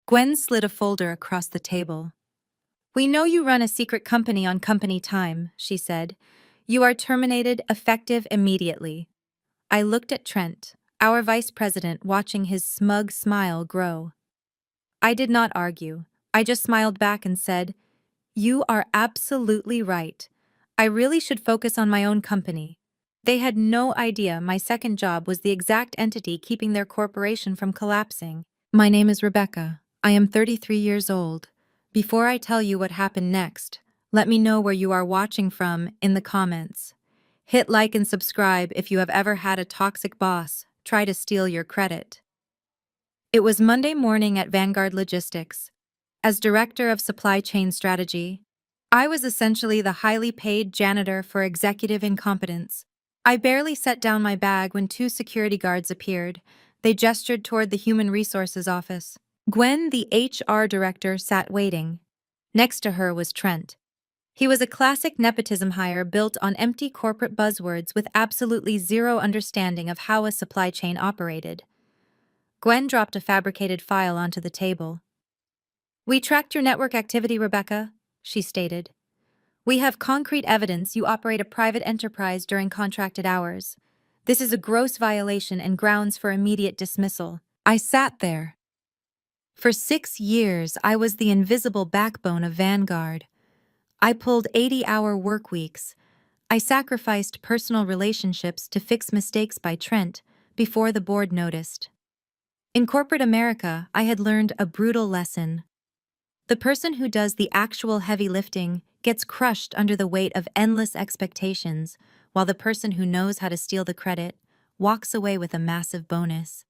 Gwen slid a folder across the table. "We know you run a secret company on company time," she said. "You are terminated effective immediately." I looked at Trent, our vice president, watching his smug smile grow. I did not argue. I just smiled back and said, "You are absolutely right. I really should focus on my own company." They had no idea my second job was the exact entity keeping their corporation from collapsing. "My name is Rebecca. I am 33 years old. Before I tell you what happened next, let me know where you are watching from in the comments. Hit like and subscribe if you have ever had a toxic boss try to steal your credit." It was Monday morning at Vanguard Logistics. As Director of Supply Chain Strategy, I was essentially the highly paid janitor for executive incompetence. I barely set down my bag when two security guards appeared. They gestured toward the Human Resources office. Gwen, the HR director, sat waiting. Next to her was Trent. He was a classic nepotism hire built on empty corporate buzzwords with absolutely zero understanding of how a supply chain operated. Gwen dropped a fabricated file onto the table. "We tracked your network activity, Rebecca," she stated. "We have concrete evidence you operate a private enterprise during contracted hours. This is a gross violation and grounds for immediate dismissal." I sat there. For 6 years, I was the invisible backbone of Vanguard. I pulled 80-hour work weeks. I sacrificed personal relationships to fix mistakes by Trent before the board noticed. In corporate America, I had learned a brutal lesson. The person who does the actual heavy lifting gets crushed under the weight of endless expectations, while the person who knows how to steal the credit walks away with a massive bonus.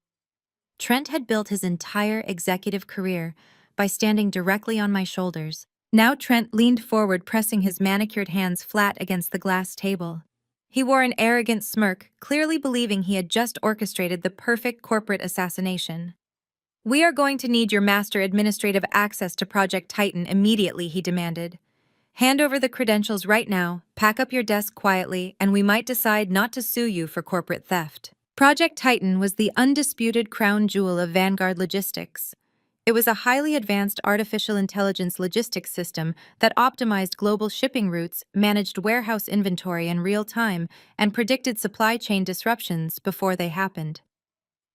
Trent had built his entire executive career by standing directly on my shoulders. Now Trent leaned forward, pressing his manicured hands flat against the glass table. He wore an arrogant smirk, clearly believing he had just orchestrated the perfect corporate assassination. "We are going to need your master administrative access to Project Titan immediately," he demanded. "Hand over the credentials right now, pack up your desk quietly, and we might decide not to sue you for corporate theft." Project Titan was the undisputed crown jewel of Vanguard Logistics. It was a highly advanced artificial intelligence logistics system that optimized global shipping routes, managed warehouse inventory in real time, and predicted supply chain disruptions before they happened.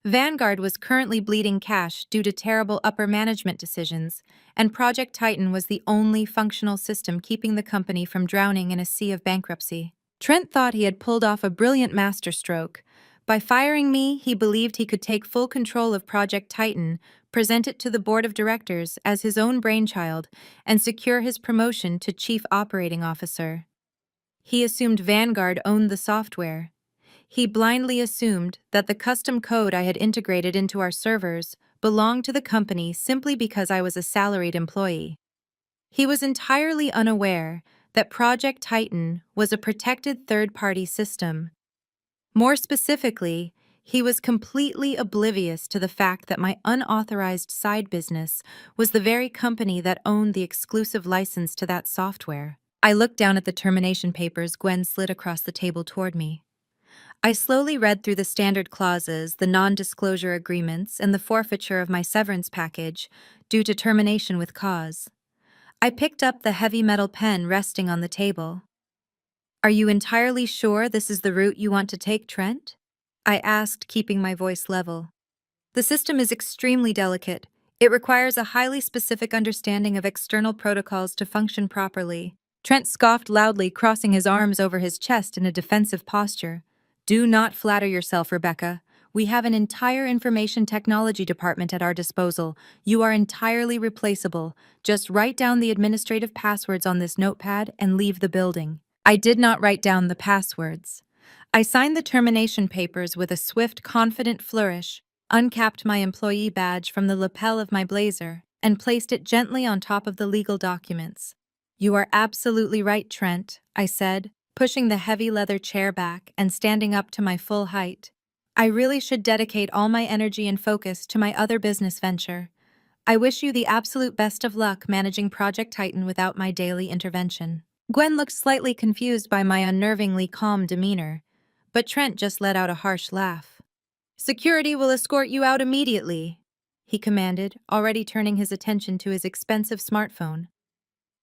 Vanguard was currently bleeding cash due to terrible upper management decisions, and Project Titan was the only functional system keeping the company from drowning in a sea of bankruptcy. Trent thought he had pulled off a brilliant masterstroke. By firing me, he believed he could take full control of Project Titan, present it to the board of directors as his own brainchild, and secure his promotion to chief operating officer. He assumed Vanguard owned the software. He blindly assumed that the custom code I had integrated into our servers belonged to the company simply because I was a salaried employee. He was entirely unaware that Project Titan was a protected third-party system. More specifically, he was completely oblivious to the fact that my unauthorized side business was the very company that owned the exclusive license to that software. I looked down at the termination papers Gwen slid across the table toward me. I slowly read through the standard clauses, the non-disclosure agreements, and the forfeiture of my severance package due to termination with cause. I picked up the heavy metal pen resting on the table. "Are you entirely sure this is the route you want to take, Trent?" I asked, keeping my voice level. "The system is extremely delicate. It requires a highly specific understanding of external protocols to function properly." Trent scoffed loudly, crossing his arms over his chest in a defensive posture. "Do not flatter yourself, Rebecca. We have an entire information technology department at our disposal. You are entirely replaceable. Just write down the administrative passwords on this notepad and leave the building." I did not write down the passwords. I signed the termination papers with a swift, confident flourish, uncapped my employee badge from the lapel of my blazer, and placed it gently on top of the legal documents. "You are absolutely right, Trent," I said, pushing the heavy leather chair back and standing up to my full height. "I really should dedicate all my energy and focus to my other business venture. I wish you the absolute best of luck managing Project Titan without my daily intervention." Gwen looked slightly confused by my unnervingly calm demeanor, but Trent just let out a harsh laugh. "Security will escort you out immediately," he commanded, already turning his attention to his expensive smartphone.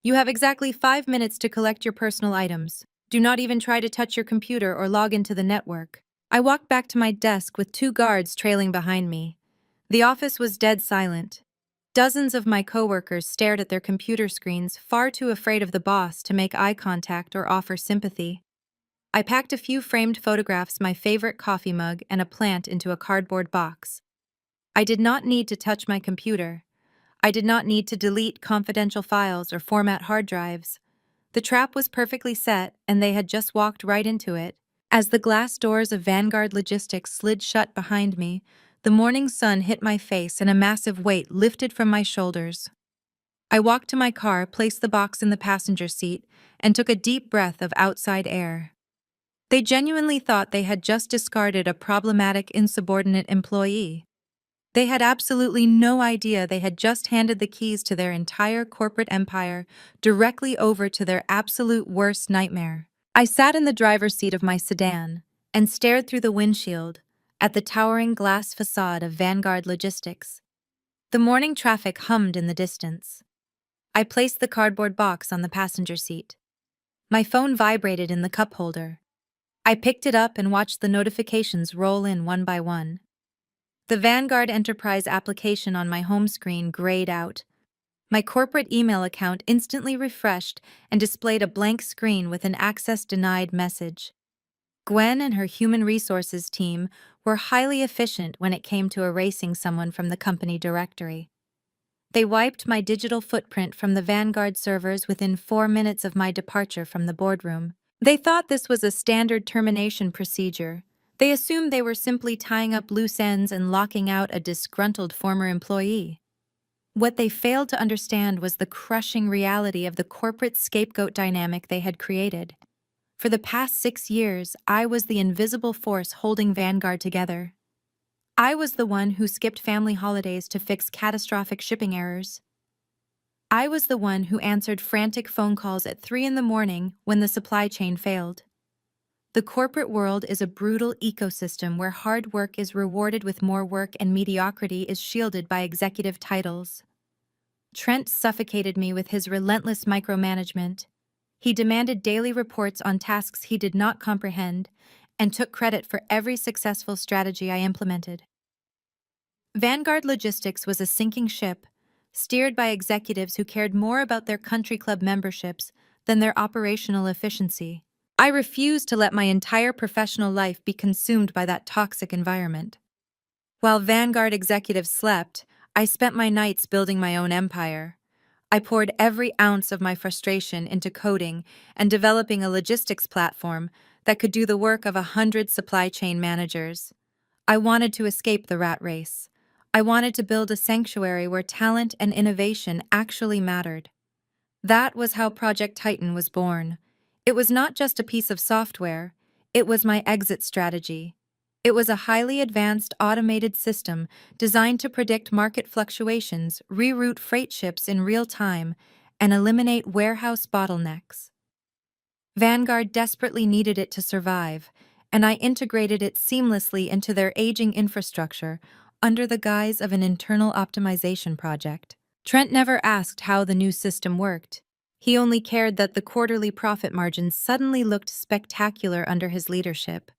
You have exactly 5 minutes to collect your personal items. Do not even try to touch your computer or log into the network. I walked back to my desk with 2 guards trailing behind me. The office was dead silent. Dozens of my coworkers stared at their computer screens, far too afraid of the boss to make eye contact or offer sympathy. I packed a few framed photographs, my favorite coffee mug, and a plant into a cardboard box. I did not need to touch my computer. I did not need to delete confidential files or format hard drives. The trap was perfectly set, and they had just walked right into it. As the glass doors of Vanguard Logistics slid shut behind me, the morning sun hit my face and a massive weight lifted from my shoulders. I walked to my car, placed the box in the passenger seat, and took a deep breath of outside air. They genuinely thought they had just discarded a problematic, insubordinate employee. They had absolutely no idea they had just handed the keys to their entire corporate empire directly over to their absolute worst nightmare. I sat in the driver's seat of my sedan and stared through the windshield at the towering glass facade of Vanguard Logistics. The morning traffic hummed in the distance. I placed the cardboard box on the passenger seat. My phone vibrated in the cup holder. I picked it up and watched the notifications roll in one by one. The Vanguard Enterprise application on my home screen grayed out. My corporate email account instantly refreshed and displayed a blank screen with an access denied message. Gwen and her human resources team were highly efficient when it came to erasing someone from the company directory. They wiped my digital footprint from the Vanguard servers within 4 minutes of my departure from the boardroom. They thought this was a standard termination procedure. They assumed they were simply tying up loose ends and locking out a disgruntled former employee. What they failed to understand was the crushing reality of the corporate scapegoat dynamic they had created. For the past 6 years, I was the invisible force holding Vanguard together. I was the one who skipped family holidays to fix catastrophic shipping errors. I was the one who answered frantic phone calls at 3 in the morning when the supply chain failed. The corporate world is a brutal ecosystem where hard work is rewarded with more work and mediocrity is shielded by executive titles. Trent suffocated me with his relentless micromanagement. He demanded daily reports on tasks he did not comprehend and took credit for every successful strategy I implemented. Vanguard Logistics was a sinking ship, steered by executives who cared more about their country club memberships than their operational efficiency. I refused to let my entire professional life be consumed by that toxic environment. While Vanguard executives slept, I spent my nights building my own empire. I poured every ounce of my frustration into coding and developing a logistics platform that could do the work of 100 supply chain managers. I wanted to escape the rat race. I wanted to build a sanctuary where talent and innovation actually mattered. That was how Project Titan was born. It was not just a piece of software, it was my exit strategy. It was a highly advanced automated system designed to predict market fluctuations, reroute freight ships in real time, and eliminate warehouse bottlenecks. Vanguard desperately needed it to survive, and I integrated it seamlessly into their aging infrastructure under the guise of an internal optimization project. Trent never asked how the new system worked. He only cared that the quarterly profit margins suddenly looked spectacular under his leadership.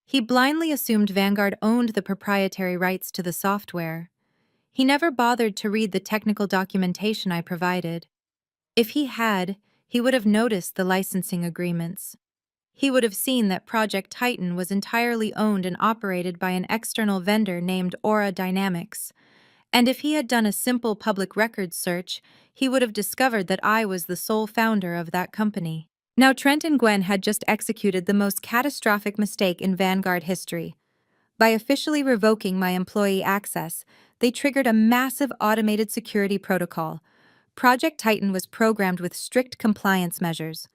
He blindly assumed Vanguard owned the proprietary rights to the software. He never bothered to read the technical documentation I provided. If he had, he would have noticed the licensing agreements. He would have seen that Project Titan was entirely owned and operated by an external vendor named Aura Dynamics. And if he had done a simple public records search, he would have discovered that I was the sole founder of that company. Now Trent and Gwen had just executed the most catastrophic mistake in Vanguard history. By officially revoking my employee access, they triggered a massive automated security protocol. Project Titan was programmed with strict compliance measures.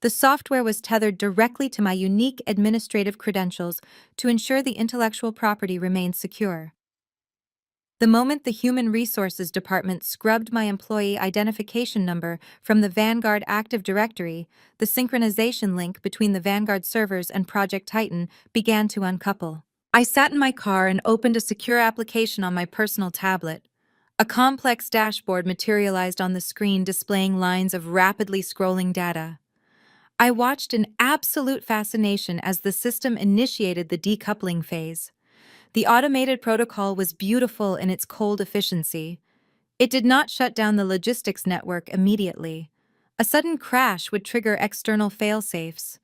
The software was tethered directly to my unique administrative credentials to ensure the intellectual property remained secure. The moment the Human Resources Department scrubbed my employee identification number from the Vanguard Active Directory, the synchronization link between the Vanguard servers and Project Titan began to uncouple. I sat in my car and opened a secure application on my personal tablet. A complex dashboard materialized on the screen displaying lines of rapidly scrolling data. I watched in absolute fascination as the system initiated the decoupling phase. The automated protocol was beautiful in its cold efficiency. It did not shut down the logistics network immediately. A sudden crash would trigger external failsafes.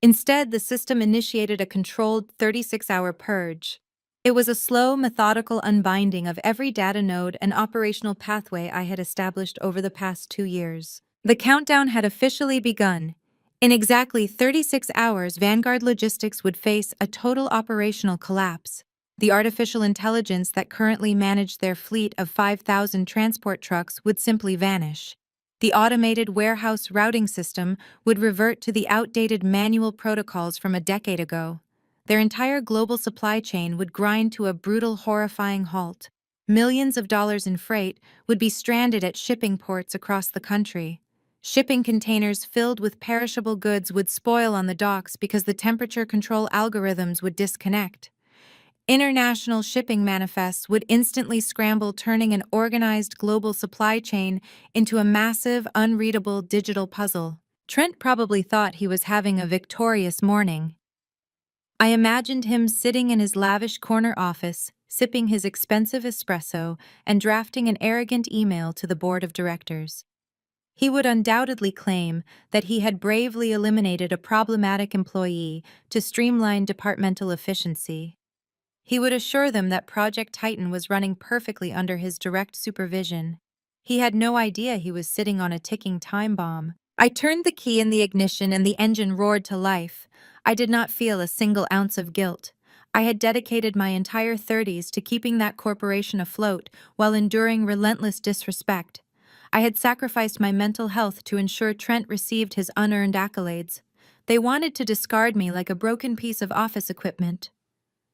Instead, the system initiated a controlled 36-hour purge. It was a slow, methodical unbinding of every data node and operational pathway I had established over the past 2 years. The countdown had officially begun. In exactly 36 hours, Vanguard Logistics would face a total operational collapse. The artificial intelligence that currently managed their fleet of 5,000 transport trucks would simply vanish. The automated warehouse routing system would revert to the outdated manual protocols from a decade ago. Their entire global supply chain would grind to a brutal, horrifying halt. Millions of dollars in freight would be stranded at shipping ports across the country. Shipping containers filled with perishable goods would spoil on the docks because the temperature control algorithms would disconnect. International shipping manifests would instantly scramble, turning an organized global supply chain into a massive, unreadable digital puzzle. Trent probably thought he was having a victorious morning. I imagined him sitting in his lavish corner office, sipping his expensive espresso and drafting an arrogant email to the board of directors. He would undoubtedly claim that he had bravely eliminated a problematic employee to streamline departmental efficiency. He would assure them that Project Titan was running perfectly under his direct supervision. He had no idea he was sitting on a ticking time bomb. I turned the key in the ignition and the engine roared to life. I did not feel a single ounce of guilt. I had dedicated my entire 30s to keeping that corporation afloat while enduring relentless disrespect. I had sacrificed my mental health to ensure Trent received his unearned accolades. They wanted to discard me like a broken piece of office equipment.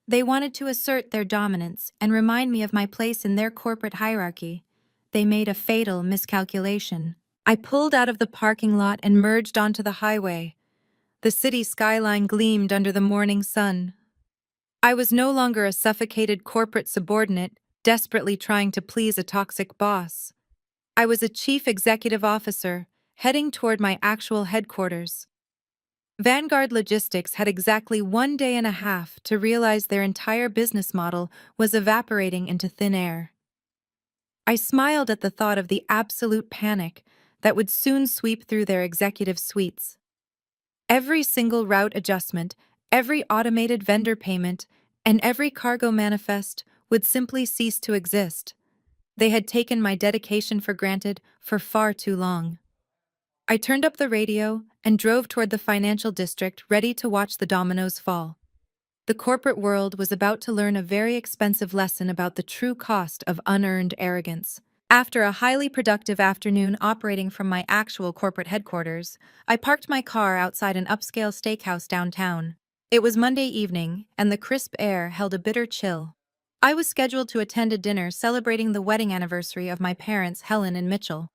They wanted to assert their dominance and remind me of my place in their corporate hierarchy. They made a fatal miscalculation. I pulled out of the parking lot and merged onto the highway. The city skyline gleamed under the morning sun. I was no longer a suffocated corporate subordinate, desperately trying to please a toxic boss. I was a chief executive officer, heading toward my actual headquarters. Vanguard Logistics had exactly 1 day and a half to realize their entire business model was evaporating into thin air. I smiled at the thought of the absolute panic that would soon sweep through their executive suites. Every single route adjustment, every automated vendor payment, and every cargo manifest would simply cease to exist. They had taken my dedication for granted for far too long. I turned up the radio and drove toward the financial district, ready to watch the dominoes fall. The corporate world was about to learn a very expensive lesson about the true cost of unearned arrogance. After a highly productive afternoon operating from my actual corporate headquarters, I parked my car outside an upscale steakhouse downtown. It was Monday evening, and the crisp air held a bitter chill. I was scheduled to attend a dinner celebrating the wedding anniversary of my parents, Helen and Mitchell.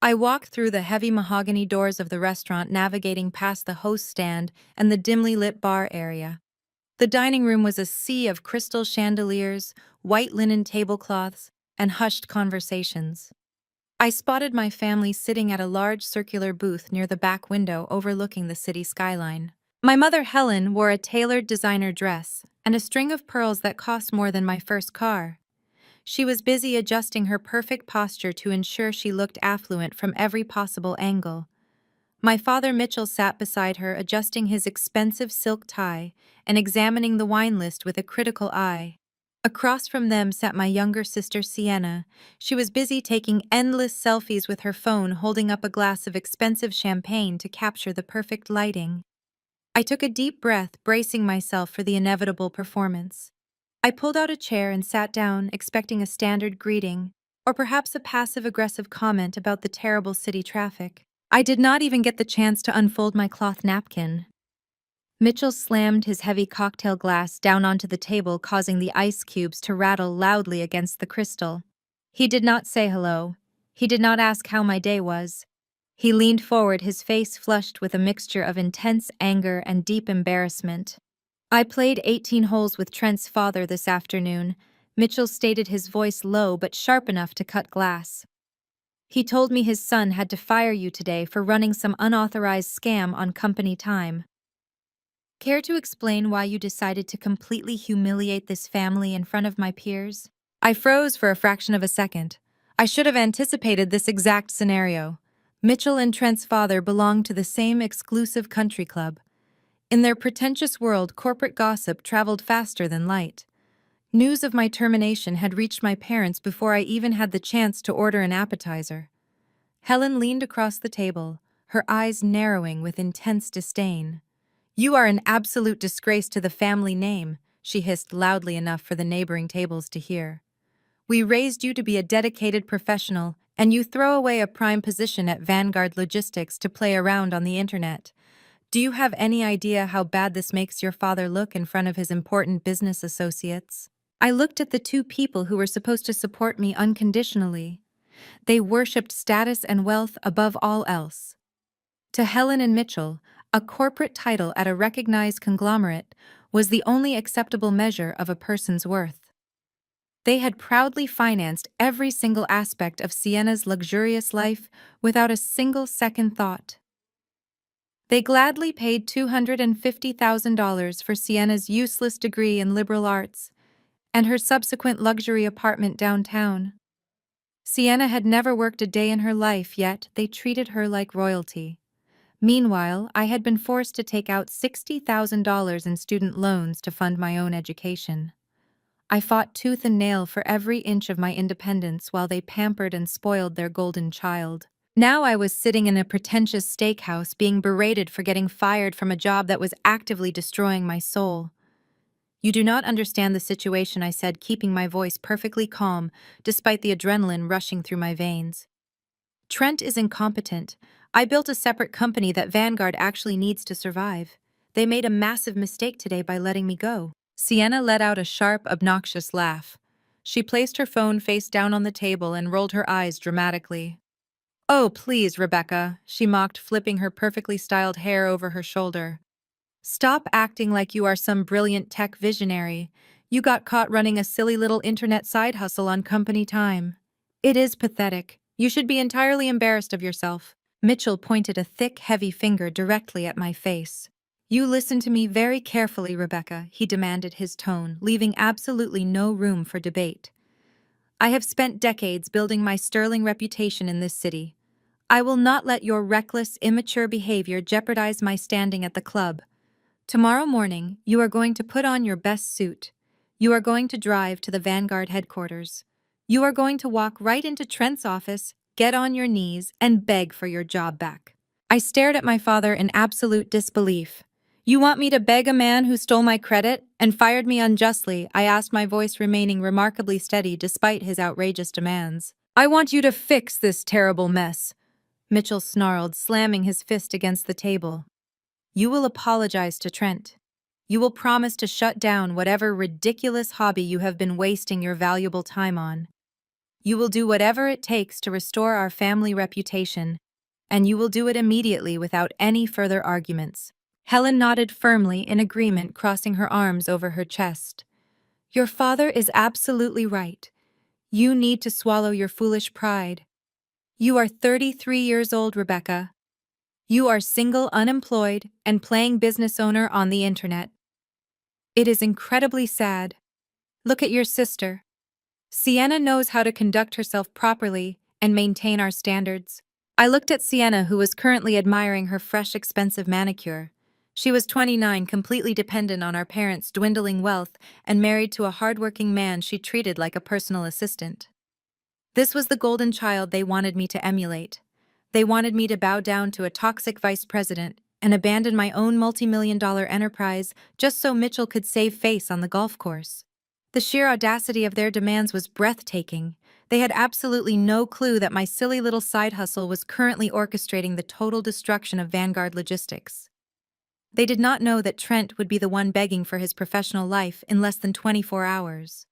I walked through the heavy mahogany doors of the restaurant, navigating past the host stand and the dimly lit bar area. The dining room was a sea of crystal chandeliers, white linen tablecloths, and hushed conversations. I spotted my family sitting at a large circular booth near the back window overlooking the city skyline. My mother, Helen, wore a tailored designer dress and a string of pearls that cost more than my first car. She was busy adjusting her perfect posture to ensure she looked affluent from every possible angle. My father, Mitchell, sat beside her, adjusting his expensive silk tie and examining the wine list with a critical eye. Across from them sat my younger sister, Sienna. She was busy taking endless selfies with her phone, holding up a glass of expensive champagne to capture the perfect lighting. I took a deep breath, bracing myself for the inevitable performance. I pulled out a chair and sat down, expecting a standard greeting, or perhaps a passive-aggressive comment about the terrible city traffic. I did not even get the chance to unfold my cloth napkin. Mitchell slammed his heavy cocktail glass down onto the table, causing the ice cubes to rattle loudly against the crystal. He did not say hello. He did not ask how my day was. He leaned forward, his face flushed with a mixture of intense anger and deep embarrassment. I played 18 holes with Trent's father this afternoon. Mitchell stated, his voice low but sharp enough to cut glass. He told me his son had to fire you today for running some unauthorized scam on company time. Care to explain why you decided to completely humiliate this family in front of my peers? I froze for a fraction of a second. I should have anticipated this exact scenario. Mitchell and Trent's father belonged to the same exclusive country club. In their pretentious world, corporate gossip traveled faster than light. News of my termination had reached my parents before I even had the chance to order an appetizer. Helen leaned across the table, her eyes narrowing with intense disdain. "You are an absolute disgrace to the family name," she hissed loudly enough for the neighboring tables to hear. "We raised you to be a dedicated professional, and you throw away a prime position at Vanguard Logistics to play around on the internet. Do you have any idea how bad this makes your father look in front of his important business associates?" I looked at the two people who were supposed to support me unconditionally. They worshipped status and wealth above all else. To Helen and Mitchell, a corporate title at a recognized conglomerate was the only acceptable measure of a person's worth. They had proudly financed every single aspect of Sienna's luxurious life without a single second thought. They gladly paid $250,000 for Sienna's useless degree in liberal arts and her subsequent luxury apartment downtown. Sienna had never worked a day in her life, yet they treated her like royalty. Meanwhile, I had been forced to take out $60,000 in student loans to fund my own education. I fought tooth and nail for every inch of my independence while they pampered and spoiled their golden child. Now I was sitting in a pretentious steakhouse being berated for getting fired from a job that was actively destroying my soul. "You do not understand the situation," I said, keeping my voice perfectly calm despite the adrenaline rushing through my veins. "Trent is incompetent. I built a separate company that Vanguard actually needs to survive. They made a massive mistake today by letting me go." Sienna let out a sharp, obnoxious laugh. She placed her phone face down on the table and rolled her eyes dramatically. "Oh, please, Rebecca," she mocked, flipping her perfectly styled hair over her shoulder. "Stop acting like you are some brilliant tech visionary. You got caught running a silly little internet side hustle on company time. It is pathetic. You should be entirely embarrassed of yourself." Mitchell pointed a thick, heavy finger directly at my face. "You listen to me very carefully, Rebecca," he demanded, his tone leaving absolutely no room for debate. "I have spent decades building my sterling reputation in this city. I will not let your reckless, immature behavior jeopardize my standing at the club. Tomorrow morning, you are going to put on your best suit. You are going to drive to the Vanguard headquarters. You are going to walk right into Trent's office, get on your knees, and beg for your job back." I stared at my father in absolute disbelief. "You want me to beg a man who stole my credit and fired me unjustly?" I asked, my voice remaining remarkably steady despite his outrageous demands. "I want you to fix this terrible mess," Mitchell snarled, slamming his fist against the table. "You will apologize to Trent. You will promise to shut down whatever ridiculous hobby you have been wasting your valuable time on. You will do whatever it takes to restore our family reputation, and you will do it immediately without any further arguments." Helen nodded firmly in agreement, crossing her arms over her chest. "Your father is absolutely right. You need to swallow your foolish pride. You are 33 years old, Rebecca. You are single, unemployed, and playing business owner on the internet. It is incredibly sad. Look at your sister. Sienna knows how to conduct herself properly and maintain our standards." I looked at Sienna, who was currently admiring her fresh, expensive manicure. She was 29, completely dependent on our parents' dwindling wealth, and married to a hardworking man she treated like a personal assistant. This was the golden child they wanted me to emulate. They wanted me to bow down to a toxic vice president and abandon my own multi-million-dollar enterprise just so Mitchell could save face on the golf course. The sheer audacity of their demands was breathtaking. They had absolutely no clue that my silly little side hustle was currently orchestrating the total destruction of Vanguard Logistics. They did not know that Trent would be the one begging for his professional life in less than 24 hours.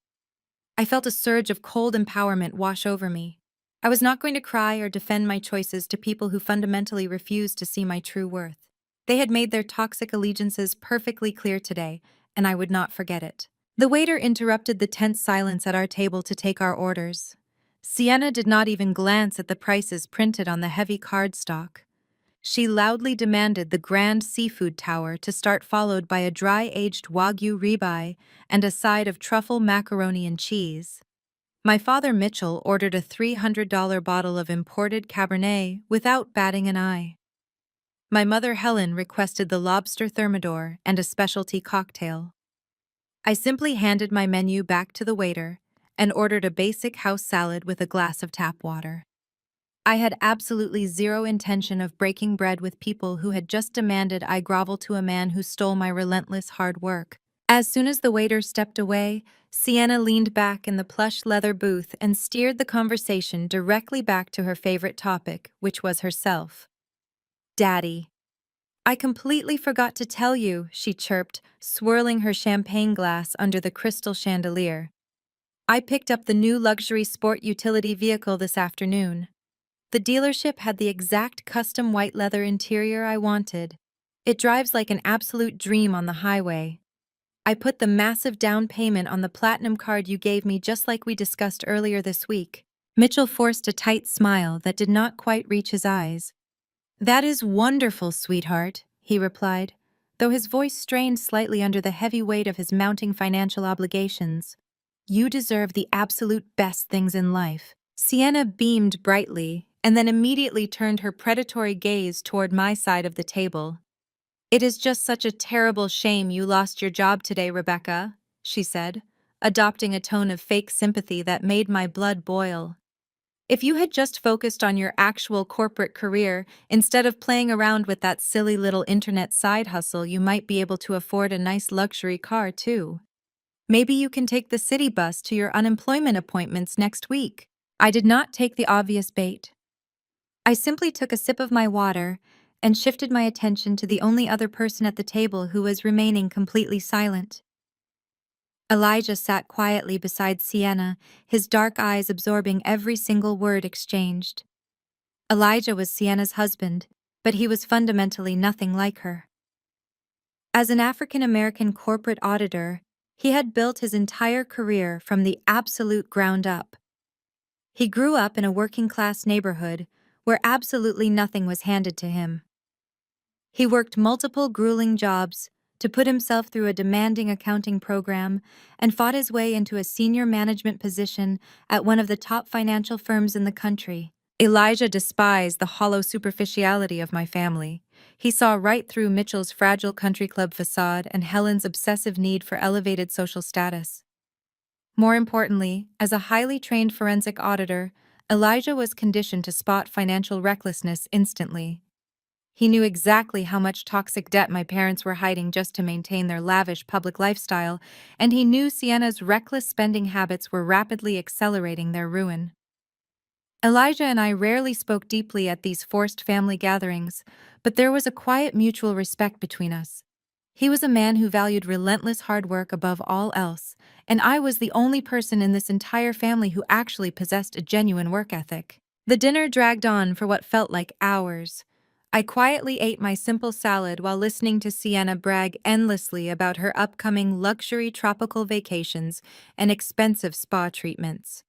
I felt a surge of cold empowerment wash over me. I was not going to cry or defend my choices to people who fundamentally refused to see my true worth. They had made their toxic allegiances perfectly clear today, and I would not forget it. The waiter interrupted the tense silence at our table to take our orders. Sienna did not even glance at the prices printed on the heavy cardstock. She loudly demanded the grand seafood tower to start, followed by a dry-aged Wagyu ribeye and a side of truffle macaroni and cheese. My father Mitchell ordered a $300 bottle of imported Cabernet without batting an eye. My mother Helen requested the lobster thermidor and a specialty cocktail. I simply handed my menu back to the waiter and ordered a basic house salad with a glass of tap water. I had absolutely zero intention of breaking bread with people who had just demanded I grovel to a man who stole my relentless hard work. As soon as the waiter stepped away, Sienna leaned back in the plush leather booth and steered the conversation directly back to her favorite topic, which was herself. Daddy. I completely forgot to tell you, she chirped, swirling her champagne glass under the crystal chandelier. I picked up the new luxury sport utility vehicle this afternoon. The dealership had the exact custom white leather interior I wanted. It drives like an absolute dream on the highway. I put the massive down payment on the platinum card you gave me, just like we discussed earlier this week. Mitchell forced a tight smile that did not quite reach his eyes. That is wonderful, sweetheart, he replied, though his voice strained slightly under the heavy weight of his mounting financial obligations. You deserve the absolute best things in life. Sienna beamed brightly and then immediately turned her predatory gaze toward my side of the table. It is just such a terrible shame you lost your job today, Rebecca, she said, adopting a tone of fake sympathy that made my blood boil. If you had just focused on your actual corporate career instead of playing around with that silly little internet side hustle, you might be able to afford a nice luxury car, too. Maybe you can take the city bus to your unemployment appointments next week. I did not take the obvious bait. I simply took a sip of my water and shifted my attention to the only other person at the table who was remaining completely silent. Elijah sat quietly beside Sienna, his dark eyes absorbing every single word exchanged. Elijah was Sienna's husband, but he was fundamentally nothing like her. As an African-American corporate auditor, he had built his entire career from the absolute ground up. He grew up in a working-class neighborhood where absolutely nothing was handed to him. He worked multiple grueling jobs to put himself through a demanding accounting program and fought his way into a senior management position at one of the top financial firms in the country. Elijah despised the hollow superficiality of my family. He saw right through Mitchell's fragile country club facade and Helen's obsessive need for elevated social status. More importantly, as a highly trained forensic auditor, Elijah was conditioned to spot financial recklessness instantly. He knew exactly how much toxic debt my parents were hiding just to maintain their lavish public lifestyle, and he knew Sienna's reckless spending habits were rapidly accelerating their ruin. Elijah and I rarely spoke deeply at these forced family gatherings, but there was a quiet mutual respect between us. He was a man who valued relentless hard work above all else, and I was the only person in this entire family who actually possessed a genuine work ethic. The dinner dragged on for what felt like hours. I quietly ate my simple salad while listening to Sienna brag endlessly about her upcoming luxury tropical vacations and expensive spa treatments.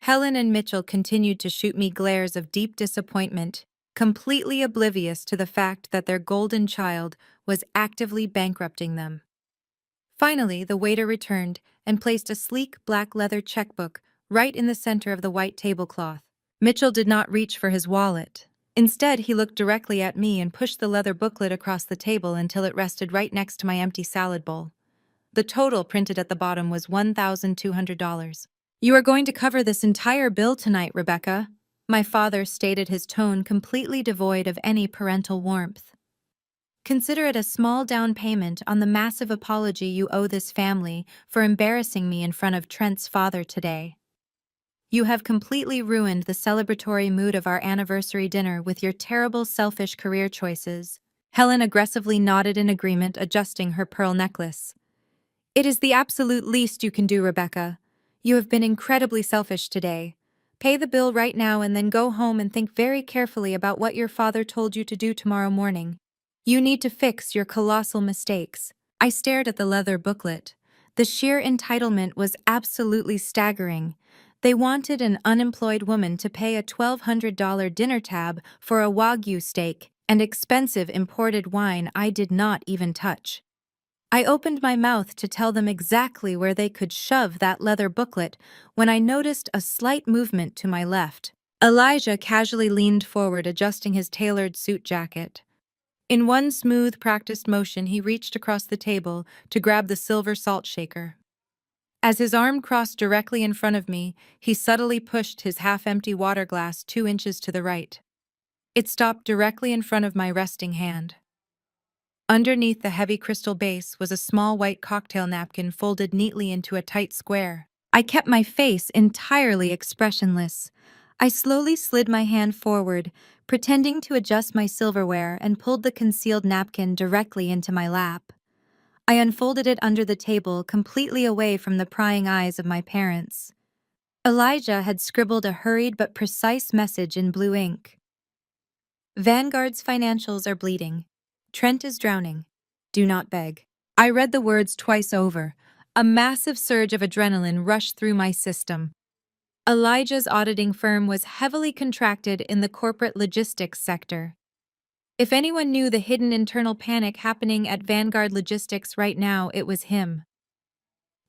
Helen and Mitchell continued to shoot me glares of deep disappointment, completely oblivious to the fact that their golden child was actively bankrupting them. Finally, the waiter returned and placed a sleek black leather checkbook right in the center of the white tablecloth. Mitchell did not reach for his wallet. Instead, he looked directly at me and pushed the leather booklet across the table until it rested right next to my empty salad bowl. The total printed at the bottom was $1,200. You are going to cover this entire bill tonight, Rebecca, my father stated, his tone completely devoid of any parental warmth. Consider it a small down payment on the massive apology you owe this family for embarrassing me in front of Trent's father today. You have completely ruined the celebratory mood of our anniversary dinner with your terrible, selfish career choices. Helen aggressively nodded in agreement, adjusting her pearl necklace. It is the absolute least you can do, Rebecca. You have been incredibly selfish today. Pay the bill right now and then go home and think very carefully about what your father told you to do tomorrow morning. You need to fix your colossal mistakes. I stared at the leather booklet. The sheer entitlement was absolutely staggering. They wanted an unemployed woman to pay a $1,200 dinner tab for a Wagyu steak and expensive imported wine I did not even touch. I opened my mouth to tell them exactly where they could shove that leather booklet when I noticed a slight movement to my left. Elijah casually leaned forward, adjusting his tailored suit jacket. In one smooth, practiced motion, he reached across the table to grab the silver salt shaker. As his arm crossed directly in front of me, he subtly pushed his half-empty water glass 2 inches to the right. It stopped directly in front of my resting hand. Underneath the heavy crystal base was a small white cocktail napkin folded neatly into a tight square. I kept my face entirely expressionless. I slowly slid my hand forward, pretending to adjust my silverware, and pulled the concealed napkin directly into my lap. I unfolded it under the table, completely away from the prying eyes of my parents. Elijah had scribbled a hurried but precise message in blue ink. Vanguard's financials are bleeding. Trent is drowning. Do not beg. I read the words twice over. A massive surge of adrenaline rushed through my system. Elijah's auditing firm was heavily contracted in the corporate logistics sector. If anyone knew the hidden internal panic happening at Vanguard Logistics right now, it was him.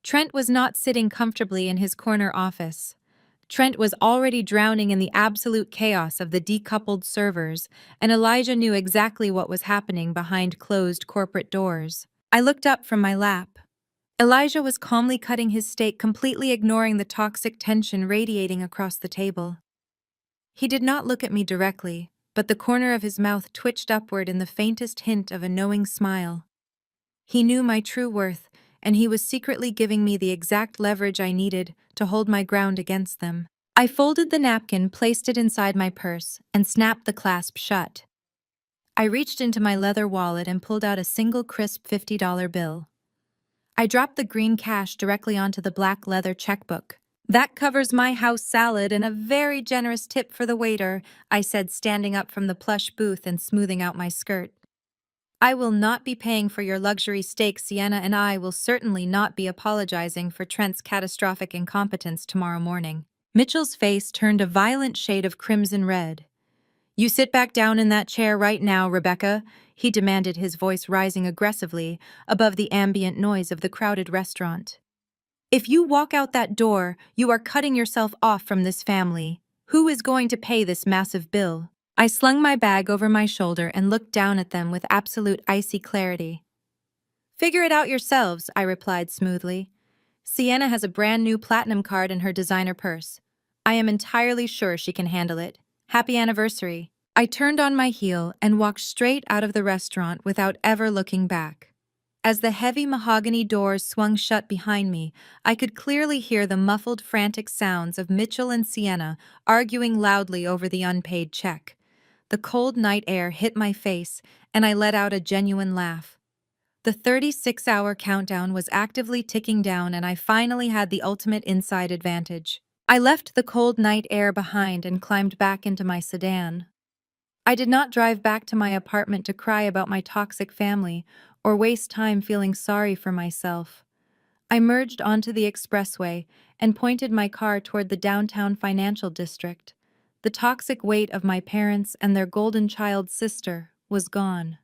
Trent was not sitting comfortably in his corner office. Trent was already drowning in the absolute chaos of the decoupled servers, and Elijah knew exactly what was happening behind closed corporate doors. I looked up from my lap. Elijah was calmly cutting his steak, completely ignoring the toxic tension radiating across the table. He did not look at me directly, but the corner of his mouth twitched upward in the faintest hint of a knowing smile. He knew my true worth, and he was secretly giving me the exact leverage I needed to hold my ground against them. I folded the napkin, placed it inside my purse, and snapped the clasp shut. I reached into my leather wallet and pulled out a single crisp $50 bill. I dropped the green cash directly onto the black leather checkbook. "That covers my house salad and a very generous tip for the waiter," I said, standing up from the plush booth and smoothing out my skirt. "I will not be paying for your luxury steak. Sienna and I will certainly not be apologizing for Trent's catastrophic incompetence tomorrow morning." Mitchell's face turned a violent shade of crimson red. "You sit back down in that chair right now, Rebecca," he demanded, his voice rising aggressively above the ambient noise of the crowded restaurant. "If you walk out that door, you are cutting yourself off from this family. Who is going to pay this massive bill?" I slung my bag over my shoulder and looked down at them with absolute icy clarity. "Figure it out yourselves," I replied smoothly. "Sienna has a brand new platinum card in her designer purse. I am entirely sure she can handle it. Happy anniversary." I turned on my heel and walked straight out of the restaurant without ever looking back. As the heavy mahogany doors swung shut behind me, I could clearly hear the muffled, frantic sounds of Mitchell and Sienna arguing loudly over the unpaid check. The cold night air hit my face, and I let out a genuine laugh. The 36-hour countdown was actively ticking down, and I finally had the ultimate inside advantage. I left the cold night air behind and climbed back into my sedan. I did not drive back to my apartment to cry about my toxic family or waste time feeling sorry for myself. I merged onto the expressway and pointed my car toward the downtown financial district. The toxic weight of my parents and their golden child sister was gone.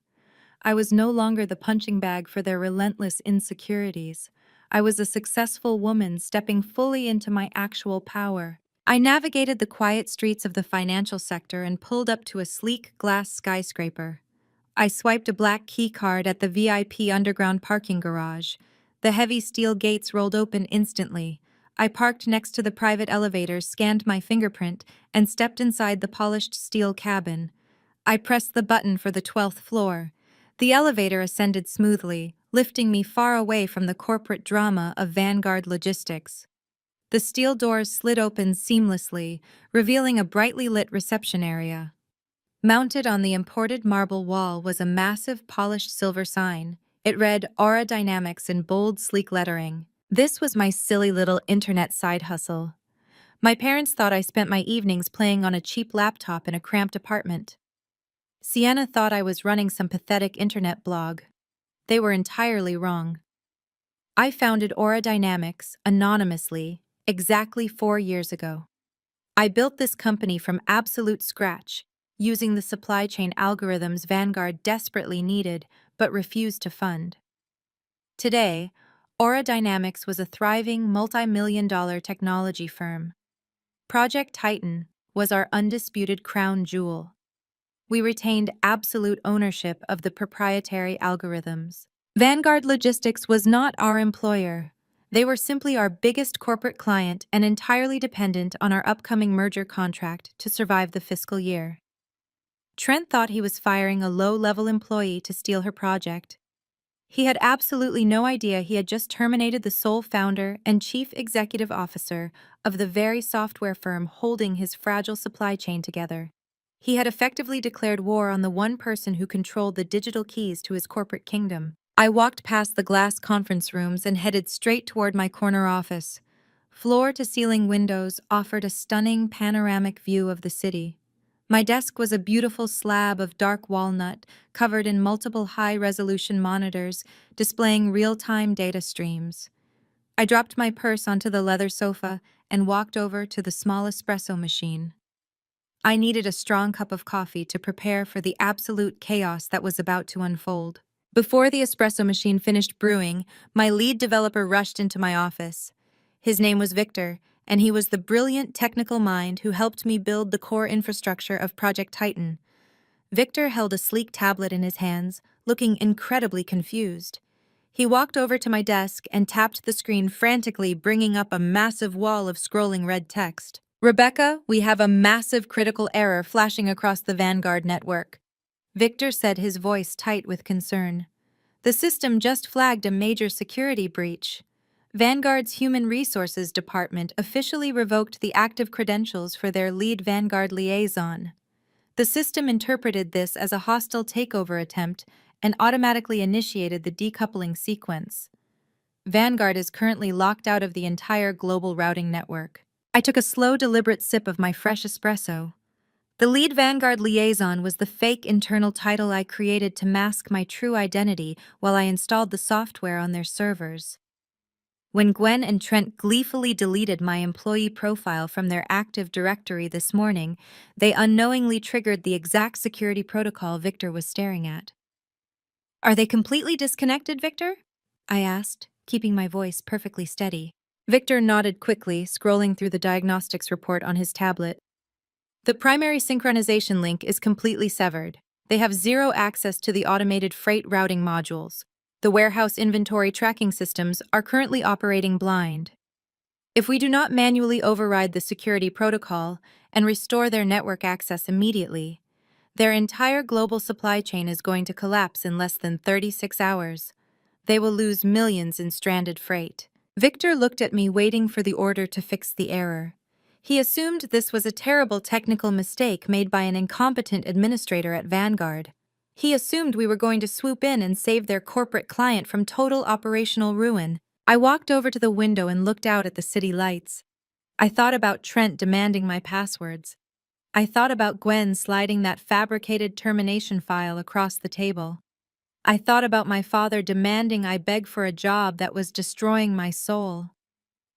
I was no longer the punching bag for their relentless insecurities. I was a successful woman stepping fully into my actual power. I navigated the quiet streets of the financial sector and pulled up to a sleek glass skyscraper. I swiped a black key card at the VIP underground parking garage. The heavy steel gates rolled open instantly. I parked next to the private elevator, scanned my fingerprint, and stepped inside the polished steel cabin. I pressed the button for the 12th floor. The elevator ascended smoothly, lifting me far away from the corporate drama of Vanguard Logistics. The steel doors slid open seamlessly, revealing a brightly lit reception area. Mounted on the imported marble wall was a massive polished silver sign. It read Aura Dynamics in bold, sleek lettering. This was my silly little internet side hustle. My parents thought I spent my evenings playing on a cheap laptop in a cramped apartment. Sienna thought I was running some pathetic internet blog. They were entirely wrong. I founded Aura Dynamics, anonymously, exactly 4 years ago. I built this company from absolute scratch, using the supply chain algorithms Vanguard desperately needed but refused to fund. Today, Aura Dynamics was a thriving multi-million-dollar technology firm. Project Titan was our undisputed crown jewel. We retained absolute ownership of the proprietary algorithms. Vanguard Logistics was not our employer. They were simply our biggest corporate client and entirely dependent on our upcoming merger contract to survive the fiscal year. Trent thought he was firing a low-level employee to steal her project. He had absolutely no idea he had just terminated the sole founder and chief executive officer of the very software firm holding his fragile supply chain together. He had effectively declared war on the one person who controlled the digital keys to his corporate kingdom. I walked past the glass conference rooms and headed straight toward my corner office. Floor-to-ceiling windows offered a stunning panoramic view of the city. My desk was a beautiful slab of dark walnut covered in multiple high-resolution monitors displaying real-time data streams. I dropped my purse onto the leather sofa and walked over to the small espresso machine. I needed a strong cup of coffee to prepare for the absolute chaos that was about to unfold. Before the espresso machine finished brewing, my lead developer rushed into my office. His name was Victor, and he was the brilliant technical mind who helped me build the core infrastructure of Project Titan. Victor held a sleek tablet in his hands, looking incredibly confused. He walked over to my desk and tapped the screen frantically, bringing up a massive wall of scrolling red text. "Rebecca, we have a massive critical error flashing across the Vanguard network," Victor said, his voice tight with concern. "The system just flagged a major security breach. Vanguard's Human Resources Department officially revoked the active credentials for their lead Vanguard liaison. The system interpreted this as a hostile takeover attempt and automatically initiated the decoupling sequence. Vanguard is currently locked out of the entire global routing network." I took a slow, deliberate sip of my fresh espresso. The lead Vanguard liaison was the fake internal title I created to mask my true identity while I installed the software on their servers. When Gwen and Trent gleefully deleted my employee profile from their Active Directory this morning, they unknowingly triggered the exact security protocol Victor was staring at. "Are they completely disconnected, Victor?" I asked, keeping my voice perfectly steady. Victor nodded quickly, scrolling through the diagnostics report on his tablet. "The primary synchronization link is completely severed. They have zero access to the automated freight routing modules. The warehouse inventory tracking systems are currently operating blind. If we do not manually override the security protocol and restore their network access immediately, their entire global supply chain is going to collapse in less than 36 hours. They will lose millions in stranded freight." Victor looked at me, waiting for the order to fix the error. He assumed this was a terrible technical mistake made by an incompetent administrator at Vanguard. He assumed we were going to swoop in and save their corporate client from total operational ruin. I walked over to the window and looked out at the city lights. I thought about Trent demanding my passwords. I thought about Gwen sliding that fabricated termination file across the table. I thought about my father demanding I beg for a job that was destroying my soul.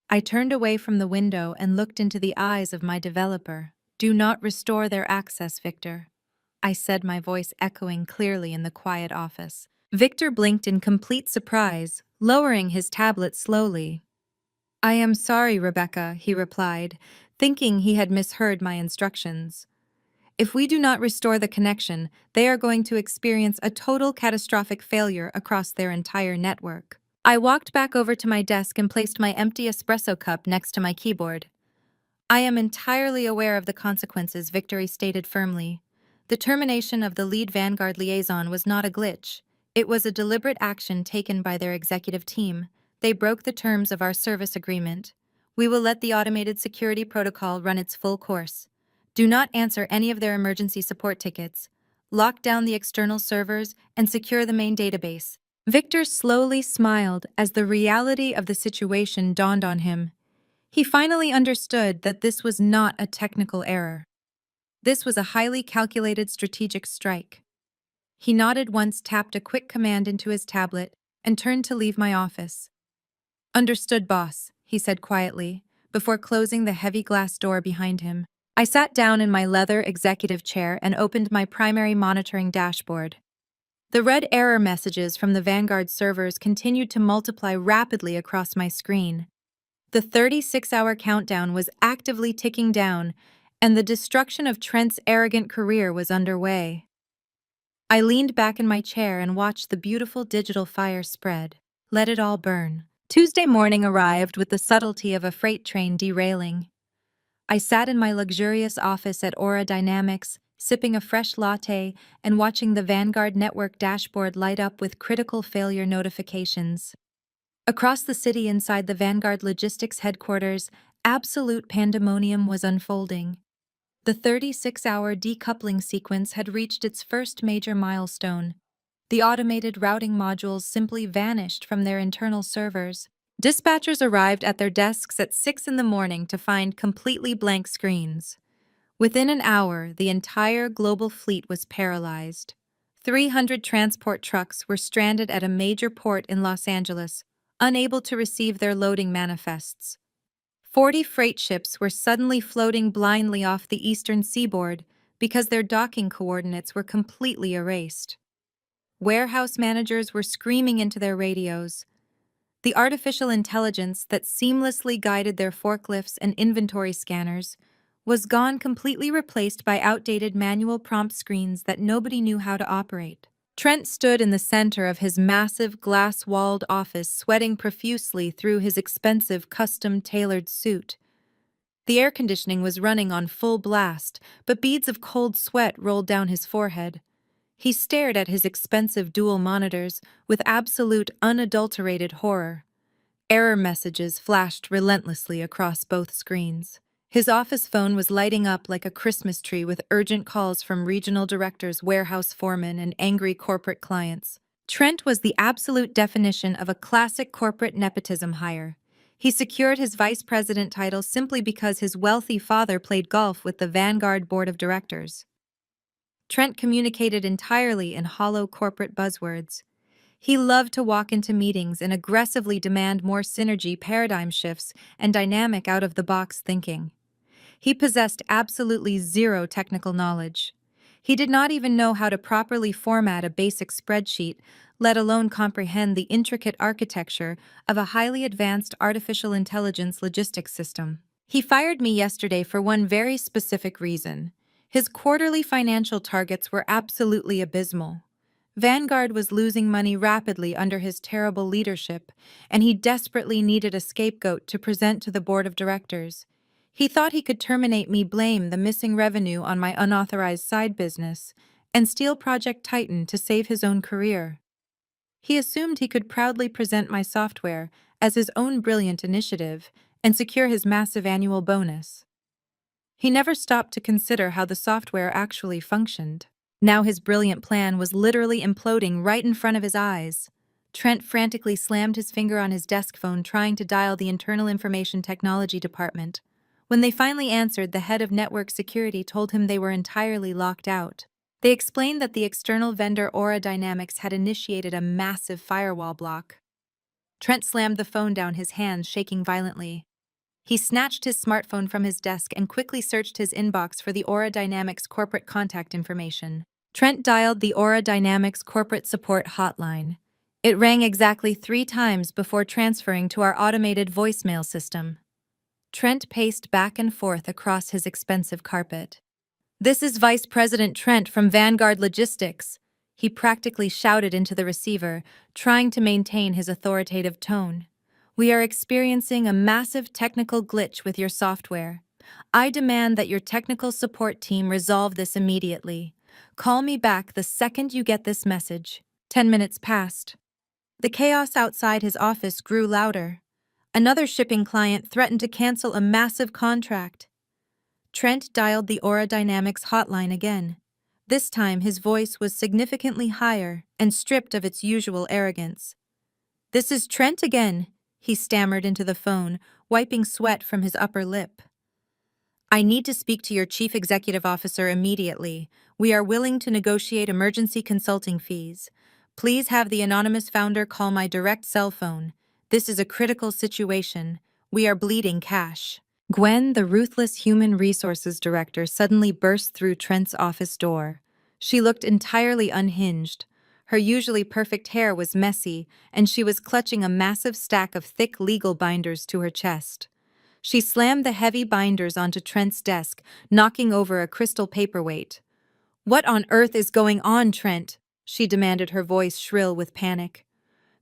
I turned away from the window and looked into the eyes of my developer. "Do not restore their access, Victor," I said, my voice echoing clearly in the quiet office. Victor blinked in complete surprise, lowering his tablet slowly. "I am sorry, Rebecca," he replied, thinking he had misheard my instructions. "If we do not restore the connection, they are going to experience a total catastrophic failure across their entire network." I walked back over to my desk and placed my empty espresso cup next to my keyboard. "I am entirely aware of the consequences," Victor stated firmly. "The termination of the lead Vanguard liaison was not a glitch. It was a deliberate action taken by their executive team. They broke the terms of our service agreement. We will let the automated security protocol run its full course. Do not answer any of their emergency support tickets. Lock down the external servers and secure the main database." Victor slowly smiled as the reality of the situation dawned on him. He finally understood that this was not a technical error. This was a highly calculated strategic strike. He nodded once, tapped a quick command into his tablet, and turned to leave my office. "Understood, boss," he said quietly, before closing the heavy glass door behind him. I sat down in my leather executive chair and opened my primary monitoring dashboard. The red error messages from the Vanguard servers continued to multiply rapidly across my screen. The 36-hour countdown was actively ticking down, and the destruction of Trent's arrogant career was underway. I leaned back in my chair and watched the beautiful digital fire spread. Let it all burn. Tuesday morning arrived with the subtlety of a freight train derailing. I sat in my luxurious office at Aura Dynamics, sipping a fresh latte and watching the Vanguard network dashboard light up with critical failure notifications. Across the city inside the Vanguard Logistics headquarters, absolute pandemonium was unfolding. The 36-hour decoupling sequence had reached its first major milestone. The automated routing modules simply vanished from their internal servers. Dispatchers arrived at their desks at 6 in the morning to find completely blank screens. Within an hour, the entire global fleet was paralyzed. 300 transport trucks were stranded at a major port in Los Angeles, unable to receive their loading manifests. 40 freight ships were suddenly floating blindly off the eastern seaboard because their docking coordinates were completely erased. Warehouse managers were screaming into their radios. The artificial intelligence that seamlessly guided their forklifts and inventory scanners was gone, completely replaced by outdated manual prompt screens that nobody knew how to operate. Trent stood in the center of his massive glass-walled office, sweating profusely through his expensive custom-tailored suit. The air conditioning was running on full blast, but beads of cold sweat rolled down his forehead. He stared at his expensive dual monitors with absolute unadulterated horror. Error messages flashed relentlessly across both screens. His office phone was lighting up like a Christmas tree with urgent calls from regional directors, warehouse foremen, and angry corporate clients. Trent was the absolute definition of a classic corporate nepotism hire. He secured his vice president title simply because his wealthy father played golf with the Vanguard board of directors. Trent communicated entirely in hollow corporate buzzwords. He loved to walk into meetings and aggressively demand more synergy, paradigm shifts, and dynamic out-of-the-box thinking. He possessed absolutely zero technical knowledge. He did not even know how to properly format a basic spreadsheet, let alone comprehend the intricate architecture of a highly advanced artificial intelligence logistics system. He fired me yesterday for one very specific reason. His quarterly financial targets were absolutely abysmal. Vanguard was losing money rapidly under his terrible leadership, and he desperately needed a scapegoat to present to the board of directors. He thought he could terminate me, blame the missing revenue on my unauthorized side business, and steal Project Titan to save his own career. He assumed he could proudly present my software as his own brilliant initiative and secure his massive annual bonus. He never stopped to consider how the software actually functioned. Now his brilliant plan was literally imploding right in front of his eyes. Trent frantically slammed his finger on his desk phone, trying to dial the Internal Information Technology Department. When they finally answered, the head of network security told him they were entirely locked out. They explained that the external vendor Aura Dynamics had initiated a massive firewall block. Trent slammed the phone down, his hands shaking violently. He snatched his smartphone from his desk and quickly searched his inbox for the Aura Dynamics corporate contact information. Trent dialed the Aura Dynamics corporate support hotline. It rang exactly 3 times before transferring to our automated voicemail system. Trent paced back and forth across his expensive carpet. "This is Vice President Trent from Vanguard Logistics," he practically shouted into the receiver, trying to maintain his authoritative tone. "We are experiencing a massive technical glitch with your software. I demand that your technical support team resolve this immediately. Call me back the second you get this message." 10 minutes passed. The chaos outside his office grew louder. Another shipping client threatened to cancel a massive contract. Trent dialed the Aura Dynamics hotline again. This time his voice was significantly higher and stripped of its usual arrogance. "This is Trent again," he stammered into the phone, wiping sweat from his upper lip. I need to speak to your chief executive officer immediately. We are willing to negotiate emergency consulting fees. Please have the anonymous founder call my direct cell phone. This is a critical situation. We are bleeding cash. Gwen, the ruthless human resources director, suddenly burst through Trent's office door. She looked entirely unhinged. Her usually perfect hair was messy, and she was clutching a massive stack of thick legal binders to her chest. She slammed the heavy binders onto Trent's desk, knocking over a crystal paperweight. "What on earth is going on, Trent?" she demanded, her voice shrill with panic.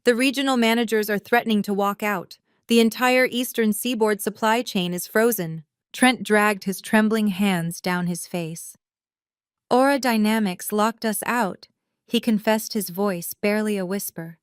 "The regional managers are threatening to walk out. The entire eastern seaboard supply chain is frozen." Trent dragged his trembling hands down his face. "Aura Dynamics locked us out," he confessed, his voice barely a whisper.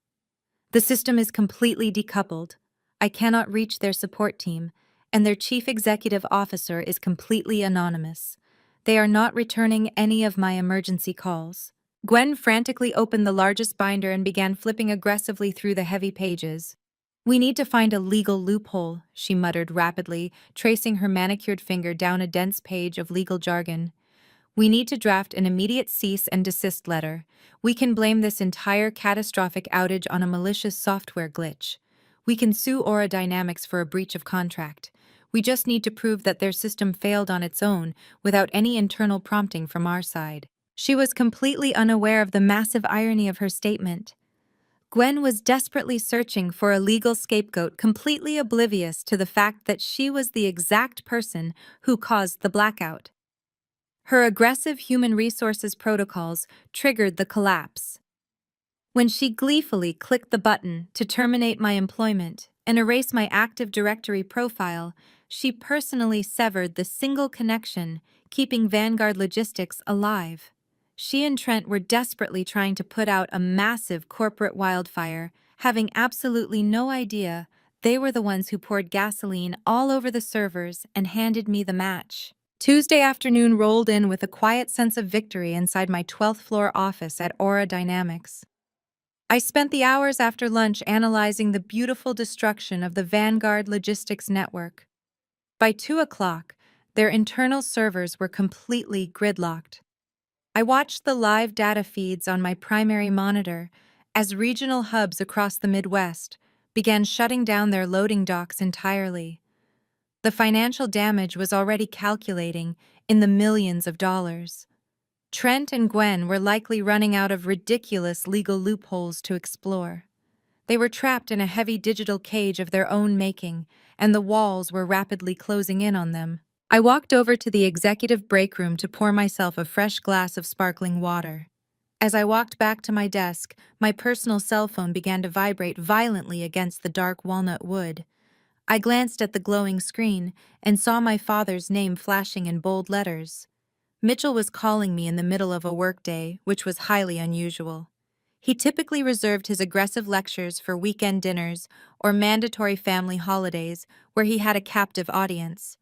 "The system is completely decoupled. I cannot reach their support team, and their chief executive officer is completely anonymous. They are not returning any of my emergency calls." Gwen frantically opened the largest binder and began flipping aggressively through the heavy pages. "We need to find a legal loophole," she muttered rapidly, tracing her manicured finger down a dense page of legal jargon. "We need to draft an immediate cease and desist letter. We can blame this entire catastrophic outage on a malicious software glitch. We can sue Aura Dynamics for a breach of contract. We just need to prove that their system failed on its own without any internal prompting from our side." She was completely unaware of the massive irony of her statement. Gwen was desperately searching for a legal scapegoat, completely oblivious to the fact that she was the exact person who caused the blackout. Her aggressive human resources protocols triggered the collapse. When she gleefully clicked the button to terminate my employment and erase my Active Directory profile, she personally severed the single connection keeping Vanguard Logistics alive. She and Trent were desperately trying to put out a massive corporate wildfire, having absolutely no idea they were the ones who poured gasoline all over the servers and handed me the match. Tuesday afternoon rolled in with a quiet sense of victory inside my 12th floor office at Aura Dynamics. I spent the hours after lunch analyzing the beautiful destruction of the Vanguard Logistics network. By 2 o'clock, their internal servers were completely gridlocked. I watched the live data feeds on my primary monitor as regional hubs across the Midwest began shutting down their loading docks entirely. The financial damage was already calculating in the millions of dollars. Trent and Gwen were likely running out of ridiculous legal loopholes to explore. They were trapped in a heavy digital cage of their own making, and the walls were rapidly closing in on them. I walked over to the executive break room to pour myself a fresh glass of sparkling water. As I walked back to my desk, my personal cell phone began to vibrate violently against the dark walnut wood. I glanced at the glowing screen and saw my father's name flashing in bold letters. Mitchell was calling me in the middle of a workday, which was highly unusual. He typically reserved his aggressive lectures for weekend dinners or mandatory family holidays where he had a captive audience.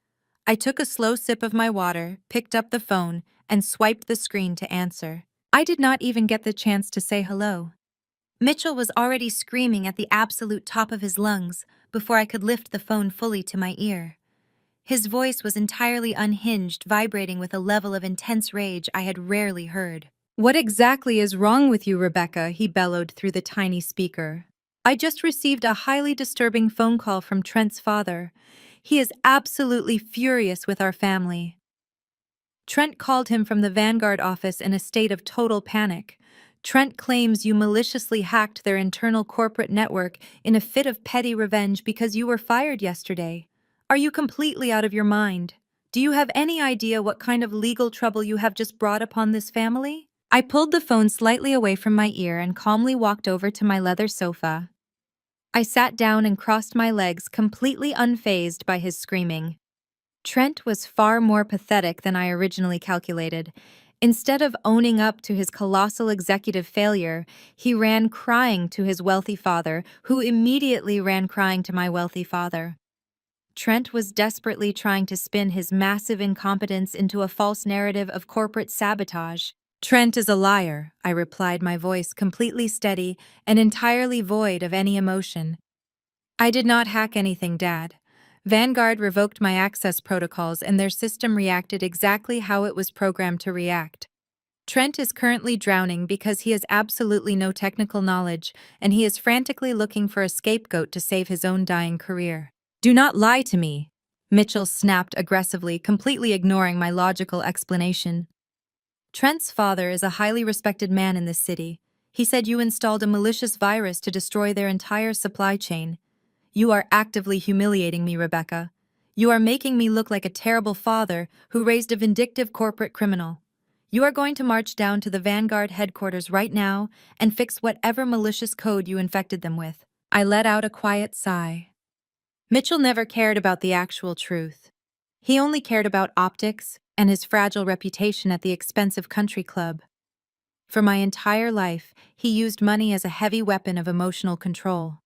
I took a slow sip of my water, picked up the phone, and swiped the screen to answer. I did not even get the chance to say hello. Mitchell was already screaming at the absolute top of his lungs before I could lift the phone fully to my ear. His voice was entirely unhinged, vibrating with a level of intense rage I had rarely heard. "What exactly is wrong with you, Rebecca?" he bellowed through the tiny speaker. "I just received a highly disturbing phone call from Trent's father. He is absolutely furious with our family." Trent called him from the Vanguard office in a state of total panic. "Trent claims you maliciously hacked their internal corporate network in a fit of petty revenge because you were fired yesterday. Are you completely out of your mind? Do you have any idea what kind of legal trouble you have just brought upon this family?" I pulled the phone slightly away from my ear and calmly walked over to my leather sofa. I sat down and crossed my legs, completely unfazed by his screaming. Trent was far more pathetic than I originally calculated. Instead of owning up to his colossal executive failure, he ran crying to his wealthy father, who immediately ran crying to my wealthy father. Trent was desperately trying to spin his massive incompetence into a false narrative of corporate sabotage. "Trent is a liar," I replied, my voice completely steady and entirely void of any emotion. "I did not hack anything, Dad. Vanguard revoked my access protocols and their system reacted exactly how it was programmed to react. Trent is currently drowning because he has absolutely no technical knowledge, and he is frantically looking for a scapegoat to save his own dying career. Do not lie to me, Mitchell snapped aggressively, completely ignoring my logical explanation. Trent's father is a highly respected man in this city. He said you installed a malicious virus to destroy their entire supply chain. You are actively humiliating me, Rebecca. You are making me look like a terrible father who raised a vindictive corporate criminal. You are going to march down to the Vanguard headquarters right now and fix whatever malicious code you infected them with. I let out a quiet sigh. Mitchell never cared about the actual truth. He only cared about optics and his fragile reputation at the expensive country club. For my entire life, he used money as a heavy weapon of emotional control.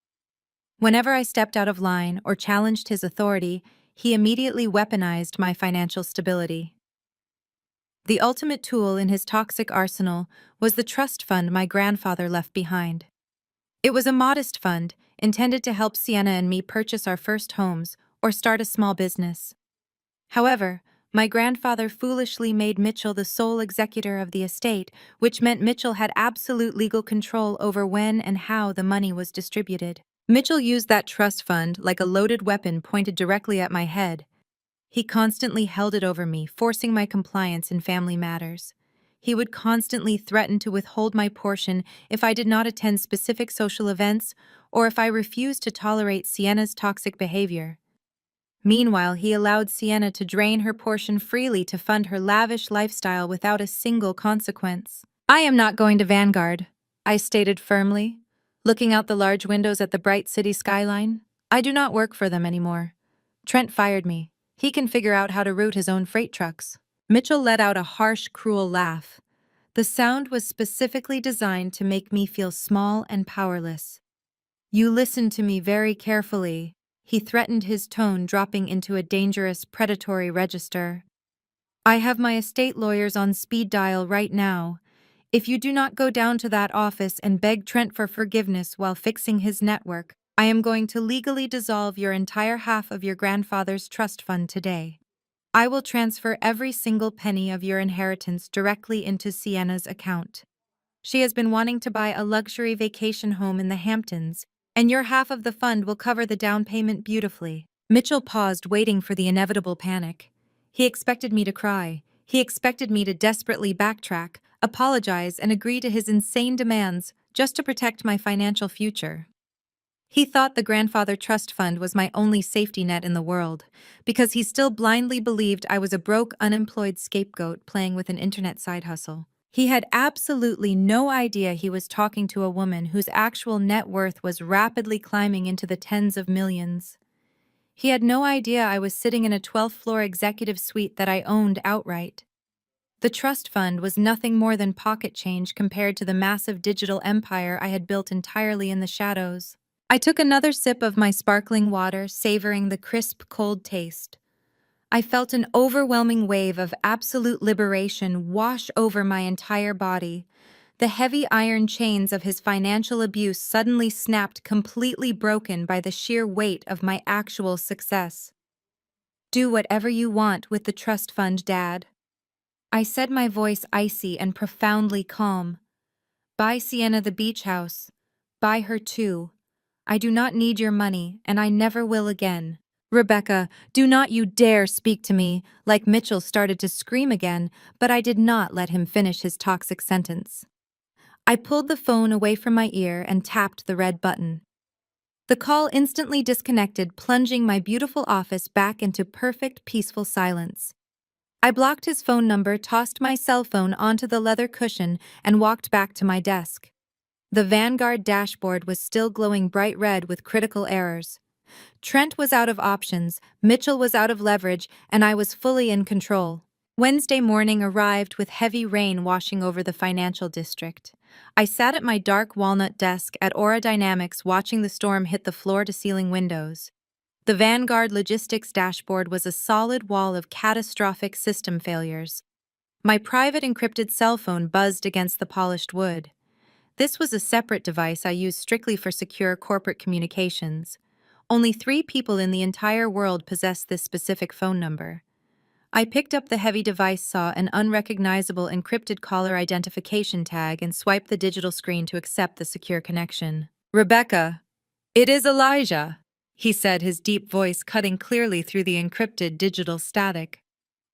Whenever I stepped out of line or challenged his authority, he immediately weaponized my financial stability. The ultimate tool in his toxic arsenal was the trust fund my grandfather left behind. It was a modest fund, intended to help Sienna and me purchase our first homes or start a small business. However, my grandfather foolishly made Mitchell the sole executor of the estate, which meant Mitchell had absolute legal control over when and how the money was distributed. Mitchell used that trust fund like a loaded weapon pointed directly at my head. He constantly held it over me, forcing my compliance in family matters. He would constantly threaten to withhold my portion if I did not attend specific social events or if I refused to tolerate Sienna's toxic behavior. Meanwhile, he allowed Sienna to drain her portion freely to fund her lavish lifestyle without a single consequence. I am not going to Vanguard, I stated firmly, looking out the large windows at the bright city skyline. I do not work for them anymore. Trent fired me. He can figure out how to route his own freight trucks. Mitchell let out a harsh, cruel laugh. The sound was specifically designed to make me feel small and powerless. You listen to me very carefully. He threatened, his tone dropping into a dangerous, predatory register. I have my estate lawyers on speed dial right now. If you do not go down to that office and beg Trent for forgiveness while fixing his network, I am going to legally dissolve your entire half of your grandfather's trust fund today. I will transfer every single penny of your inheritance directly into Sienna's account. She has been wanting to buy a luxury vacation home in the Hamptons, and your half of the fund will cover the down payment beautifully. Mitchell paused, waiting for the inevitable panic. He expected me to cry. He expected me to desperately backtrack, apologize, and agree to his insane demands just to protect my financial future. He thought the grandfather trust fund was my only safety net in the world, because he still blindly believed I was a broke, unemployed scapegoat playing with an internet side hustle. He had absolutely no idea he was talking to a woman whose actual net worth was rapidly climbing into the tens of millions. He had no idea I was sitting in a 12th-floor executive suite that I owned outright. The trust fund was nothing more than pocket change compared to the massive digital empire I had built entirely in the shadows. I took another sip of my sparkling water, savoring the crisp, cold taste. I felt an overwhelming wave of absolute liberation wash over my entire body. The heavy iron chains of his financial abuse suddenly snapped, completely broken by the sheer weight of my actual success. Do whatever you want with the trust fund, Dad. I said, my voice icy and profoundly calm. Buy Sienna the beach house. Buy her too. I do not need your money, and I never will again. Rebecca, do not you dare speak to me, like Mitchell started to scream again, but I did not let him finish his toxic sentence. I pulled the phone away from my ear and tapped the red button. The call instantly disconnected, plunging my beautiful office back into perfect, peaceful silence. I blocked his phone number, tossed my cell phone onto the leather cushion, and walked back to my desk. The Vanguard dashboard was still glowing bright red with critical errors. Trent was out of options, Mitchell was out of leverage, and I was fully in control. Wednesday morning arrived with heavy rain washing over the financial district. I sat at my dark walnut desk at Aura Dynamics watching the storm hit the floor-to-ceiling windows. The Vanguard logistics dashboard was a solid wall of catastrophic system failures. My private encrypted cell phone buzzed against the polished wood. This was a separate device I used strictly for secure corporate communications. Only 3 people in the entire world possess this specific phone number. I picked up the heavy device, saw an unrecognizable encrypted caller identification tag, and swiped the digital screen to accept the secure connection. "Rebecca, it is Elijah," he said, his deep voice cutting clearly through the encrypted digital static.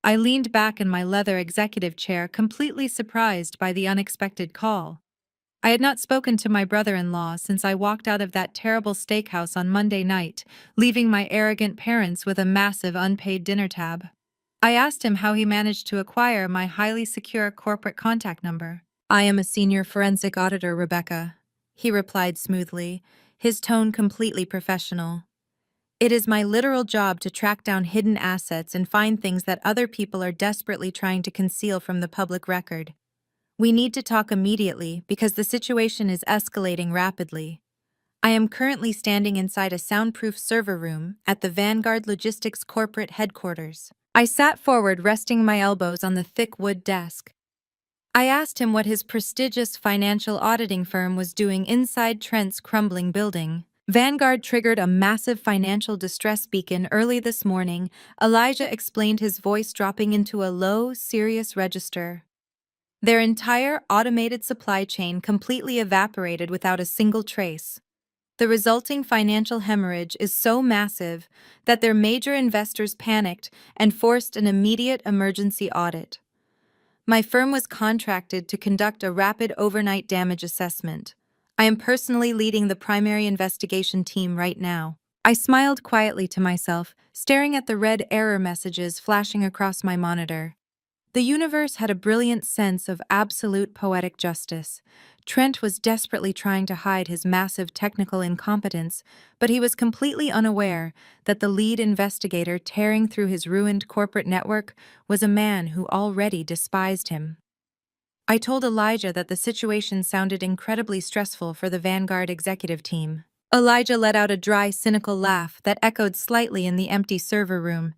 I leaned back in my leather executive chair, completely surprised by the unexpected call. I had not spoken to my brother-in-law since I walked out of that terrible steakhouse on Monday night, leaving my arrogant parents with a massive unpaid dinner tab. I asked him how he managed to acquire my highly secure corporate contact number. "I am a senior forensic auditor, Rebecca," he replied smoothly, his tone completely professional. "It is my literal job to track down hidden assets and find things that other people are desperately trying to conceal from the public record. We need to talk immediately because the situation is escalating rapidly. I am currently standing inside a soundproof server room at the Vanguard Logistics corporate headquarters." I sat forward, resting my elbows on the thick wood desk. I asked him what his prestigious financial auditing firm was doing inside Trent's crumbling building. "Vanguard triggered a massive financial distress beacon early this morning," Elijah explained, his voice dropping into a low, serious register. "Their entire automated supply chain completely evaporated without a single trace. The resulting financial hemorrhage is so massive that their major investors panicked and forced an immediate emergency audit. My firm was contracted to conduct a rapid overnight damage assessment. I am personally leading the primary investigation team right now." I smiled quietly to myself, staring at the red error messages flashing across my monitor. The universe had a brilliant sense of absolute poetic justice. Trent was desperately trying to hide his massive technical incompetence, but he was completely unaware that the lead investigator tearing through his ruined corporate network was a man who already despised him. I told Elijah that the situation sounded incredibly stressful for the Vanguard executive team. Elijah let out a dry, cynical laugh that echoed slightly in the empty server room.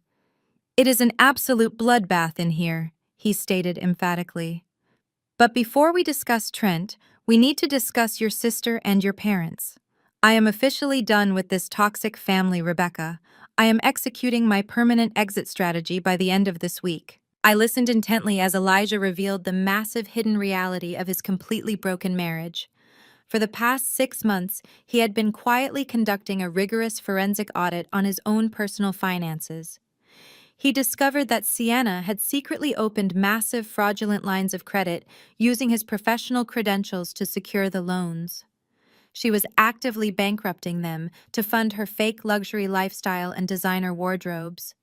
"It is an absolute bloodbath in here," he stated emphatically. "But before we discuss Trent, we need to discuss your sister and your parents. I am officially done with this toxic family, Rebecca. I am executing my permanent exit strategy by the end of this week." I listened intently as Elijah revealed the massive hidden reality of his completely broken marriage. For the past 6 months, he had been quietly conducting a rigorous forensic audit on his own personal finances. He discovered that Sienna had secretly opened massive fraudulent lines of credit using his professional credentials to secure the loans. She was actively bankrupting them to fund her fake luxury lifestyle and designer wardrobes.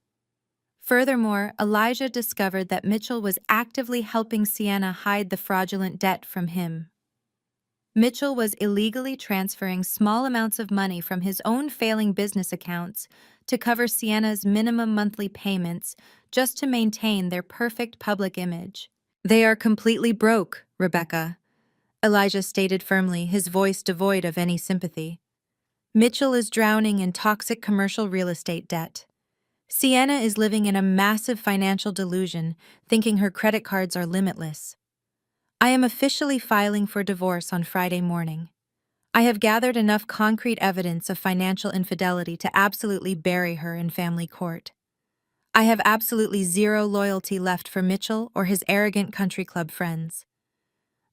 Furthermore, Elijah discovered that Mitchell was actively helping Sienna hide the fraudulent debt from him. Mitchell was illegally transferring small amounts of money from his own failing business accounts to cover Sienna's minimum monthly payments just to maintain their perfect public image. "They are completely broke, Rebecca," Elijah stated firmly, his voice devoid of any sympathy. "Mitchell is drowning in toxic commercial real estate debt. Sienna is living in a massive financial delusion, thinking her credit cards are limitless. I am officially filing for divorce on Friday morning. I have gathered enough concrete evidence of financial infidelity to absolutely bury her in family court. I have absolutely zero loyalty left for Mitchell or his arrogant country club friends.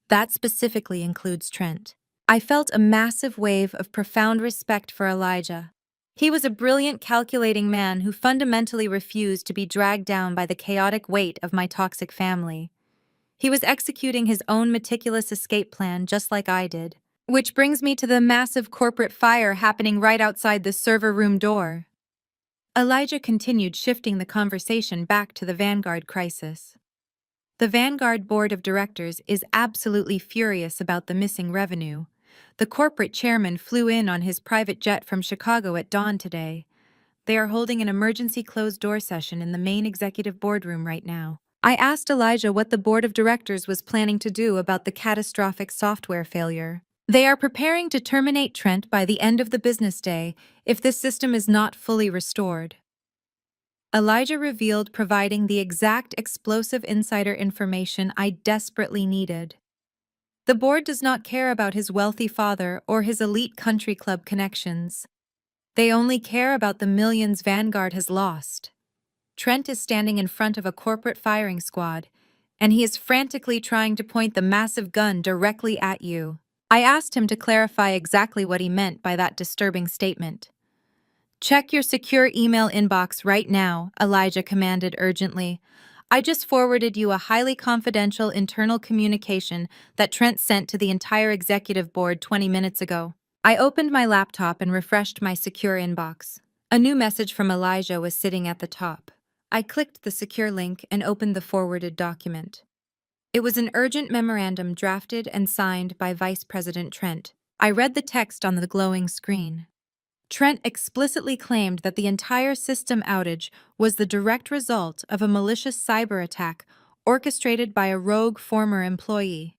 That specifically includes Trent." I felt a massive wave of profound respect for Elijah. He was a brilliant, calculating man who fundamentally refused to be dragged down by the chaotic weight of my toxic family. He was executing his own meticulous escape plan just like I did. Which brings me to the massive corporate fire happening right outside the server room door. Elijah continued, shifting the conversation back to the Vanguard crisis. "The Vanguard board of directors is absolutely furious about the missing revenue. The corporate chairman flew in on his private jet from Chicago at dawn today. They are holding an emergency closed-door session in the main executive boardroom right now." I asked Elijah what the board of directors was planning to do about the catastrophic software failure. "They are preparing to terminate Trent by the end of the business day if this system is not fully restored," Elijah revealed, providing the exact explosive insider information I desperately needed. "The board does not care about his wealthy father or his elite country club connections. They only care about the millions Vanguard has lost. Trent is standing in front of a corporate firing squad, and he is frantically trying to point the massive gun directly at you. I asked him to clarify exactly what he meant by that disturbing statement. Check your secure email inbox right now, Elijah commanded urgently. I just forwarded you a highly confidential internal communication that Trent sent to the entire executive board 20 minutes ago. I opened my laptop and refreshed my secure inbox. A new message from Elijah was sitting at the top. I clicked the secure link and opened the forwarded document. It was an urgent memorandum drafted and signed by Vice President Trent. I read the text on the glowing screen. Trent explicitly claimed that the entire system outage was the direct result of a malicious cyber attack orchestrated by a rogue former employee.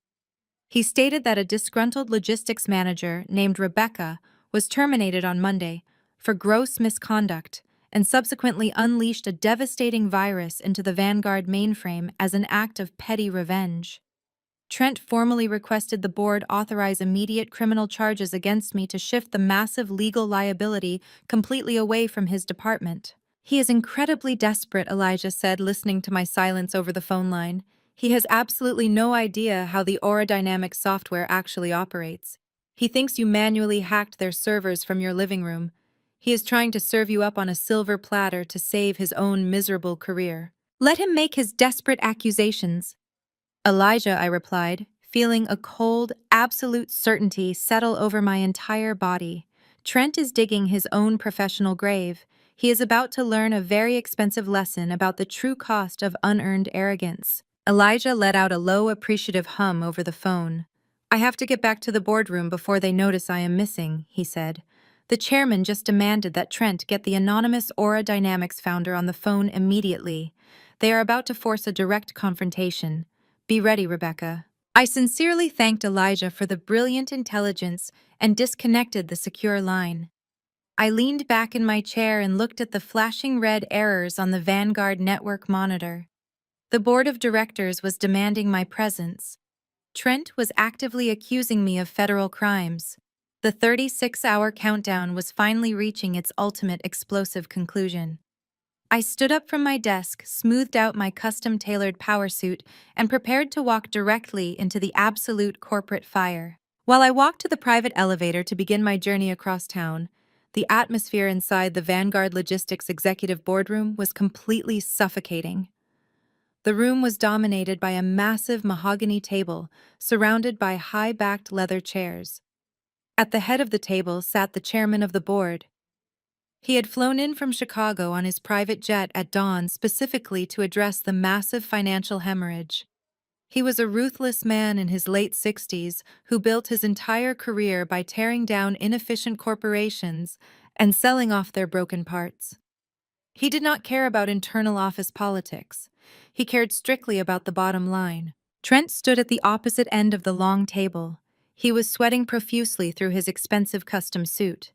He stated that a disgruntled logistics manager named Rebecca was terminated on Monday for gross misconduct and subsequently unleashed a devastating virus into the Vanguard mainframe as an act of petty revenge. Trent formally requested the board authorize immediate criminal charges against me to shift the massive legal liability completely away from his department. He is incredibly desperate, Elijah said, listening to my silence over the phone line. He has absolutely no idea how the aerodynamic software actually operates. He thinks you manually hacked their servers from your living room. He is trying to serve you up on a silver platter to save his own miserable career. Let him make his desperate accusations. Elijah, I replied, feeling a cold, absolute certainty settle over my entire body. Trent is digging his own professional grave. He is about to learn a very expensive lesson about the true cost of unearned arrogance. Elijah let out a low, appreciative hum over the phone. I have to get back to the boardroom before they notice I am missing, he said. The chairman just demanded that Trent get the anonymous Aura Dynamics founder on the phone immediately. They are about to force a direct confrontation. Be ready, Rebecca. I sincerely thanked Elijah for the brilliant intelligence and disconnected the secure line. I leaned back in my chair and looked at the flashing red errors on the Vanguard network monitor. The board of directors was demanding my presence. Trent was actively accusing me of federal crimes. The 36-hour countdown was finally reaching its ultimate explosive conclusion. I stood up from my desk, smoothed out my custom-tailored power suit, and prepared to walk directly into the absolute corporate fire. While I walked to the private elevator to begin my journey across town, the atmosphere inside the Vanguard Logistics executive boardroom was completely suffocating. The room was dominated by a massive mahogany table, surrounded by high-backed leather chairs. At the head of the table sat the chairman of the board. He had flown in from Chicago on his private jet at dawn specifically to address the massive financial hemorrhage. He was a ruthless man in his late 60s who built his entire career by tearing down inefficient corporations and selling off their broken parts. He did not care about internal office politics. He cared strictly about the bottom line. Trent stood at the opposite end of the long table. He was sweating profusely through his expensive custom suit.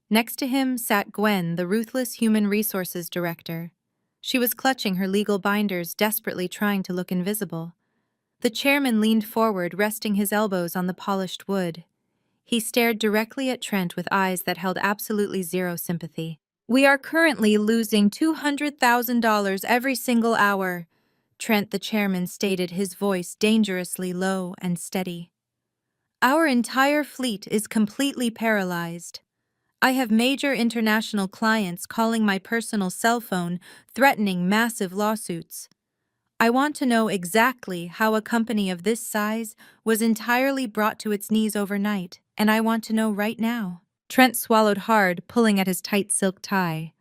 Next to him sat Gwen, the ruthless human resources director. She was clutching her legal binders, desperately trying to look invisible. The chairman leaned forward, resting his elbows on the polished wood. He stared directly at Trent with eyes that held absolutely zero sympathy. We are currently losing $200,000 every single hour, Trent, the chairman, stated, his voice dangerously low and steady. Our entire fleet is completely paralyzed. I have major international clients calling my personal cell phone, threatening massive lawsuits. I want to know exactly how a company of this size was entirely brought to its knees overnight, and I want to know right now. Trent swallowed hard, pulling at his tight silk tie.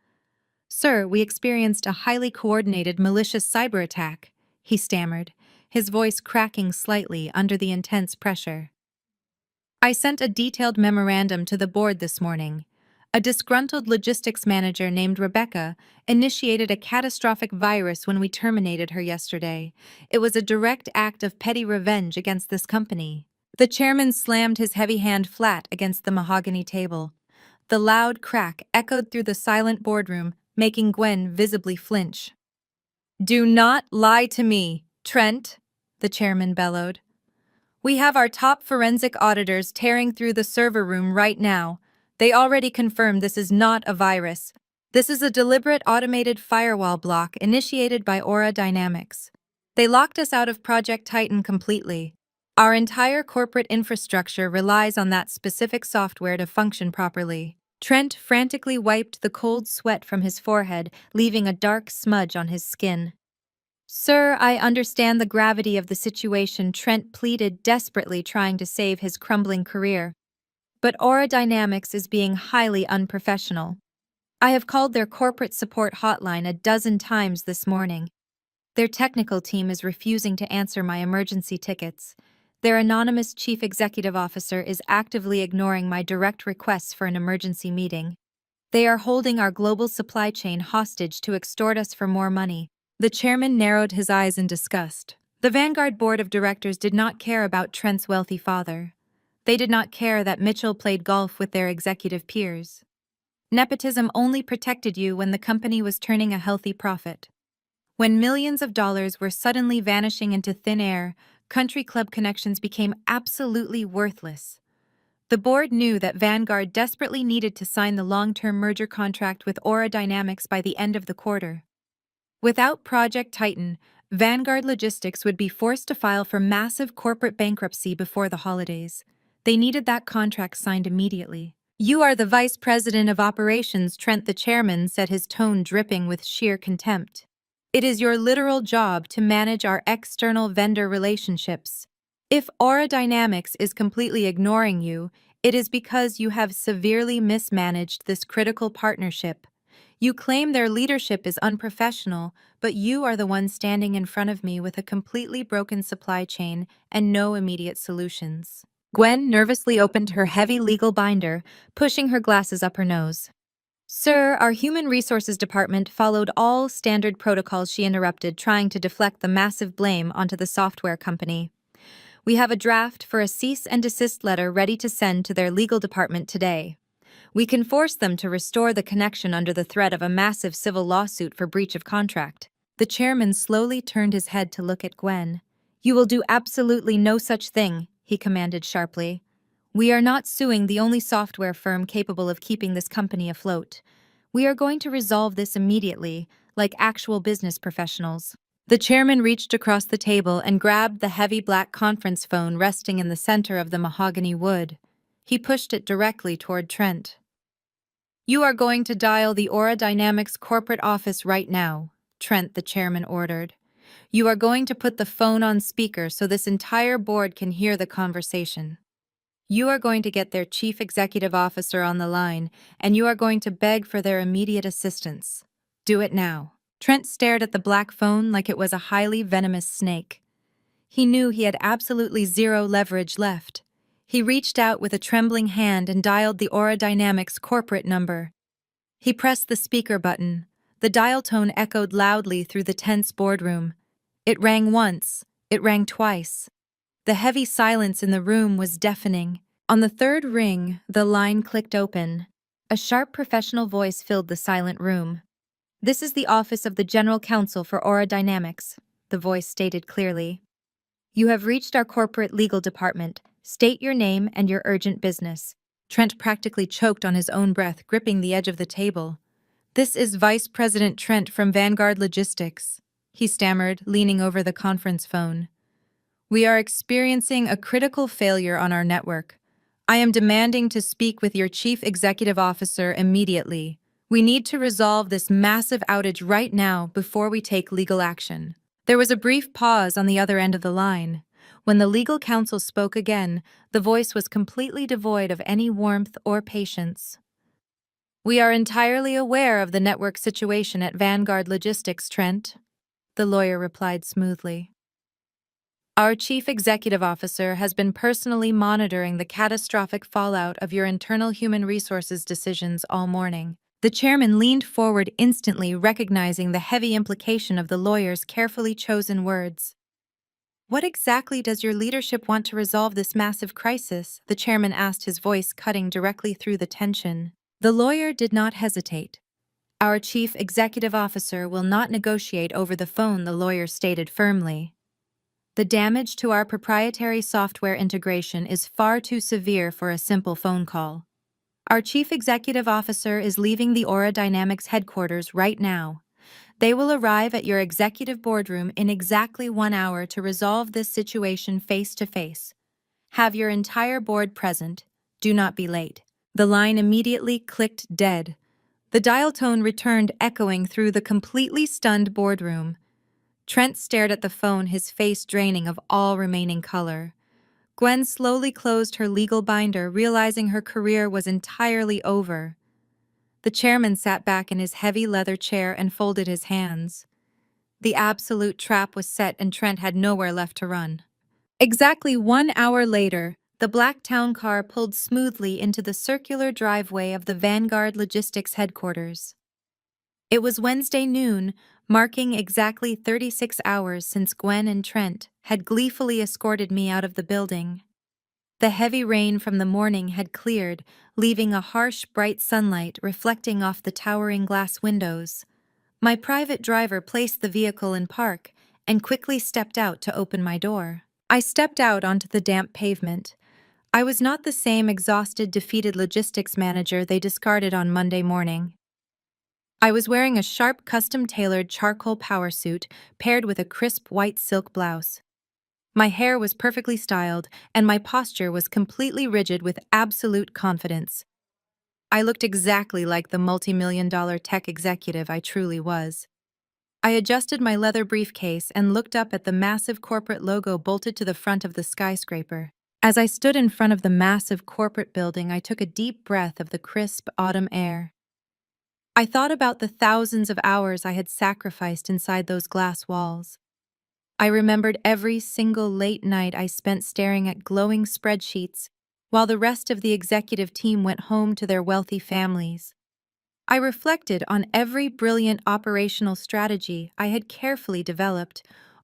Sir, we experienced a highly coordinated malicious cyber attack, he stammered, his voice cracking slightly under the intense pressure. I sent a detailed memorandum to the board this morning. A disgruntled logistics manager named Rebecca initiated a catastrophic virus when we terminated her yesterday. It was a direct act of petty revenge against this company. The chairman slammed his heavy hand flat against the mahogany table. The loud crack echoed through the silent boardroom, making Gwen visibly flinch. Do not lie to me, Trent, the chairman bellowed. We have our top forensic auditors tearing through the server room right now. They already confirmed this is not a virus. This is a deliberate automated firewall block initiated by Aura Dynamics. They locked us out of Project Titan completely. Our entire corporate infrastructure relies on that specific software to function properly. Trent frantically wiped the cold sweat from his forehead, leaving a dark smudge on his skin. "Sir, I understand the gravity of the situation," Trent pleaded, desperately trying to save his crumbling career. "But Aura Dynamics is being highly unprofessional. I have called their corporate support hotline a dozen times this morning. Their technical team is refusing to answer my emergency tickets. Their anonymous chief executive officer is actively ignoring my direct requests for an emergency meeting. They are holding our global supply chain hostage to extort us for more money." The chairman narrowed his eyes in disgust. The Vanguard board of directors did not care about Trent's wealthy father. They did not care that Mitchell played golf with their executive peers. Nepotism only protected you when the company was turning a healthy profit. When millions of dollars were suddenly vanishing into thin air, country club connections became absolutely worthless. The board knew that Vanguard desperately needed to sign the long-term merger contract with Aura Dynamics by the end of the quarter. Without Project Titan, Vanguard Logistics would be forced to file for massive corporate bankruptcy before the holidays. They needed that contract signed immediately. "You are the vice president of operations," Trent, the chairman, said, his tone dripping with sheer contempt. "It is your literal job to manage our external vendor relationships. If Aura Dynamics is completely ignoring you, it is because you have severely mismanaged this critical partnership. You claim their leadership is unprofessional, but you are the one standing in front of me with a completely broken supply chain and no immediate solutions." Gwen nervously opened her heavy legal binder, pushing her glasses up her nose. "Sir, our human resources department followed all standard protocols," she interrupted, trying to deflect the massive blame onto the software company. "We have a draft for a cease and desist letter ready to send to their legal department today. We can force them to restore the connection under the threat of a massive civil lawsuit for breach of contract." The chairman slowly turned his head to look at Gwen. "You will do absolutely no such thing," he commanded sharply. "We are not suing the only software firm capable of keeping this company afloat. We are going to resolve this immediately, like actual business professionals." The chairman reached across the table and grabbed the heavy black conference phone resting in the center of the mahogany wood. He pushed it directly toward Trent. "You are going to dial the Aura Dynamics corporate office right now," Trent, the chairman, ordered. "You are going to put the phone on speaker so this entire board can hear the conversation. You are going to get their chief executive officer on the line, and you are going to beg for their immediate assistance. Do it now." Trent stared at the black phone like it was a highly venomous snake. He knew he had absolutely zero leverage left. He reached out with a trembling hand and dialed the Aura Dynamics corporate number. He pressed the speaker button. The dial tone echoed loudly through the tense boardroom. It rang once. It rang twice. The heavy silence in the room was deafening. On the third ring, the line clicked open. A sharp professional voice filled the silent room. "This is the office of the General Counsel for Aura Dynamics," the voice stated clearly. "You have reached our corporate legal department. State your name and your urgent business." Trent practically choked on his own breath, gripping the edge of the table. "This is Vice President Trent from Vanguard Logistics," he stammered, leaning over the conference phone. "We are experiencing a critical failure on our network. I am demanding to speak with your Chief Executive Officer immediately. We need to resolve this massive outage right now before we take legal action." There was a brief pause on the other end of the line. When the legal counsel spoke again, the voice was completely devoid of any warmth or patience. "We are entirely aware of the network situation at Vanguard Logistics, Trent," the lawyer replied smoothly. "Our chief executive officer has been personally monitoring the catastrophic fallout of your internal human resources decisions all morning." The chairman leaned forward instantly, recognizing the heavy implication of the lawyer's carefully chosen words. "What exactly does your leadership want to resolve this massive crisis?" the chairman asked, his voice cutting directly through the tension. The lawyer did not hesitate. "Our chief executive officer will not negotiate over the phone," the lawyer stated firmly. "The damage to our proprietary software integration is far too severe for a simple phone call. Our chief executive officer is leaving the Aura Dynamics headquarters right now. They will arrive at your executive boardroom in exactly 1 hour to resolve this situation face to face. Have your entire board present. Do not be late. The line immediately clicked dead. The dial tone returned echoing through the completely stunned boardroom. Trent stared at the phone, his face draining of all remaining color. Gwen slowly closed her legal binder, realizing her career was entirely over. The chairman sat back in his heavy leather chair and folded his hands. The absolute trap was set and Trent had nowhere left to run. Exactly 1 hour later, the black town car pulled smoothly into the circular driveway of the Vanguard Logistics headquarters. It was Wednesday noon, marking exactly 36 hours since Gwen and Trent had gleefully escorted me out of the building. The heavy rain from the morning had cleared, leaving a harsh, bright sunlight reflecting off the towering glass windows. My private driver placed the vehicle in park and quickly stepped out to open my door. I stepped out onto the damp pavement. I was not the same exhausted, defeated logistics manager they discarded on Monday morning. I was wearing a sharp, custom-tailored charcoal power suit paired with a crisp white silk blouse. My hair was perfectly styled, and my posture was completely rigid with absolute confidence. I looked exactly like the multi-million-dollar tech executive I truly was. I adjusted my leather briefcase and looked up at the massive corporate logo bolted to the front of the skyscraper. As I stood in front of the massive corporate building, I took a deep breath of the crisp autumn air. I thought about the thousands of hours I had sacrificed inside those glass walls. I remembered every single late night I spent staring at glowing spreadsheets while the rest of the executive team went home to their wealthy families. I reflected on every brilliant operational strategy I had carefully developed,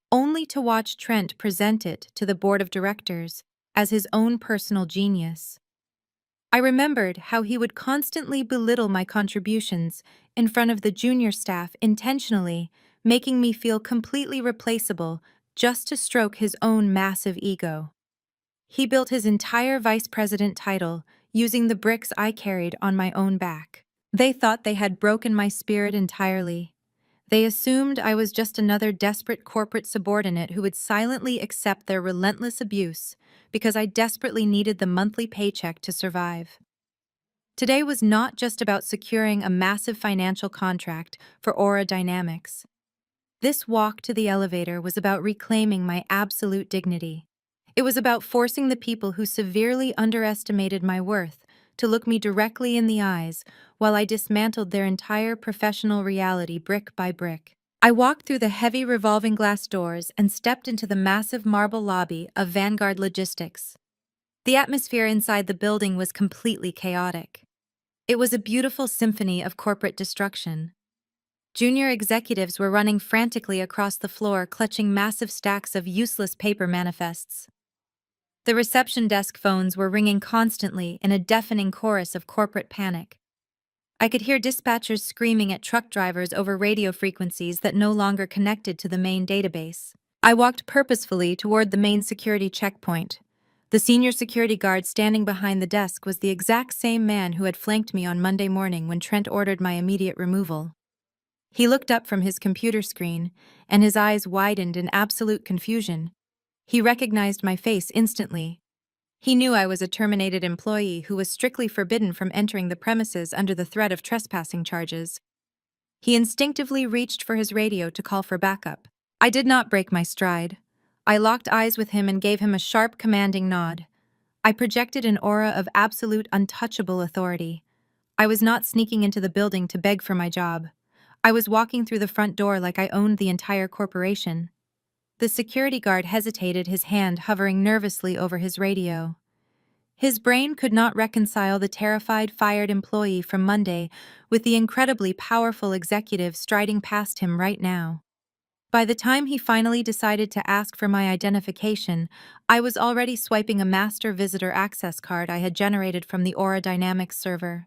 only to watch Trent present it to the board of directors as his own personal genius. I remembered how he would constantly belittle my contributions in front of the junior staff, intentionally making me feel completely replaceable just to stroke his own massive ego. He built his entire vice president title using the bricks I carried on my own back. They thought they had broken my spirit entirely. They assumed I was just another desperate corporate subordinate who would silently accept their relentless abuse because I desperately needed the monthly paycheck to survive. Today was not just about securing a massive financial contract for Aura Dynamics. This walk to the elevator was about reclaiming my absolute dignity. It was about forcing the people who severely underestimated my worth to look me directly in the eyes while I dismantled their entire professional reality brick by brick. I walked through the heavy revolving glass doors and stepped into the massive marble lobby of Vanguard Logistics. The atmosphere inside the building was completely chaotic. It was a beautiful symphony of corporate destruction. Junior executives were running frantically across the floor, clutching massive stacks of useless paper manifests. The reception desk phones were ringing constantly in a deafening chorus of corporate panic. I could hear dispatchers screaming at truck drivers over radio frequencies that no longer connected to the main database. I walked purposefully toward the main security checkpoint. The senior security guard standing behind the desk was the exact same man who had flanked me on Monday morning when Trent ordered my immediate removal. He looked up from his computer screen, and his eyes widened in absolute confusion. He recognized my face instantly. He knew I was a terminated employee who was strictly forbidden from entering the premises under the threat of trespassing charges. He instinctively reached for his radio to call for backup. I did not break my stride. I locked eyes with him and gave him a sharp, commanding nod. I projected an aura of absolute, untouchable authority. I was not sneaking into the building to beg for my job. I was walking through the front door like I owned the entire corporation. The security guard hesitated, his hand hovering nervously over his radio. His brain could not reconcile the terrified, fired employee from Monday with the incredibly powerful executive striding past him right now. By the time he finally decided to ask for my identification, I was already swiping a master visitor access card I had generated from the Aura Dynamics server.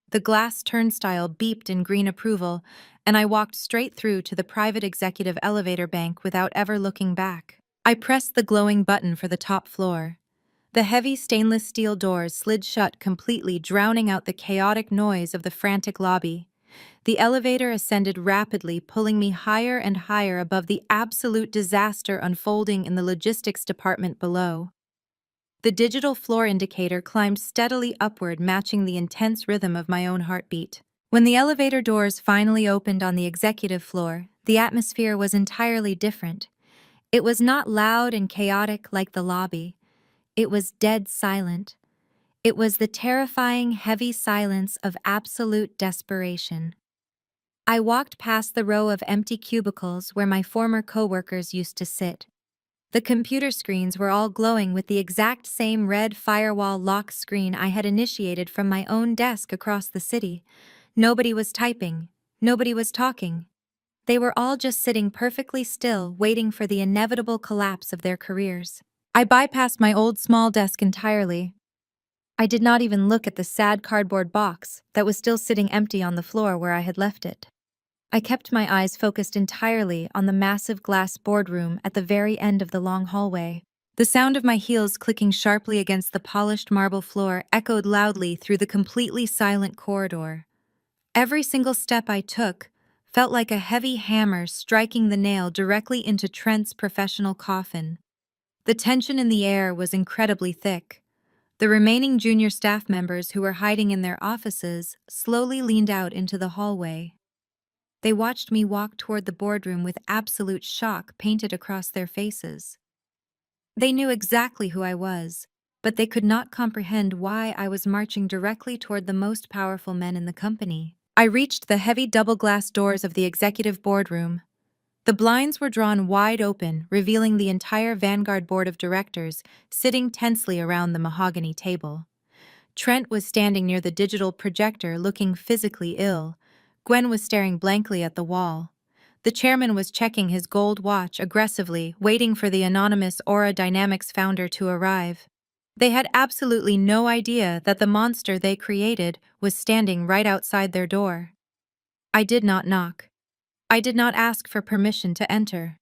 The glass turnstile beeped in green approval, and I walked straight through to the private executive elevator bank without ever looking back. I pressed the glowing button for the top floor. The heavy stainless steel doors slid shut completely, drowning out the chaotic noise of the frantic lobby. The elevator ascended rapidly, pulling me higher and higher above the absolute disaster unfolding in the logistics department below. The digital floor indicator climbed steadily upward, matching the intense rhythm of my own heartbeat. When the elevator doors finally opened on the executive floor, the atmosphere was entirely different. It was not loud and chaotic like the lobby. It was dead silent. It was the terrifying, heavy silence of absolute desperation. I walked past the row of empty cubicles where my former coworkers used to sit. The computer screens were all glowing with the exact same red firewall lock screen I had initiated from my own desk across the city. Nobody was typing. Nobody was talking. They were all just sitting perfectly still, waiting for the inevitable collapse of their careers. I bypassed my old small desk entirely. I did not even look at the sad cardboard box that was still sitting empty on the floor where I had left it. I kept my eyes focused entirely on the massive glass boardroom at the very end of the long hallway. The sound of my heels clicking sharply against the polished marble floor echoed loudly through the completely silent corridor. Every single step I took felt like a heavy hammer striking the nail directly into Trent's professional coffin. The tension in the air was incredibly thick. The remaining junior staff members who were hiding in their offices slowly leaned out into the hallway. They watched me walk toward the boardroom with absolute shock painted across their faces. They knew exactly who I was, but they could not comprehend why I was marching directly toward the most powerful men in the company. I reached the heavy double-glass doors of the executive boardroom. The blinds were drawn wide open, revealing the entire Vanguard board of directors sitting tensely around the mahogany table. Trent was standing near the digital projector, looking physically ill. Gwen was staring blankly at the wall. The chairman was checking his gold watch aggressively, waiting for the anonymous Aura Dynamics founder to arrive. They had absolutely no idea that the monster they created was standing right outside their door. I did not knock. I did not ask for permission to enter.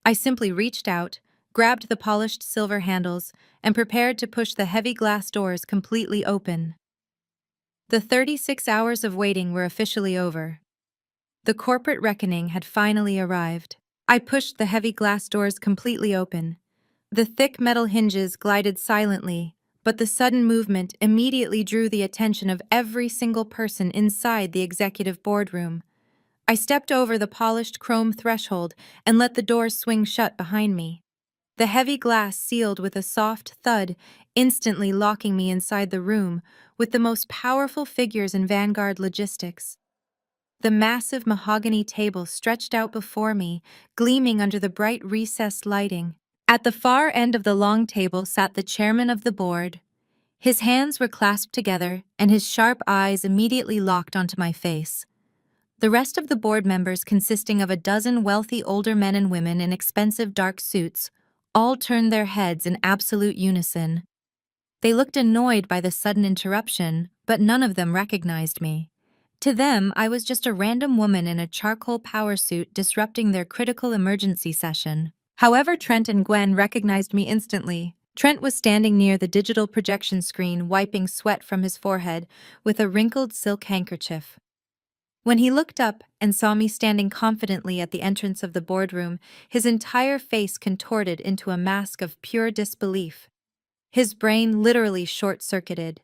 I simply reached out, grabbed the polished silver handles, and prepared to push the heavy glass doors completely open. The 36 hours of waiting were officially over. The corporate reckoning had finally arrived. I pushed the heavy glass doors completely open. The thick metal hinges glided silently, but the sudden movement immediately drew the attention of every single person inside the executive boardroom. I stepped over the polished chrome threshold and let the doors swing shut behind me. The heavy glass sealed with a soft thud, instantly locking me inside the room with the most powerful figures in Vanguard logistics. The massive mahogany table stretched out before me, gleaming under the bright recessed lighting. At the far end of the long table sat the chairman of the board. His hands were clasped together, and his sharp eyes immediately locked onto my face. The rest of the board members, consisting of a dozen wealthy older men and women in expensive dark suits, all turned their heads in absolute unison. They looked annoyed by the sudden interruption, but none of them recognized me. To them, I was just a random woman in a charcoal power suit disrupting their critical emergency session. However, Trent and Gwen recognized me instantly. Trent was standing near the digital projection screen, wiping sweat from his forehead with a wrinkled silk handkerchief. When he looked up and saw me standing confidently at the entrance of the boardroom, his entire face contorted into a mask of pure disbelief. His brain literally short-circuited.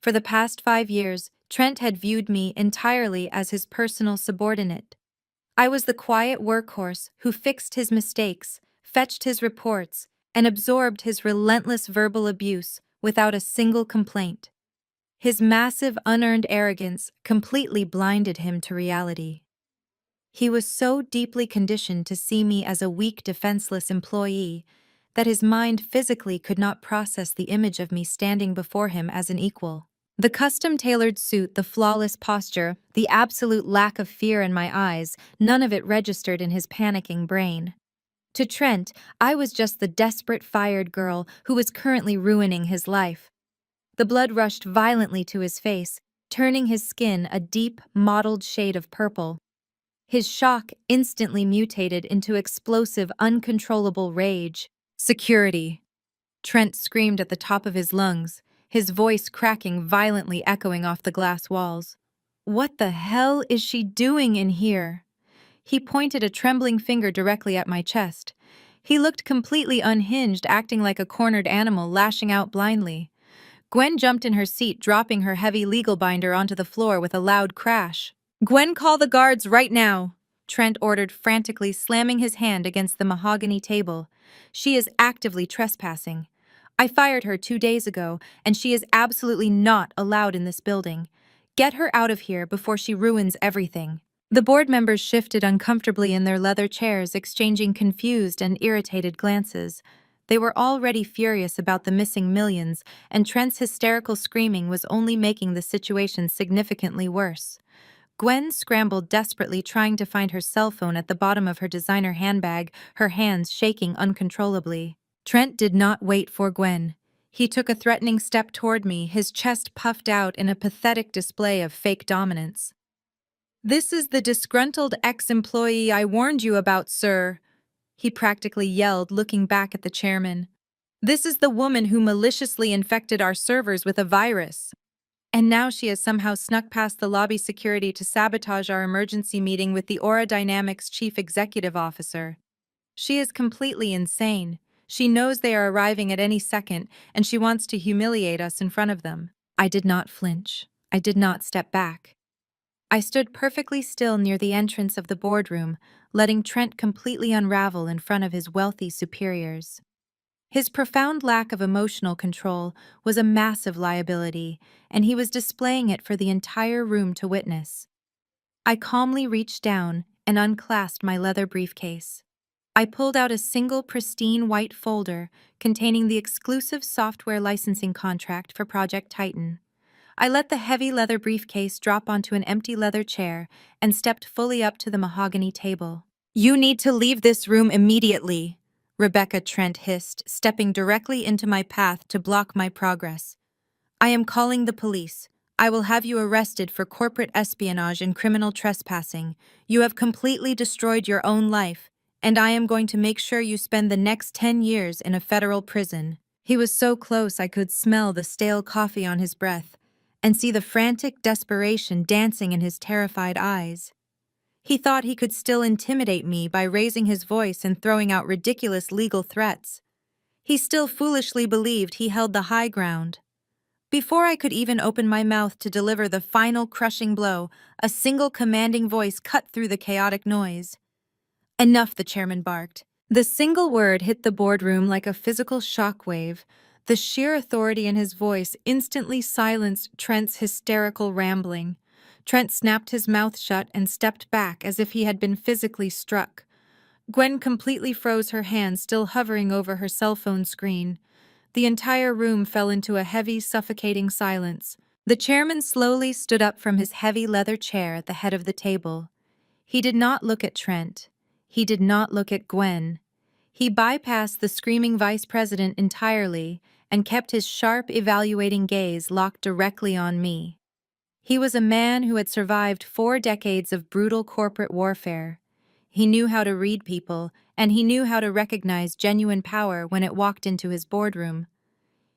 For the past 5 years, Trent had viewed me entirely as his personal subordinate. I was the quiet workhorse who fixed his mistakes, fetched his reports, and absorbed his relentless verbal abuse without a single complaint. His massive, unearned arrogance completely blinded him to reality. He was so deeply conditioned to see me as a weak, defenseless employee that his mind physically could not process the image of me standing before him as an equal. The custom-tailored suit, the flawless posture, the absolute lack of fear in my eyes, none of it registered in his panicking brain. To Trent, I was just the desperate fired girl who was currently ruining his life. The blood rushed violently to his face, turning his skin a deep, mottled shade of purple. His shock instantly mutated into explosive, uncontrollable rage. Security. Trent screamed at the top of his lungs, his voice cracking violently, echoing off the glass walls. "What the hell is she doing in here?" He pointed a trembling finger directly at my chest. He looked completely unhinged, acting like a cornered animal lashing out blindly. Gwen jumped in her seat, dropping her heavy legal binder onto the floor with a loud crash. "Gwen, call the guards right now!" Trent ordered frantically, slamming his hand against the mahogany table. "She is actively trespassing. I fired her 2 days ago, and she is absolutely not allowed in this building. Get her out of here before she ruins everything." The board members shifted uncomfortably in their leather chairs, exchanging confused and irritated glances. They were already furious about the missing millions, and Trent's hysterical screaming was only making the situation significantly worse. Gwen scrambled desperately, trying to find her cell phone at the bottom of her designer handbag, her hands shaking uncontrollably. Trent did not wait for Gwen. He took a threatening step toward me, his chest puffed out in a pathetic display of fake dominance. "This is the disgruntled ex-employee I warned you about, sir," he practically yelled, looking back at the chairman. "This is the woman who maliciously infected our servers with a virus. And now she has somehow snuck past the lobby security to sabotage our emergency meeting with the Aura Dynamics chief executive officer. She is completely insane. She knows they are arriving at any second, and she wants to humiliate us in front of them." I did not flinch. I did not step back. I stood perfectly still near the entrance of the boardroom, letting Trent completely unravel in front of his wealthy superiors. His profound lack of emotional control was a massive liability, and he was displaying it for the entire room to witness. I calmly reached down and unclasped my leather briefcase. I pulled out a single pristine white folder containing the exclusive software licensing contract for Project Titan. I let the heavy leather briefcase drop onto an empty leather chair and stepped fully up to the mahogany table. "You need to leave this room immediately," Rebecca Trent hissed, stepping directly into my path to block my progress. "I am calling the police. I will have you arrested for corporate espionage and criminal trespassing. You have completely destroyed your own life, and I am going to make sure you spend the next 10 years in a federal prison." He was so close I could smell the stale coffee on his breath and see the frantic desperation dancing in his terrified eyes. He thought he could still intimidate me by raising his voice and throwing out ridiculous legal threats. He still foolishly believed he held the high ground. Before I could even open my mouth to deliver the final crushing blow, a single commanding voice cut through the chaotic noise. "Enough," the chairman barked. The single word hit the boardroom like a physical shockwave. The sheer authority in his voice instantly silenced Trent's hysterical rambling. Trent snapped his mouth shut and stepped back as if he had been physically struck. Gwen completely froze, her hand still hovering over her cell phone screen. The entire room fell into a heavy, suffocating silence. The chairman slowly stood up from his heavy leather chair at the head of the table. He did not look at Trent. He did not look at Gwen. He bypassed the screaming vice president entirely and kept his sharp, evaluating gaze locked directly on me. He was a man who had survived 4 decades of brutal corporate warfare. He knew how to read people, and he knew how to recognize genuine power when it walked into his boardroom.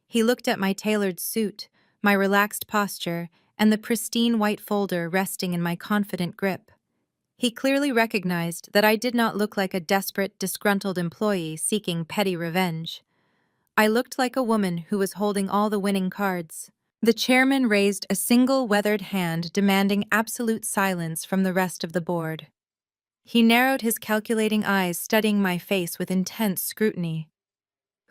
He looked at my tailored suit, my relaxed posture, and the pristine white folder resting in my confident grip. He clearly recognized that I did not look like a desperate, disgruntled employee seeking petty revenge. I looked like a woman who was holding all the winning cards. The chairman raised a single weathered hand, demanding absolute silence from the rest of the board. He narrowed his calculating eyes, studying my face with intense scrutiny.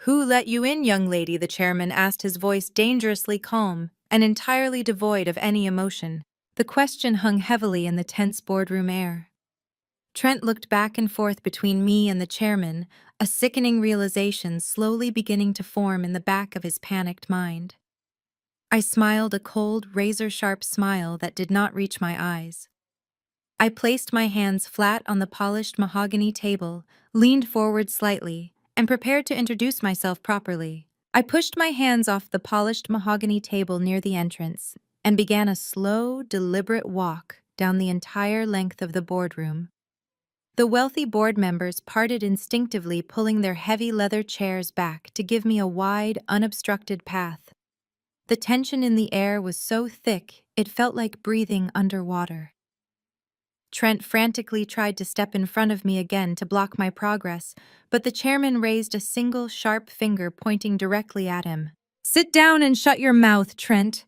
"Who let you in, young lady?" the chairman asked, his voice dangerously calm and entirely devoid of any emotion. The question hung heavily in the tense boardroom air. Trent looked back and forth between me and the chairman, a sickening realization slowly beginning to form in the back of his panicked mind. I smiled, a cold, razor-sharp smile that did not reach my eyes. I placed my hands flat on the polished mahogany table, leaned forward slightly, and prepared to introduce myself properly. I pushed my hands off the polished mahogany table near the entrance and began a slow, deliberate walk down the entire length of the boardroom. The wealthy board members parted instinctively, pulling their heavy leather chairs back to give me a wide, unobstructed path. The tension in the air was so thick, it felt like breathing underwater. Trent frantically tried to step in front of me again to block my progress, but the chairman raised a single sharp finger pointing directly at him. "Sit down and shut your mouth, Trent,"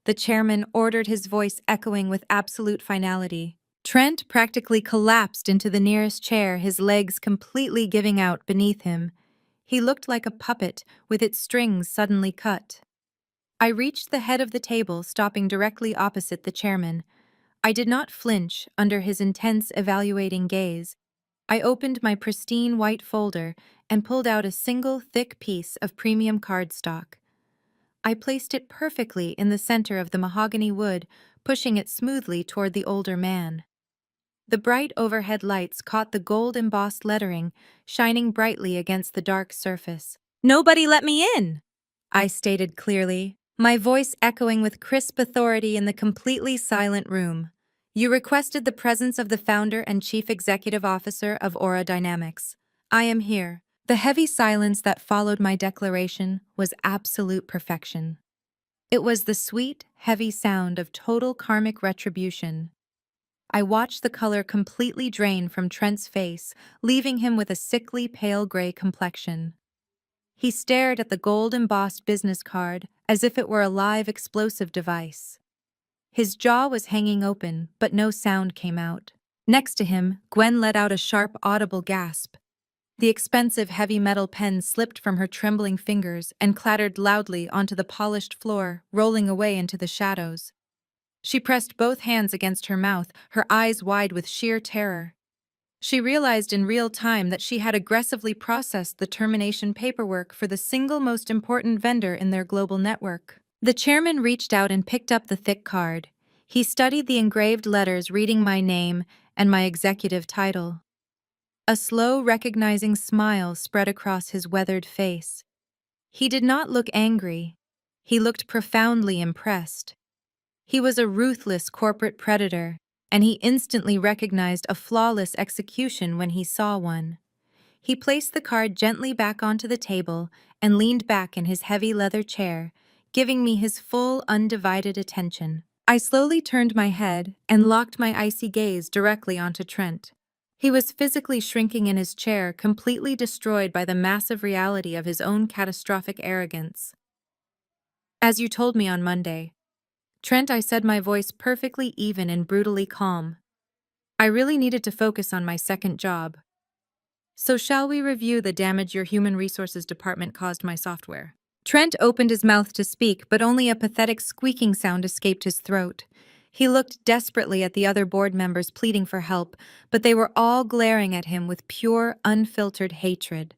the chairman ordered, his voice echoing with absolute finality. Trent practically collapsed into the nearest chair, his legs completely giving out beneath him. He looked like a puppet with its strings suddenly cut. I reached the head of the table, stopping directly opposite the chairman. I did not flinch under his intense, evaluating gaze. I opened my pristine white folder and pulled out a single thick piece of premium cardstock. I placed it perfectly in the center of the mahogany wood, pushing it smoothly toward the older man. The bright overhead lights caught the gold-embossed lettering, shining brightly against the dark surface. "Nobody let me in!" I stated clearly, my voice echoing with crisp authority in the completely silent room. "You requested the presence of the founder and chief executive officer of Aura Dynamics. I am here." The heavy silence that followed my declaration was absolute perfection. It was the sweet, heavy sound of total karmic retribution. I watched the color completely drain from Trent's face, leaving him with a sickly pale gray complexion. He stared at the gold-embossed business card as if it were a live explosive device. His jaw was hanging open, but no sound came out. Next to him, Gwen let out a sharp, audible gasp. The expensive heavy metal pen slipped from her trembling fingers and clattered loudly onto the polished floor, rolling away into the shadows. She pressed both hands against her mouth, her eyes wide with sheer terror. She realized in real time that she had aggressively processed the termination paperwork for the single most important vendor in their global network. The chairman reached out and picked up the thick card. He studied the engraved letters, reading my name and my executive title. A slow, recognizing smile spread across his weathered face. He did not look angry. He looked profoundly impressed. He was a ruthless corporate predator, and he instantly recognized a flawless execution when he saw one. He placed the card gently back onto the table and leaned back in his heavy leather chair, giving me his full, undivided attention. I slowly turned my head and locked my icy gaze directly onto Trent. He was physically shrinking in his chair, completely destroyed by the massive reality of his own catastrophic arrogance. "As you told me on Monday," Trent, I said, my voice perfectly even and brutally calm, "I really needed to focus on my second job. So shall we review the damage your human resources department caused my software?" Trent opened his mouth to speak, but only a pathetic squeaking sound escaped his throat. He looked desperately at the other board members, pleading for help, but they were all glaring at him with pure, unfiltered hatred.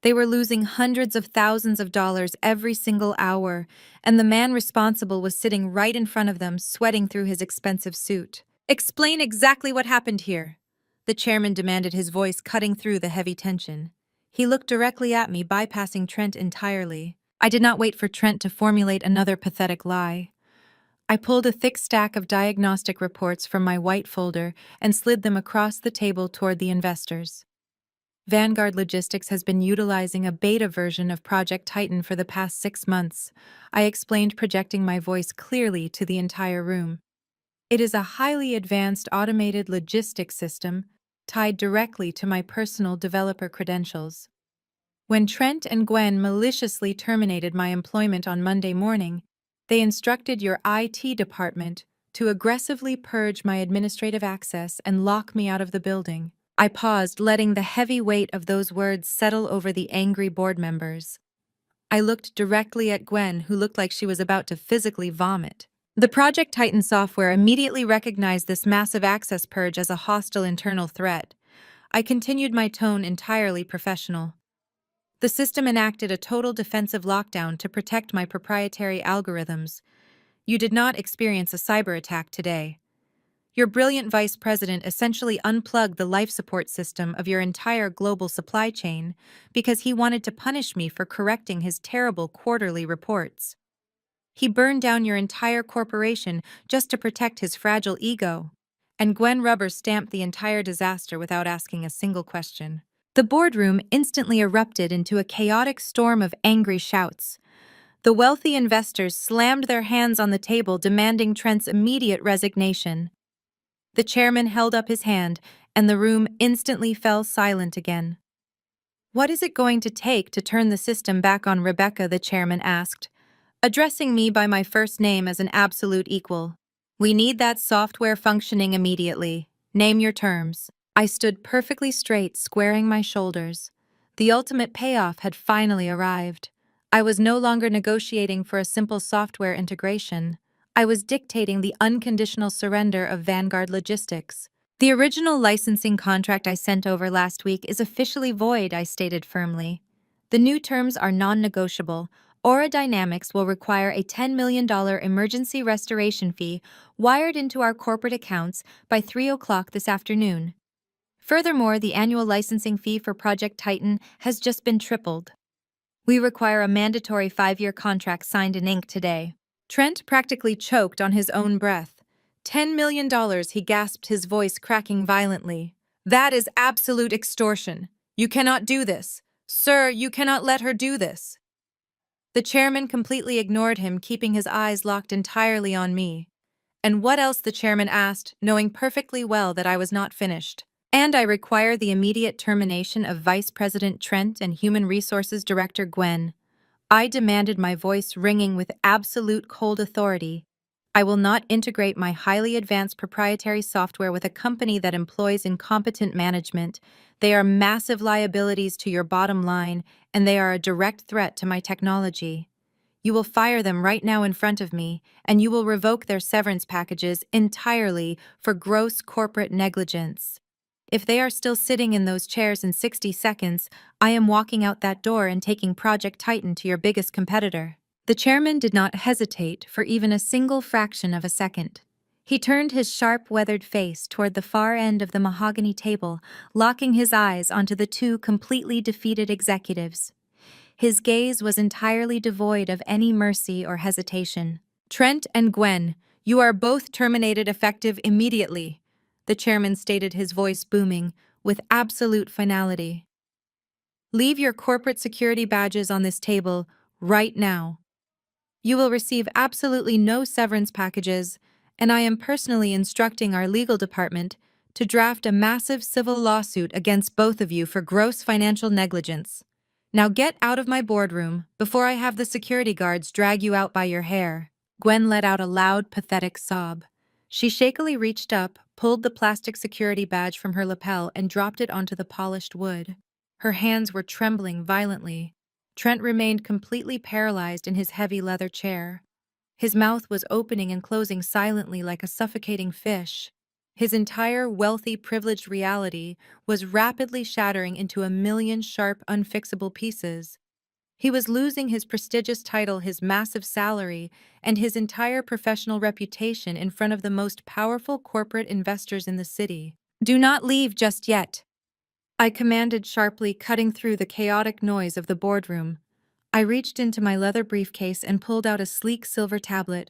They were losing hundreds of thousands of dollars every single hour, and the man responsible was sitting right in front of them, sweating through his expensive suit. "Explain exactly what happened here," the chairman demanded, his voice cutting through the heavy tension. He looked directly at me, bypassing Trent entirely. I did not wait for Trent to formulate another pathetic lie. I pulled a thick stack of diagnostic reports from my white folder and slid them across the table toward the investors. Vanguard Logistics has been utilizing a beta version of Project Titan for the past 6 months, I explained, projecting my voice clearly to the entire room. It is a highly advanced automated logistics system tied directly to my personal developer credentials. When Trent and Gwen maliciously terminated my employment on Monday morning, they instructed your IT department to aggressively purge my administrative access and lock me out of the building. I paused, letting the heavy weight of those words settle over the angry board members. I looked directly at Gwen, who looked like she was about to physically vomit. The Project Titan software immediately recognized this massive access purge as a hostile internal threat. I continued, my tone entirely professional. The system enacted a total defensive lockdown to protect my proprietary algorithms. You did not experience a cyber attack today. Your brilliant vice president essentially unplugged the life support system of your entire global supply chain because he wanted to punish me for correcting his terrible quarterly reports. He burned down your entire corporation just to protect his fragile ego. and Gwen rubber stamped the entire disaster without asking a single question. The boardroom instantly erupted into a chaotic storm of angry shouts. The wealthy investors slammed their hands on the table, demanding Trent's immediate resignation. The chairman held up his hand, and the room instantly fell silent again. "What is it going to take to turn the system back on Rebecca?" the chairman asked, addressing me by my first name as an absolute equal. "We need that software functioning immediately. Name your terms." I stood perfectly straight, squaring my shoulders. The ultimate payoff had finally arrived. I was no longer negotiating for a simple software integration. I was dictating the unconditional surrender of Vanguard Logistics. "The original licensing contract I sent over last week is officially void," I stated firmly. "The new terms are non-negotiable. Aura Dynamics will require a $10 million emergency restoration fee wired into our corporate accounts by 3 o'clock this afternoon. Furthermore, the annual licensing fee for Project Titan has just been tripled. We require a mandatory 5-year contract signed in ink today." Trent practically choked on his own breath. $10 million, he gasped, his voice cracking violently. "That is absolute extortion. You cannot do this. Sir, you cannot let her do this." The chairman completely ignored him, keeping his eyes locked entirely on me. "And what else?" the chairman asked, knowing perfectly well that I was not finished. "And I require the immediate termination of Vice President Trent and Human Resources Director Gwen." I demanded, my voice ringing with absolute cold authority. "I will not integrate my highly advanced proprietary software with a company that employs incompetent management. They are massive liabilities to your bottom line, and they are a direct threat to my technology. You will fire them right now in front of me, and you will revoke their severance packages entirely for gross corporate negligence. If they are still sitting in those chairs in 60 seconds, I am walking out that door and taking Project Titan to your biggest competitor." The chairman did not hesitate for even a single fraction of a second. He turned his sharp, weathered face toward the far end of the mahogany table, locking his eyes onto the two completely defeated executives. His gaze was entirely devoid of any mercy or hesitation. "Trent and Gwen, you are both terminated effective immediately," the chairman stated, his voice booming with absolute finality. "Leave your corporate security badges on this table right now. You will receive absolutely no severance packages, and I am personally instructing our legal department to draft a massive civil lawsuit against both of you for gross financial negligence. Now get out of my boardroom before I have the security guards drag you out by your hair." Gwen let out a loud, pathetic sob. She shakily reached up, pulled the plastic security badge from her lapel, and dropped it onto the polished wood. Her hands were trembling violently. Trent remained completely paralyzed in his heavy leather chair. His mouth was opening and closing silently like a suffocating fish. His entire wealthy, privileged reality was rapidly shattering into a million sharp, unfixable pieces. He was losing his prestigious title, his massive salary, and his entire professional reputation in front of the most powerful corporate investors in the city. "Do not leave just yet," I commanded sharply, cutting through the chaotic noise of the boardroom. I reached into my leather briefcase and pulled out a sleek silver tablet.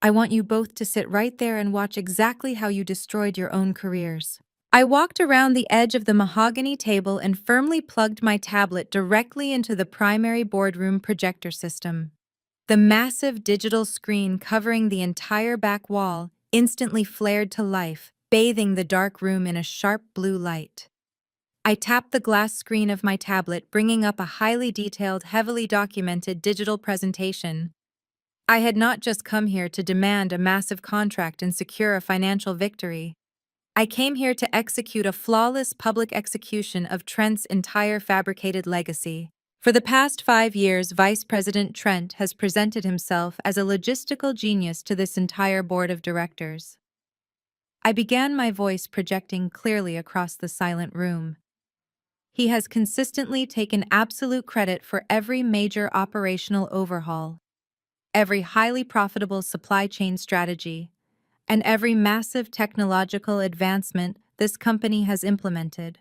"I want you both to sit right there and watch exactly how you destroyed your own careers." I walked around the edge of the mahogany table and firmly plugged my tablet directly into the primary boardroom projector system. The massive digital screen covering the entire back wall instantly flared to life, bathing the dark room in a sharp blue light. I tapped the glass screen of my tablet, bringing up a highly detailed, heavily documented digital presentation. I had not just come here to demand a massive contract and secure a financial victory. I came here to execute a flawless public execution of Trent's entire fabricated legacy. For the past 5 years, Vice President Trent has presented himself as a logistical genius to this entire board of directors. I began, my voice projecting clearly across the silent room. He has consistently taken absolute credit for every major operational overhaul, every highly profitable supply chain strategy, and every massive technological advancement this company has implemented.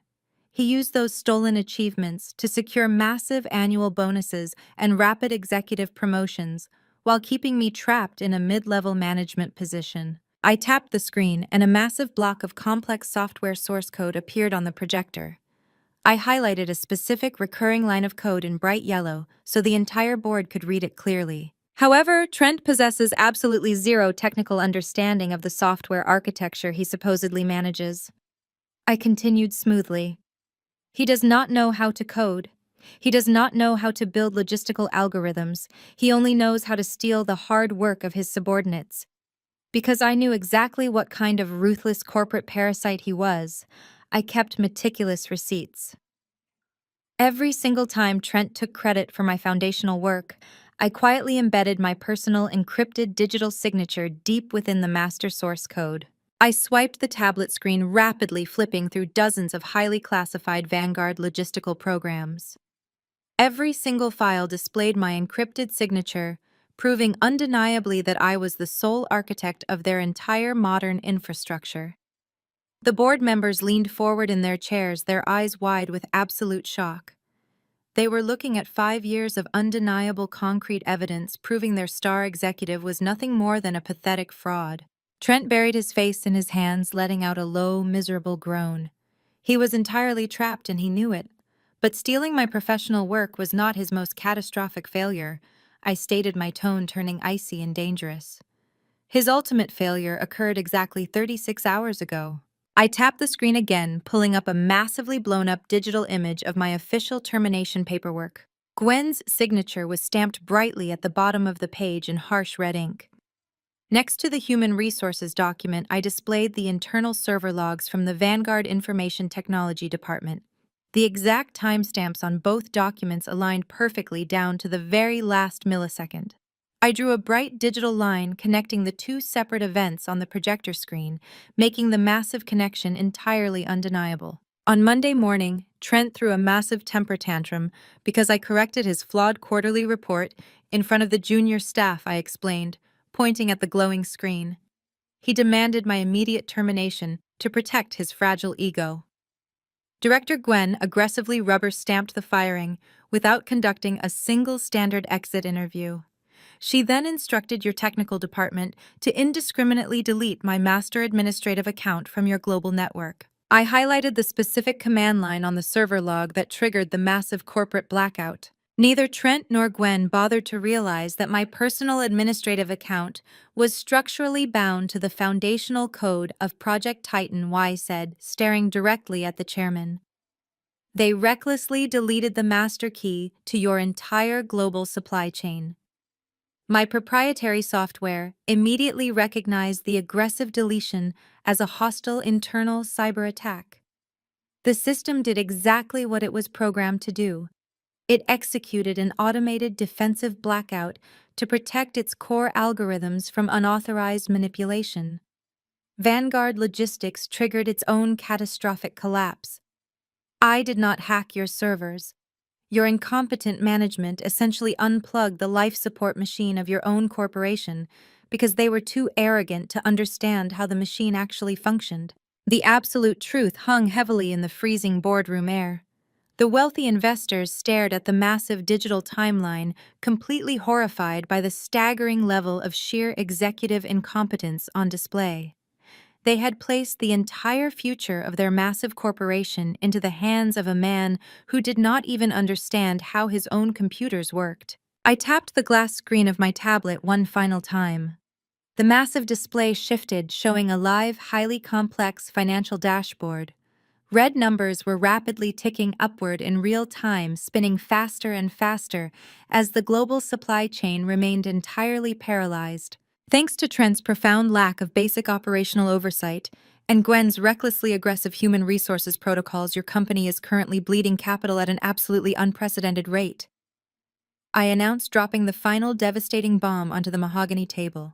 He used those stolen achievements to secure massive annual bonuses and rapid executive promotions while keeping me trapped in a mid-level management position. I tapped the screen, and a massive block of complex software source code appeared on the projector. I highlighted a specific recurring line of code in bright yellow so the entire board could read it clearly. However, Trent possesses absolutely zero technical understanding of the software architecture he supposedly manages. I continued smoothly. He does not know how to code. He does not know how to build logistical algorithms. He only knows how to steal the hard work of his subordinates. Because I knew exactly what kind of ruthless corporate parasite he was, I kept meticulous receipts. Every single time Trent took credit for my foundational work, I quietly embedded my personal encrypted digital signature deep within the master source code. I swiped the tablet screen rapidly, flipping through dozens of highly classified Vanguard logistical programs. Every single file displayed my encrypted signature, proving undeniably that I was the sole architect of their entire modern infrastructure. The board members leaned forward in their chairs, their eyes wide with absolute shock. They were looking at 5 years of undeniable concrete evidence proving their star executive was nothing more than a pathetic fraud. Trent buried his face in his hands, letting out a low, miserable groan. He was entirely trapped and he knew it. But stealing my professional work was not his most catastrophic failure. I stated, my tone turning icy and dangerous. His ultimate failure occurred exactly 36 hours ago. I tapped the screen again, pulling up a massively blown-up digital image of my official termination paperwork. Gwen's signature was stamped brightly at the bottom of the page in harsh red ink. Next to the Human Resources document, I displayed the internal server logs from the Vanguard Information Technology Department. The exact timestamps on both documents aligned perfectly down to the very last millisecond. I drew a bright digital line connecting the two separate events on the projector screen, making the massive connection entirely undeniable. On Monday morning, Trent threw a massive temper tantrum because I corrected his flawed quarterly report in front of the junior staff, I explained, pointing at the glowing screen. He demanded my immediate termination to protect his fragile ego. Director Gwen aggressively rubber-stamped the firing without conducting a single standard exit interview. She then instructed your technical department to indiscriminately delete my master administrative account from your global network. I highlighted the specific command line on the server log that triggered the massive corporate blackout. Neither Trent nor Gwen bothered to realize that my personal administrative account was structurally bound to the foundational code of Project Titan, Y said, staring directly at the chairman. They recklessly deleted the master key to your entire global supply chain. My proprietary software immediately recognized the aggressive deletion as a hostile internal cyber attack. The system did exactly what it was programmed to do. It executed an automated defensive blackout to protect its core algorithms from unauthorized manipulation. Vanguard Logistics triggered its own catastrophic collapse. I did not hack your servers. Your incompetent management essentially unplugged the life support machine of your own corporation because they were too arrogant to understand how the machine actually functioned. The absolute truth hung heavily in the freezing boardroom air. The wealthy investors stared at the massive digital timeline, completely horrified by the staggering level of sheer executive incompetence on display. They had placed the entire future of their massive corporation into the hands of a man who did not even understand how his own computers worked. I tapped the glass screen of my tablet one final time. The massive display shifted, showing a live, highly complex financial dashboard. Red numbers were rapidly ticking upward in real time, spinning faster and faster as the global supply chain remained entirely paralyzed. Thanks to Trent's profound lack of basic operational oversight and Gwen's recklessly aggressive human resources protocols, your company is currently bleeding capital at an absolutely unprecedented rate. I announced, dropping the final devastating bomb onto the mahogany table.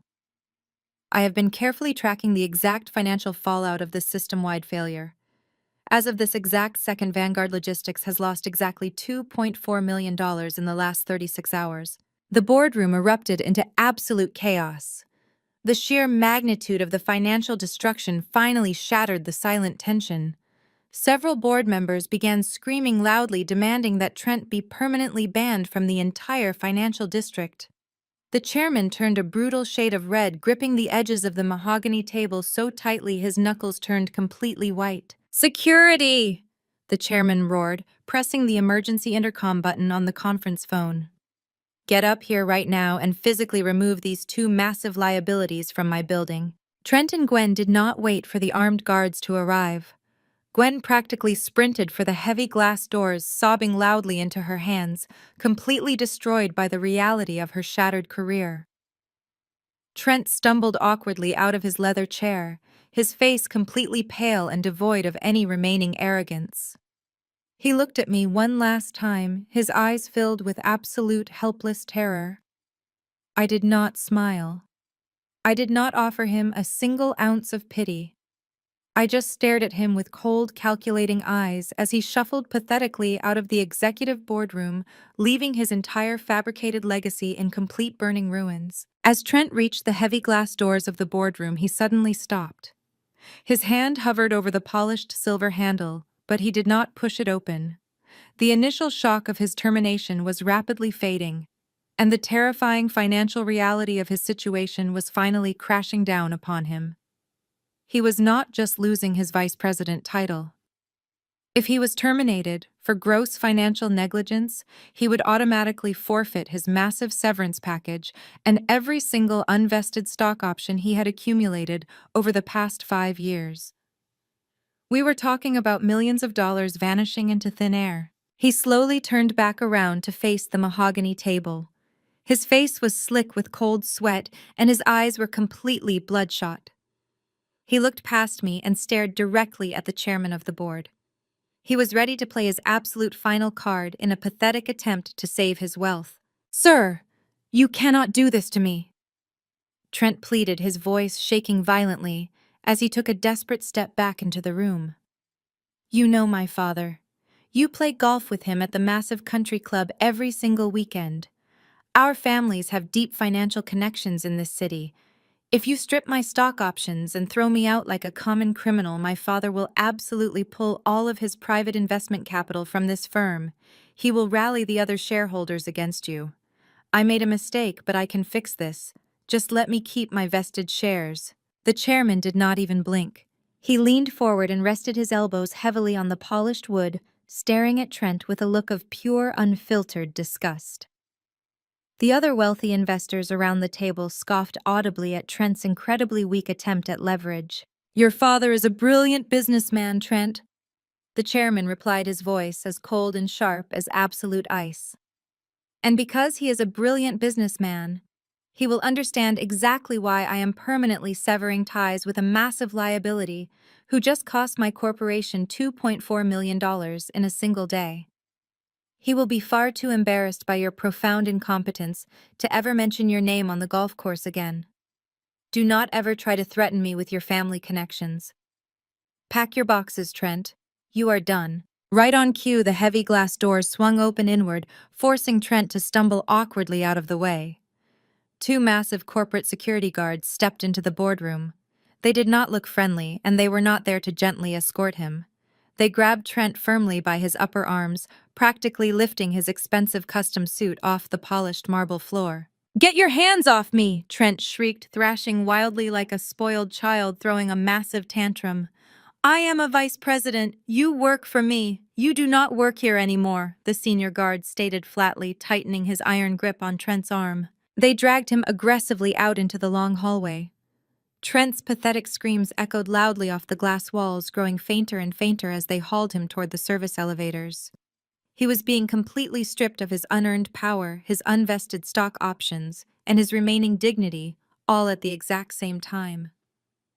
I have been carefully tracking the exact financial fallout of this system-wide failure. As of this exact second, Vanguard Logistics has lost exactly $2.4 million in the last 36 hours. The boardroom erupted into absolute chaos. The sheer magnitude of the financial destruction finally shattered the silent tension. Several board members began screaming loudly, demanding that Trent be permanently banned from the entire financial district. The chairman turned a brutal shade of red, gripping the edges of the mahogany table so tightly his knuckles turned completely white. "Security!" the chairman roared, pressing the emergency intercom button on the conference phone. "Get up here right now and physically remove these two massive liabilities from my building." Trent and Gwen did not wait for the armed guards to arrive. Gwen practically sprinted for the heavy glass doors, sobbing loudly into her hands, completely destroyed by the reality of her shattered career. Trent stumbled awkwardly out of his leather chair, his face completely pale and devoid of any remaining arrogance. He looked at me one last time, his eyes filled with absolute helpless terror. I did not smile. I did not offer him a single ounce of pity. I just stared at him with cold, calculating eyes as he shuffled pathetically out of the executive boardroom, leaving his entire fabricated legacy in complete burning ruins. As Trent reached the heavy glass doors of the boardroom, he suddenly stopped. His hand hovered over the polished silver handle, but he did not push it open. The initial shock of his termination was rapidly fading, and the terrifying financial reality of his situation was finally crashing down upon him. He was not just losing his vice president title. If he was terminated for gross financial negligence, he would automatically forfeit his massive severance package and every single unvested stock option he had accumulated over the past 5 years. We were talking about millions of dollars vanishing into thin air. He slowly turned back around to face the mahogany table. His face was slick with cold sweat, and his eyes were completely bloodshot. He looked past me and stared directly at the chairman of the board. He was ready to play his absolute final card in a pathetic attempt to save his wealth. "Sir, you cannot do this to me," Trent pleaded, his voice shaking violently as he took a desperate step back into the room. "You know my father. You play golf with him at the massive country club every single weekend. Our families have deep financial connections in this city. If you strip my stock options and throw me out like a common criminal, my father will absolutely pull all of his private investment capital from this firm. He will rally the other shareholders against you. I made a mistake, but I can fix this. Just let me keep my vested shares." The chairman did not even blink. He leaned forward and rested his elbows heavily on the polished wood, staring at Trent with a look of pure, unfiltered disgust. The other wealthy investors around the table scoffed audibly at Trent's incredibly weak attempt at leverage. "Your father is a brilliant businessman, Trent," the chairman replied, his voice as cold and sharp as absolute ice. "And because he is a brilliant businessman, he will understand exactly why I am permanently severing ties with a massive liability who just cost my corporation $2.4 million in a single day. He will be far too embarrassed by your profound incompetence to ever mention your name on the golf course again. Do not ever try to threaten me with your family connections. Pack your boxes, Trent. You are done." Right on cue, the heavy glass doors swung open inward, forcing Trent to stumble awkwardly out of the way. 2 massive corporate security guards stepped into the boardroom. They did not look friendly, and they were not there to gently escort him. They grabbed Trent firmly by his upper arms, practically lifting his expensive custom suit off the polished marble floor. "Get your hands off me!" Trent shrieked, thrashing wildly like a spoiled child throwing a massive tantrum. "I am a vice president. You work for me. You do not work here anymore," the senior guard stated flatly, tightening his iron grip on Trent's arm. They dragged him aggressively out into the long hallway. Trent's pathetic screams echoed loudly off the glass walls, growing fainter and fainter as they hauled him toward the service elevators. He was being completely stripped of his unearned power, his unvested stock options, and his remaining dignity, all at the exact same time.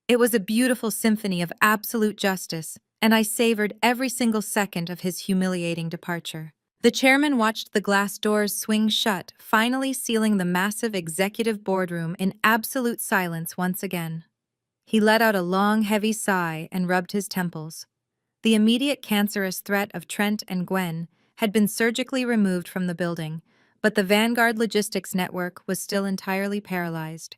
It was a beautiful symphony of absolute justice, and I savored every single second of his humiliating departure. The chairman watched the glass doors swing shut, finally sealing the massive executive boardroom in absolute silence once again. He let out a long, heavy sigh and rubbed his temples. The immediate cancerous threat of Trent and Gwen had been surgically removed from the building, but the Vanguard logistics network was still entirely paralyzed.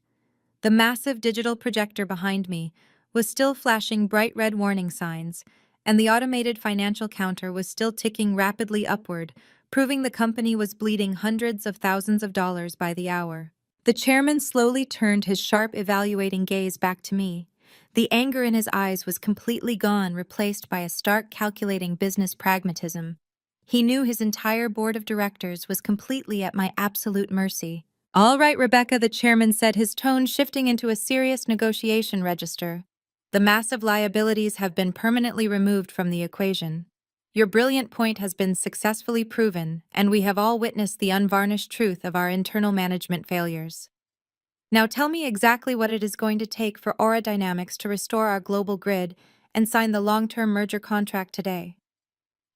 The massive digital projector behind me was still flashing bright red warning signs, and the automated financial counter was still ticking rapidly upward, proving the company was bleeding hundreds of thousands of dollars by the hour. The chairman slowly turned his sharp, evaluating gaze back to me. The anger in his eyes was completely gone, replaced by a stark, calculating business pragmatism. He knew his entire board of directors was completely at my absolute mercy. "All right, Rebecca," the chairman said, his tone shifting into a serious negotiation register. "The massive liabilities have been permanently removed from the equation. Your brilliant point has been successfully proven, and we have all witnessed the unvarnished truth of our internal management failures. Now tell me exactly what it is going to take for Aura Dynamics to restore our global grid and sign the long-term merger contract today.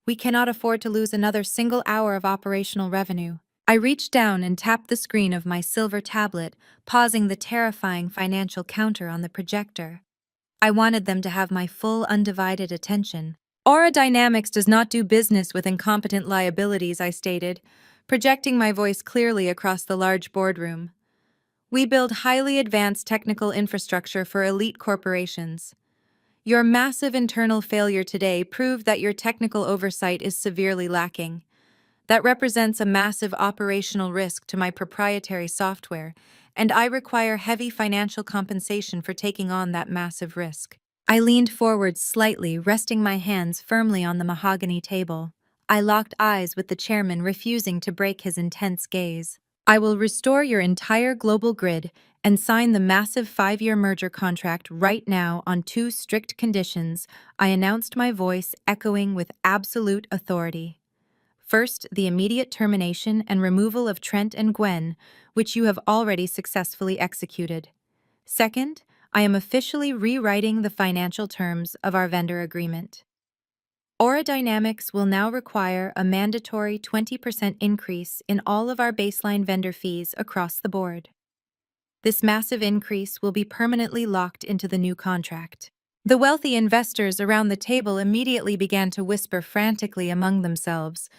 We cannot afford to lose another single hour of operational revenue." I reached down and tapped the screen of my silver tablet, pausing the terrifying financial counter on the projector. I wanted them to have my full, undivided attention. "Aura Dynamics does not do business with incompetent liabilities," I stated, projecting my voice clearly across the large boardroom. "We build highly advanced technical infrastructure for elite corporations. Your massive internal failure today proved that your technical oversight is severely lacking. That represents a massive operational risk to my proprietary software, and I require heavy financial compensation for taking on that massive risk." I leaned forward slightly, resting my hands firmly on the mahogany table. I locked eyes with the chairman, refusing to break his intense gaze. "I will restore your entire global grid and sign the massive 5-year merger contract right now on 2 strict conditions," I announced, my voice echoing with absolute authority. "First, the immediate termination and removal of Trent and Gwen, which you have already successfully executed. Second, I am officially rewriting the financial terms of our vendor agreement. Aura Dynamics will now require a mandatory 20% increase in all of our baseline vendor fees across the board. This massive increase will be permanently locked into the new contract." The wealthy investors around the table immediately began to whisper frantically among themselves.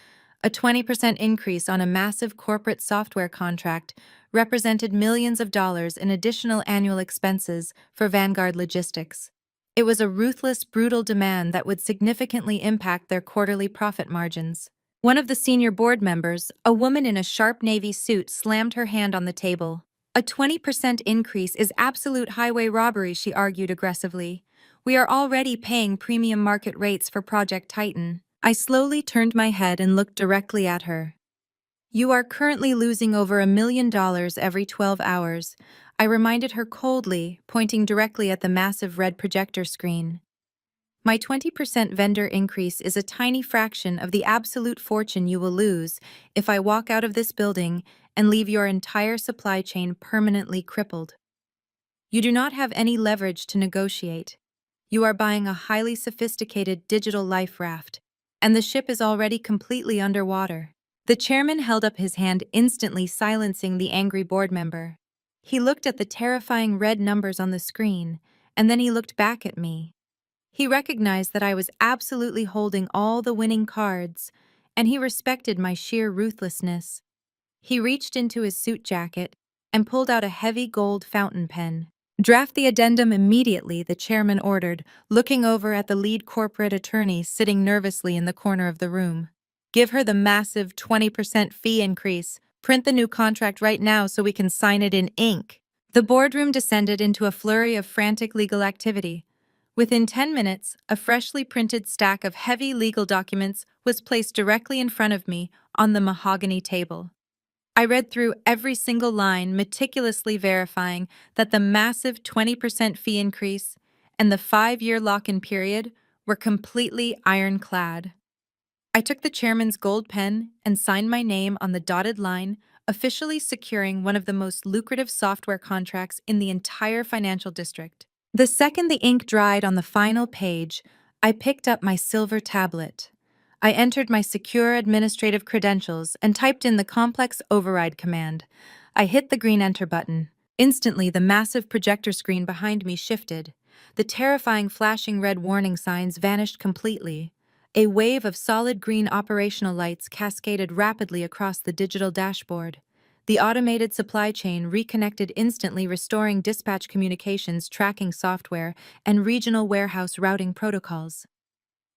A 20% increase on a massive corporate software contract represented millions of dollars in additional annual expenses for Vanguard Logistics. It was a ruthless, brutal demand that would significantly impact their quarterly profit margins. One of the senior board members, a woman in a sharp navy suit, slammed her hand on the table. "A 20% increase is absolute highway robbery," she argued aggressively. "We are already paying premium market rates for Project Titan." I slowly turned my head and looked directly at her. "You are currently losing over $1 million every 12 hours, I reminded her coldly, pointing directly at the massive red projector screen. "My 20% vendor increase is a tiny fraction of the absolute fortune you will lose if I walk out of this building and leave your entire supply chain permanently crippled. You do not have any leverage to negotiate. You are buying a highly sophisticated digital life raft, and the ship is already completely underwater." The chairman held up his hand, instantly silencing the angry board member. He looked at the terrifying red numbers on the screen, and then he looked back at me. He recognized that I was absolutely holding all the winning cards, and he respected my sheer ruthlessness. He reached into his suit jacket and pulled out a heavy gold fountain pen. "Draft the addendum immediately," the chairman ordered, looking over at the lead corporate attorney sitting nervously in the corner of the room. "Give her the massive 20% fee increase. Print the new contract right now so we can sign it in ink." The boardroom descended into a flurry of frantic legal activity. Within 10 minutes, a freshly printed stack of heavy legal documents was placed directly in front of me on the mahogany table. I read through every single line, meticulously verifying that the massive 20% fee increase and the 5-year lock-in period were completely ironclad. I took the chairman's gold pen and signed my name on the dotted line, officially securing one of the most lucrative software contracts in the entire financial district. The second the ink dried on the final page, I picked up my silver tablet. I entered my secure administrative credentials and typed in the complex override command. I hit the green enter button. Instantly, the massive projector screen behind me shifted. The terrifying flashing red warning signs vanished completely. A wave of solid green operational lights cascaded rapidly across the digital dashboard. The automated supply chain reconnected instantly, restoring dispatch communications, tracking software, and regional warehouse routing protocols.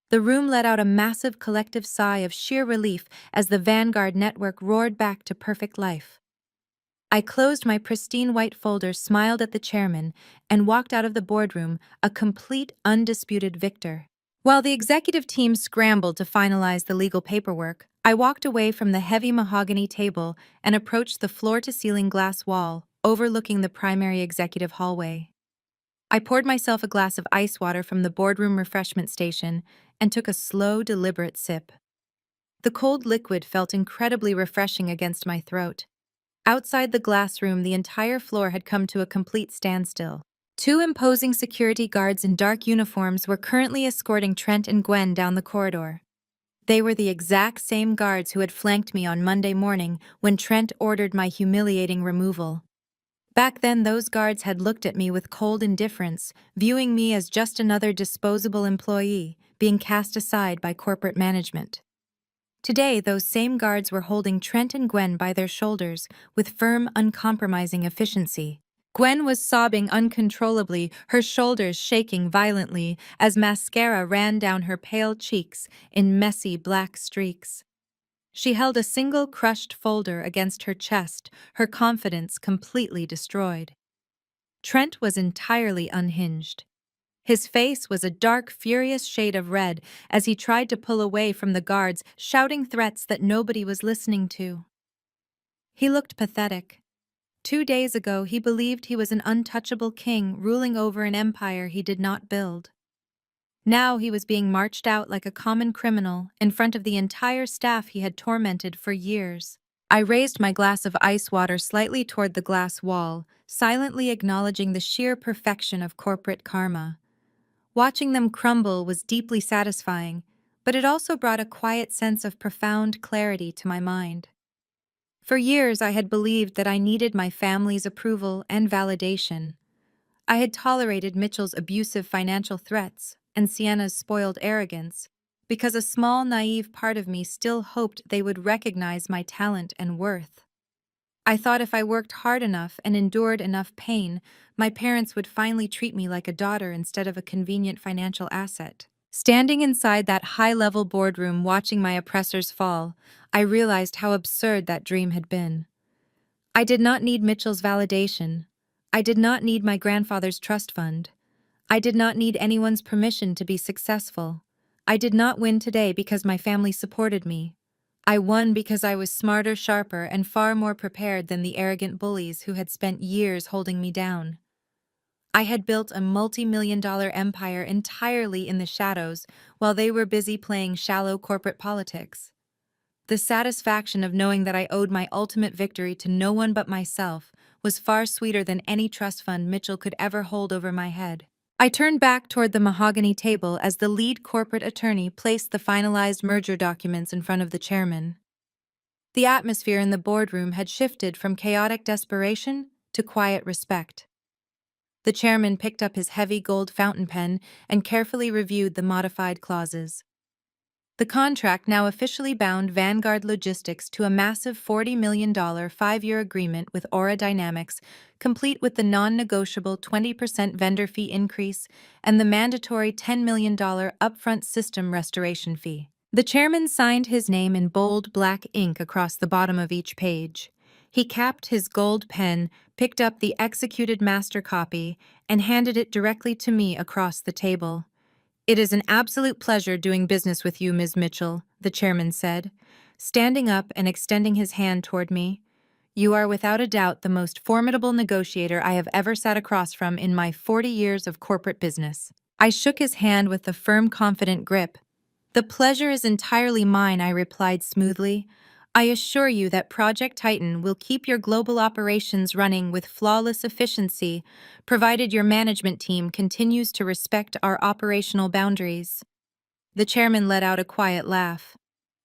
The room let out a massive collective sigh of sheer relief as the Vanguard network roared back to perfect life. I closed my pristine white folder, smiled at the chairman, and walked out of the boardroom, a complete, undisputed victor. While the executive team scrambled to finalize the legal paperwork, I walked away from the heavy mahogany table and approached the floor-to-ceiling glass wall, overlooking the primary executive hallway. I poured myself a glass of ice water from the boardroom refreshment station and took a slow, deliberate sip. The cold liquid felt incredibly refreshing against my throat. Outside the glass room, the entire floor had come to a complete standstill. Two imposing security guards in dark uniforms were currently escorting Trent and Gwen down the corridor. They were the exact same guards who had flanked me on Monday morning when Trent ordered my humiliating removal. Back then, those guards had looked at me with cold indifference, viewing me as just another disposable employee, being cast aside by corporate management. Today, those same guards were holding Trent and Gwen by their shoulders with firm, uncompromising efficiency. Gwen was sobbing uncontrollably, her shoulders shaking violently as mascara ran down her pale cheeks in messy black streaks. She held a single crushed folder against her chest, her confidence completely destroyed. Trent was entirely unhinged. His face was a dark, furious shade of red as he tried to pull away from the guards, shouting threats that nobody was listening to. He looked pathetic. 2 days ago, he believed he was an untouchable king ruling over an empire he did not build. Now he was being marched out like a common criminal in front of the entire staff he had tormented for years. I raised my glass of ice water slightly toward the glass wall, silently acknowledging the sheer perfection of corporate karma. Watching them crumble was deeply satisfying, but it also brought a quiet sense of profound clarity to my mind. For years, I had believed that I needed my family's approval and validation. I had tolerated Mitchell's abusive financial threats and Sienna's spoiled arrogance because a small, naive part of me still hoped they would recognize my talent and worth. I thought if I worked hard enough and endured enough pain, my parents would finally treat me like a daughter instead of a convenient financial asset. Standing inside that high-level boardroom watching my oppressors fall, I realized how absurd that dream had been. I did not need Mitchell's validation. I did not need my grandfather's trust fund. I did not need anyone's permission to be successful. I did not win today because my family supported me. I won because I was smarter, sharper, and far more prepared than the arrogant bullies who had spent years holding me down. I had built a multi-million-dollar empire entirely in the shadows while they were busy playing shallow corporate politics. The satisfaction of knowing that I owed my ultimate victory to no one but myself was far sweeter than any trust fund Mitchell could ever hold over my head. I turned back toward the mahogany table as the lead corporate attorney placed the finalized merger documents in front of the chairman. The atmosphere in the boardroom had shifted from chaotic desperation to quiet respect. The chairman picked up his heavy gold fountain pen and carefully reviewed the modified clauses. The contract now officially bound Vanguard Logistics to a massive $40 million 5-year agreement with Aura Dynamics, complete with the non-negotiable 20% vendor fee increase and the mandatory $10 million upfront system restoration fee. The chairman signed his name in bold black ink across the bottom of each page. He capped his gold pen, picked up the executed master copy, and handed it directly to me across the table. "It is an absolute pleasure doing business with you, Ms. Mitchell," the chairman said, standing up and extending his hand toward me. "You are without a doubt the most formidable negotiator I have ever sat across from in my 40 years of corporate business." I shook his hand with a firm, confident grip. "The pleasure is entirely mine," I replied smoothly. "I assure you that Project Titan will keep your global operations running with flawless efficiency, provided your management team continues to respect our operational boundaries." The chairman let out a quiet laugh.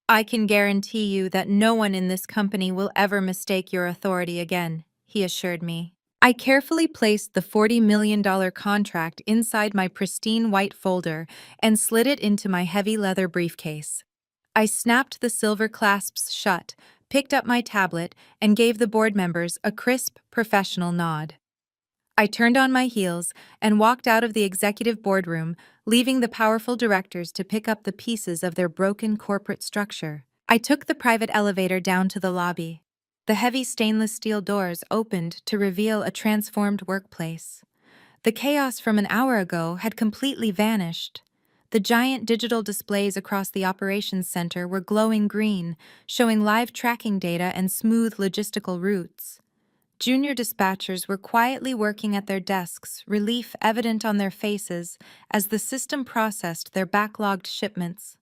"I can guarantee you that no one in this company will ever mistake your authority again," he assured me. I carefully placed the $40 million contract inside my pristine white folder and slid it into my heavy leather briefcase. I snapped the silver clasps shut, picked up my tablet, and gave the board members a crisp, professional nod. I turned on my heels and walked out of the executive boardroom, leaving the powerful directors to pick up the pieces of their broken corporate structure. I took the private elevator down to the lobby. The heavy stainless steel doors opened to reveal a transformed workplace. The chaos from an hour ago had completely vanished. The giant digital displays across the operations center were glowing green, showing live tracking data and smooth logistical routes. Junior dispatchers were quietly working at their desks, relief evident on their faces as the system processed their backlogged shipments.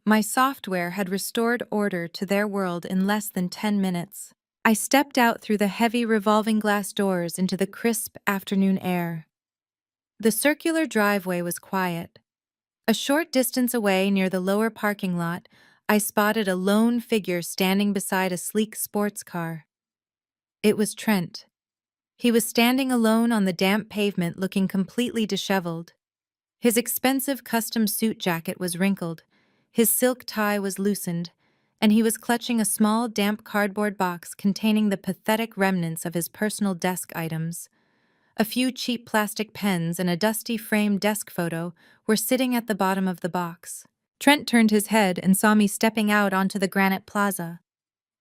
My software had restored order to their world in less than 10 minutes. I stepped out through the heavy revolving glass doors into the crisp afternoon air. The circular driveway was quiet. A short distance away near the lower parking lot, I spotted a lone figure standing beside a sleek sports car. It was Trent. He was standing alone on the damp pavement, looking completely disheveled. His expensive custom suit jacket was wrinkled, his silk tie was loosened, and he was clutching a small, damp cardboard box containing the pathetic remnants of his personal desk items. A few cheap plastic pens and a dusty framed desk photo were sitting at the bottom of the box. Trent turned his head and saw me stepping out onto the granite plaza.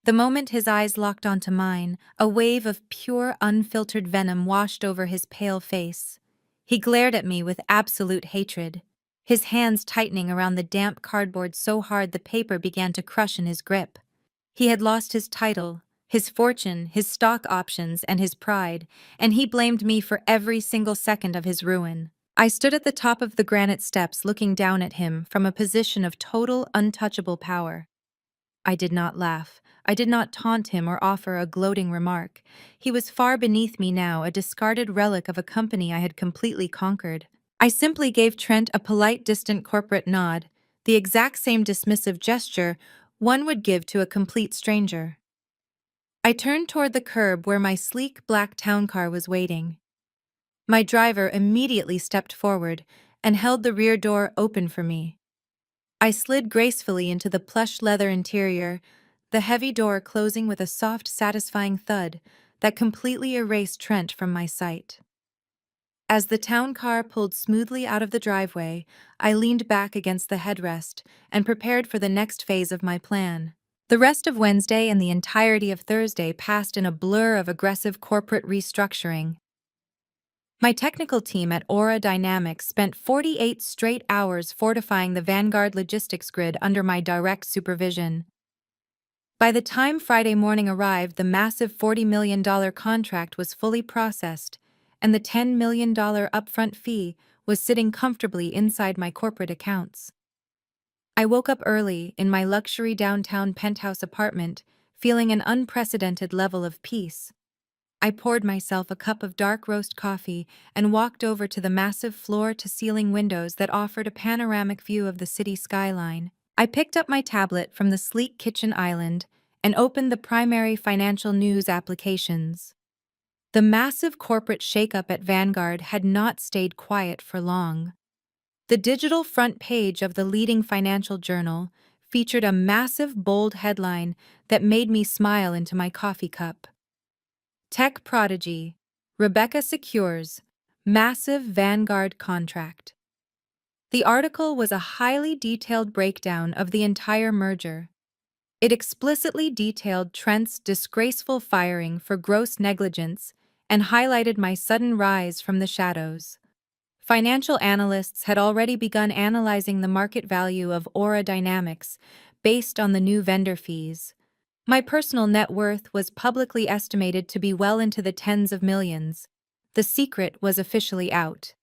The moment his eyes locked onto mine, a wave of pure, unfiltered venom washed over his pale face. He glared at me with absolute hatred, his hands tightening around the damp cardboard so hard the paper began to crush in his grip. He had lost his title, his fortune, his stock options, and his pride, and he blamed me for every single second of his ruin. I stood at the top of the granite steps looking down at him from a position of total, untouchable power. I did not laugh. I did not taunt him or offer a gloating remark. He was far beneath me now, a discarded relic of a company I had completely conquered. I simply gave Trent a polite, distant corporate nod, the exact same dismissive gesture one would give to a complete stranger. I turned toward the curb where my sleek black town car was waiting. My driver immediately stepped forward and held the rear door open for me. I slid gracefully into the plush leather interior, the heavy door closing with a soft, satisfying thud that completely erased Trent from my sight. As the town car pulled smoothly out of the driveway, I leaned back against the headrest and prepared for the next phase of my plan. The rest of Wednesday and the entirety of Thursday passed in a blur of aggressive corporate restructuring. My technical team at Aura Dynamics spent 48 straight hours fortifying the Vanguard logistics grid under my direct supervision. By the time Friday morning arrived, the massive $40 million contract was fully processed, and the $10 million upfront fee was sitting comfortably inside my corporate accounts. I woke up early in my luxury downtown penthouse apartment, feeling an unprecedented level of peace. I poured myself a cup of dark roast coffee and walked over to the massive floor-to-ceiling windows that offered a panoramic view of the city skyline. I picked up my tablet from the sleek kitchen island and opened the primary financial news applications. The massive corporate shakeup at Vanguard had not stayed quiet for long. The digital front page of the leading financial journal featured a massive, bold headline that made me smile into my coffee cup. Tech prodigy, Rebecca secures massive Vanguard contract. The article was a highly detailed breakdown of the entire merger. It explicitly detailed Trent's disgraceful firing for gross negligence and highlighted my sudden rise from the shadows. Financial analysts had already begun analyzing the market value of Aura Dynamics based on the new vendor fees. My personal net worth was publicly estimated to be well into the tens of millions. The secret was officially out.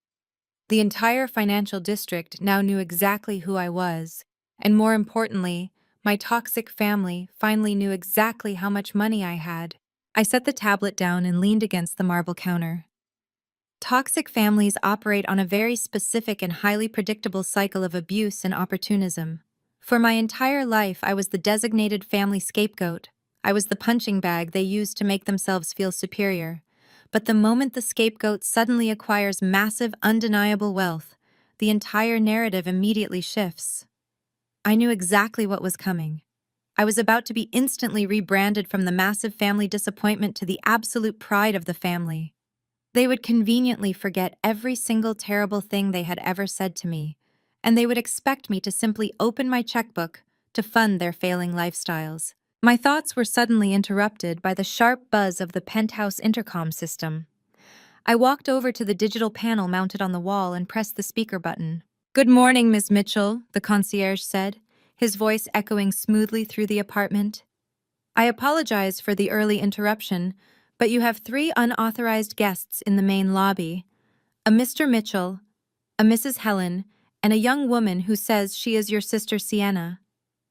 The entire financial district now knew exactly who I was, and more importantly, my toxic family finally knew exactly how much money I had. I set the tablet down and leaned against the marble counter. Toxic families operate on a very specific and highly predictable cycle of abuse and opportunism. For my entire life, I was the designated family scapegoat. I was the punching bag they used to make themselves feel superior. But the moment the scapegoat suddenly acquires massive, undeniable wealth, the entire narrative immediately shifts. I knew exactly what was coming. I was about to be instantly rebranded from the massive family disappointment to the absolute pride of the family. They would conveniently forget every single terrible thing they had ever said to me, and they would expect me to simply open my checkbook to fund their failing lifestyles. My thoughts were suddenly interrupted by the sharp buzz of the penthouse intercom system. I walked over to the digital panel mounted on the wall and pressed the speaker button. "Good morning, Miss Mitchell," the concierge said, his voice echoing smoothly through the apartment. "I apologize for the early interruption, but you have 3 unauthorized guests in the main lobby: a Mr. Mitchell, a Mrs. Helen, and a young woman who says she is your sister Sienna.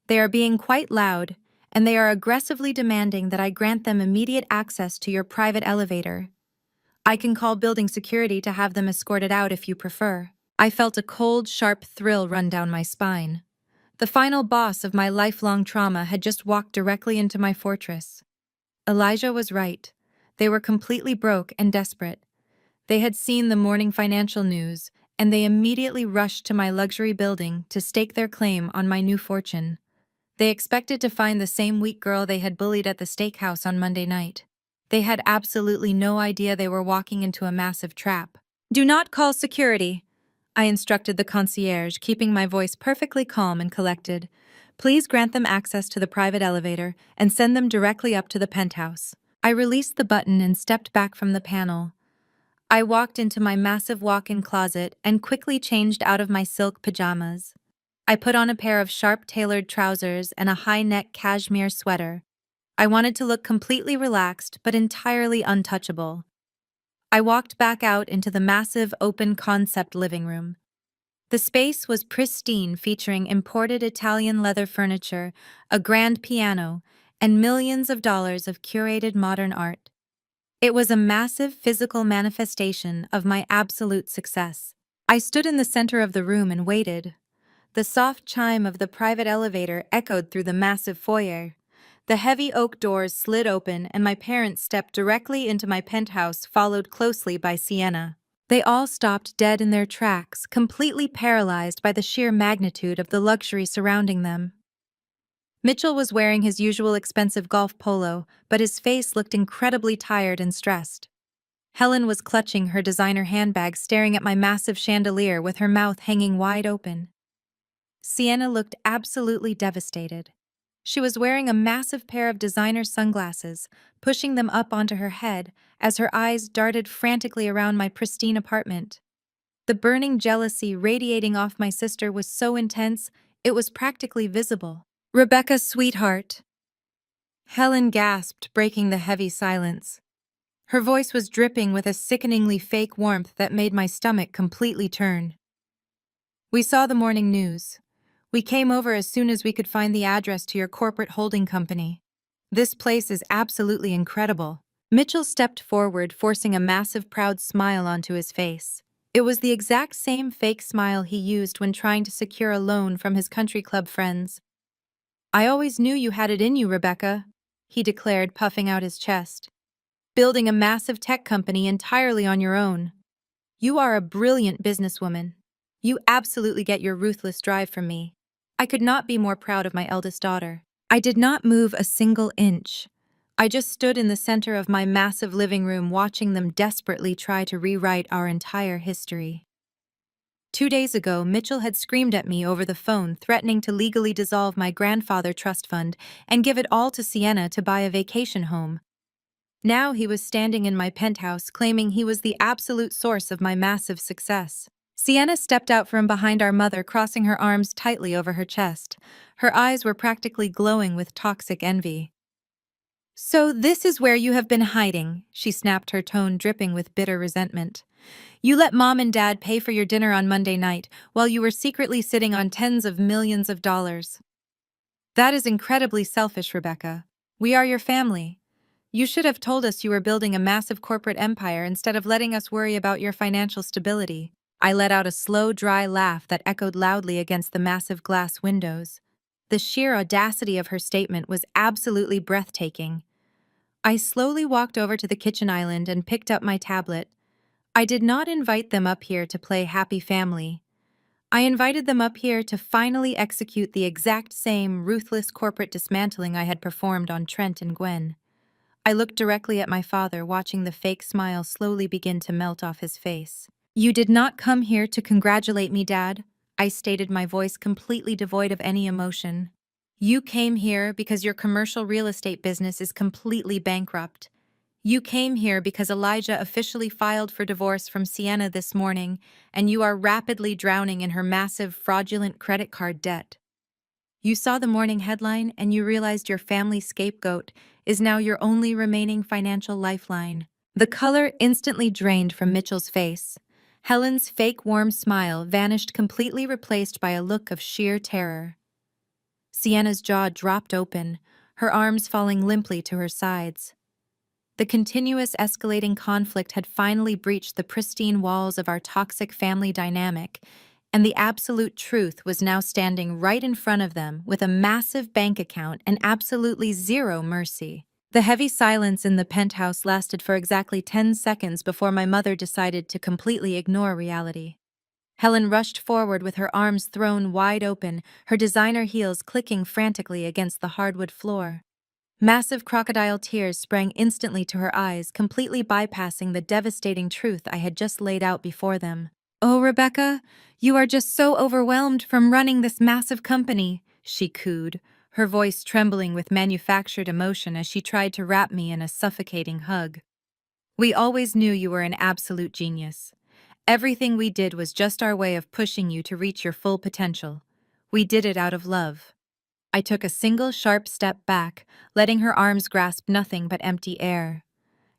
They are being quite loud, and they are aggressively demanding that I grant them immediate access to your private elevator. I can call building security to have them escorted out if you prefer." I felt a cold, sharp thrill run down my spine. The final boss of my lifelong trauma had just walked directly into my fortress. Elijah was right. They were completely broke and desperate. They had seen the morning financial news, and they immediately rushed to my luxury building to stake their claim on my new fortune. They expected to find the same weak girl they had bullied at the steakhouse on Monday night. They had absolutely no idea they were walking into a massive trap. "Do not call security," I instructed the concierge, keeping my voice perfectly calm and collected. "Please grant them access to the private elevator and send them directly up to the penthouse." I released the button and stepped back from the panel. I walked into my massive walk-in closet and quickly changed out of my silk pajamas. I put on a pair of sharp-tailored trousers and a high-neck cashmere sweater. I wanted to look completely relaxed but entirely untouchable. I walked back out into the massive open-concept living room. The space was pristine, featuring imported Italian leather furniture, a grand piano, and millions of dollars of curated modern art. It was a massive physical manifestation of my absolute success. I stood in the center of the room and waited. The soft chime of the private elevator echoed through the massive foyer. The heavy oak doors slid open and my parents stepped directly into my penthouse, followed closely by Sienna. They all stopped dead in their tracks, completely paralyzed by the sheer magnitude of the luxury surrounding them. Mitchell was wearing his usual expensive golf polo, but his face looked incredibly tired and stressed. Helen was clutching her designer handbag, staring at my massive chandelier with her mouth hanging wide open. Sienna looked absolutely devastated. She was wearing a massive pair of designer sunglasses, pushing them up onto her head as her eyes darted frantically around my pristine apartment. The burning jealousy radiating off my sister was so intense, it was practically visible. "Rebecca, sweetheart," Helen gasped, breaking the heavy silence. Her voice was dripping with a sickeningly fake warmth that made my stomach completely turn. "We saw the morning news. We came over as soon as we could find the address to your corporate holding company. This place is absolutely incredible." Mitchell stepped forward, forcing a massive proud smile onto his face. It was the exact same fake smile he used when trying to secure a loan from his country club friends. "I always knew you had it in you, Rebecca," he declared, puffing out his chest. "Building a massive tech company entirely on your own. You are a brilliant businesswoman. You absolutely get your ruthless drive from me. I could not be more proud of my eldest daughter." I did not move a single inch. I just stood in the center of my massive living room, watching them desperately try to rewrite our entire history. 2 days ago, Mitchell had screamed at me over the phone, threatening to legally dissolve my grandfather trust fund and give it all to Sienna to buy a vacation home. Now he was standing in my penthouse, claiming he was the absolute source of my massive success. Sienna stepped out from behind our mother, crossing her arms tightly over her chest. Her eyes were practically glowing with toxic envy. "So this is where you have been hiding," she snapped, her tone dripping with bitter resentment. "You let Mom and Dad pay for your dinner on Monday night, while you were secretly sitting on tens of millions of dollars. That is incredibly selfish, Rebecca. We are your family. You should have told us you were building a massive corporate empire instead of letting us worry about your financial stability." I let out a slow, dry laugh that echoed loudly against the massive glass windows. The sheer audacity of her statement was absolutely breathtaking. I slowly walked over to the kitchen island and picked up my tablet. I did not invite them up here to play happy family. I invited them up here to finally execute the exact same ruthless corporate dismantling I had performed on Trent and Gwen. I looked directly at my father, watching the fake smile slowly begin to melt off his face. "You did not come here to congratulate me, Dad," I stated, my voice completely devoid of any emotion. You came here because your commercial real estate business is completely bankrupt. You came here because Elijah officially filed for divorce from Sienna this morning, and you are rapidly drowning in her massive fraudulent credit card debt. You saw the morning headline and you realized your family scapegoat is now your only remaining financial lifeline. The color instantly drained from Mitchell's face. Helen's fake warm smile vanished, completely replaced by a look of sheer terror. Sienna's jaw dropped open, her arms falling limply to her sides. The continuous escalating conflict had finally breached the pristine walls of our toxic family dynamic, and the absolute truth was now standing right in front of them with a massive bank account and absolutely zero mercy. The heavy silence in the penthouse lasted for exactly 10 seconds before my mother decided to completely ignore reality. Helen rushed forward with her arms thrown wide open, her designer heels clicking frantically against the hardwood floor. Massive crocodile tears sprang instantly to her eyes, completely bypassing the devastating truth I had just laid out before them. "Oh, Rebecca, you are just so overwhelmed from running this massive company," she cooed, her voice trembling with manufactured emotion as she tried to wrap me in a suffocating hug. "We always knew you were an absolute genius. Everything we did was just our way of pushing you to reach your full potential. We did it out of love." I took a single sharp step back, letting her arms grasp nothing but empty air.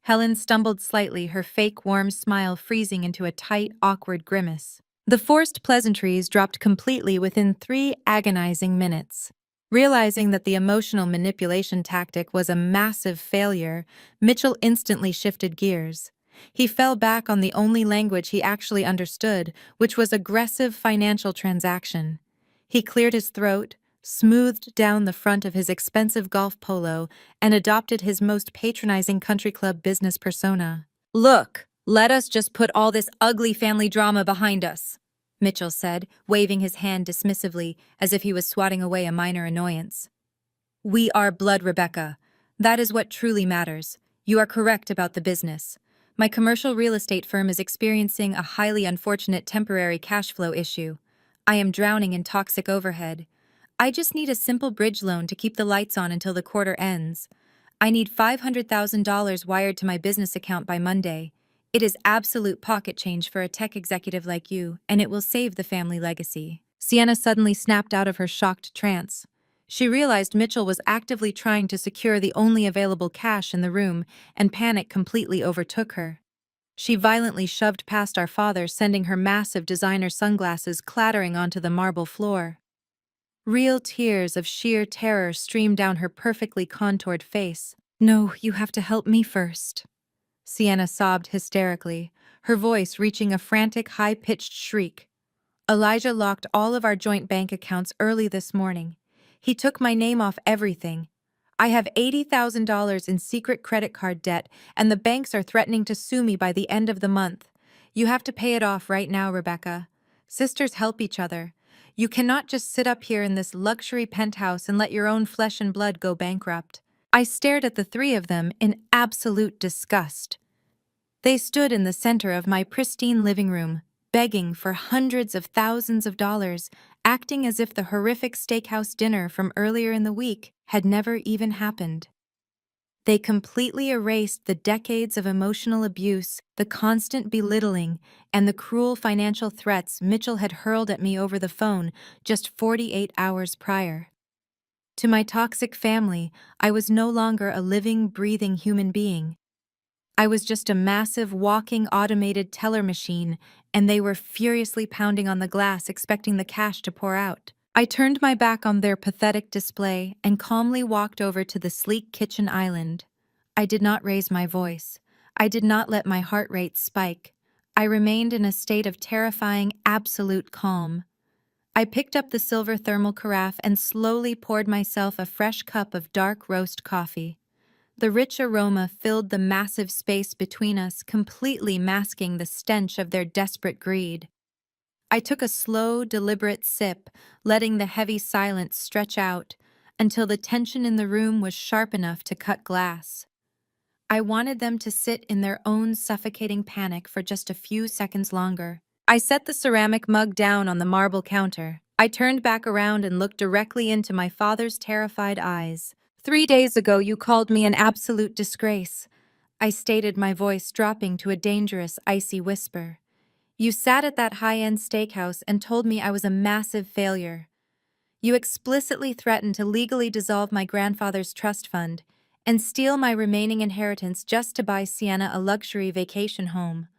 Helen stumbled slightly, her fake warm smile freezing into a tight, awkward grimace. The forced pleasantries dropped completely within 3 agonizing minutes. Realizing that the emotional manipulation tactic was a massive failure, Mitchell instantly shifted gears. He fell back on the only language he actually understood, which was aggressive financial transaction. He cleared his throat, smoothed down the front of his expensive golf polo, and adopted his most patronizing country club business persona. "Look, let us just put all this ugly family drama behind us," Mitchell said, waving his hand dismissively as if he was swatting away a minor annoyance. "We are blood, Rebecca. That is what truly matters. You are correct about the business. My commercial real estate firm is experiencing a highly unfortunate temporary cash flow issue. I am drowning in toxic overhead. I just need a simple bridge loan to keep the lights on until the quarter ends. I need $500,000 wired to my business account by Monday. It is absolute pocket change for a tech executive like you, and it will save the family legacy." Sienna suddenly snapped out of her shocked trance. She realized Mitchell was actively trying to secure the only available cash in the room, and panic completely overtook her. She violently shoved past our father, sending her massive designer sunglasses clattering onto the marble floor. Real tears of sheer terror streamed down her perfectly contoured face. "No, you have to help me first," Sienna sobbed hysterically, her voice reaching a frantic, high-pitched shriek. "Elijah locked all of our joint bank accounts early this morning. He took my name off everything. I have $80,000 in secret credit card debt, and the banks are threatening to sue me by the end of the month. You have to pay it off right now, Rebecca. Sisters help each other. You cannot just sit up here in this luxury penthouse and let your own flesh and blood go bankrupt." I stared at the 3 of them in absolute disgust. They stood in the center of my pristine living room, begging for hundreds of thousands of dollars, acting as if the horrific steakhouse dinner from earlier in the week had never even happened. They completely erased the decades of emotional abuse, the constant belittling, and the cruel financial threats Mitchell had hurled at me over the phone just 48 hours prior. To my toxic family, I was no longer a living, breathing human being. I was just a massive, walking, automated teller machine, and they were furiously pounding on the glass, expecting the cash to pour out. I turned my back on their pathetic display and calmly walked over to the sleek kitchen island. I did not raise my voice. I did not let my heart rate spike. I remained in a state of terrifying, absolute calm. I picked up the silver thermal carafe and slowly poured myself a fresh cup of dark roast coffee. The rich aroma filled the massive space between us, completely masking the stench of their desperate greed. I took a slow, deliberate sip, letting the heavy silence stretch out until the tension in the room was sharp enough to cut glass. I wanted them to sit in their own suffocating panic for just a few seconds longer. I set the ceramic mug down on the marble counter, I turned back around and looked directly into my father's terrified eyes. 3 days ago, you called me an absolute disgrace. I stated, my voice dropping to a dangerous, icy whisper. You sat at that high-end steakhouse and told me I was a massive failure. You explicitly threatened to legally dissolve my grandfather's trust fund and steal my remaining inheritance just to buy Sienna a luxury vacation home.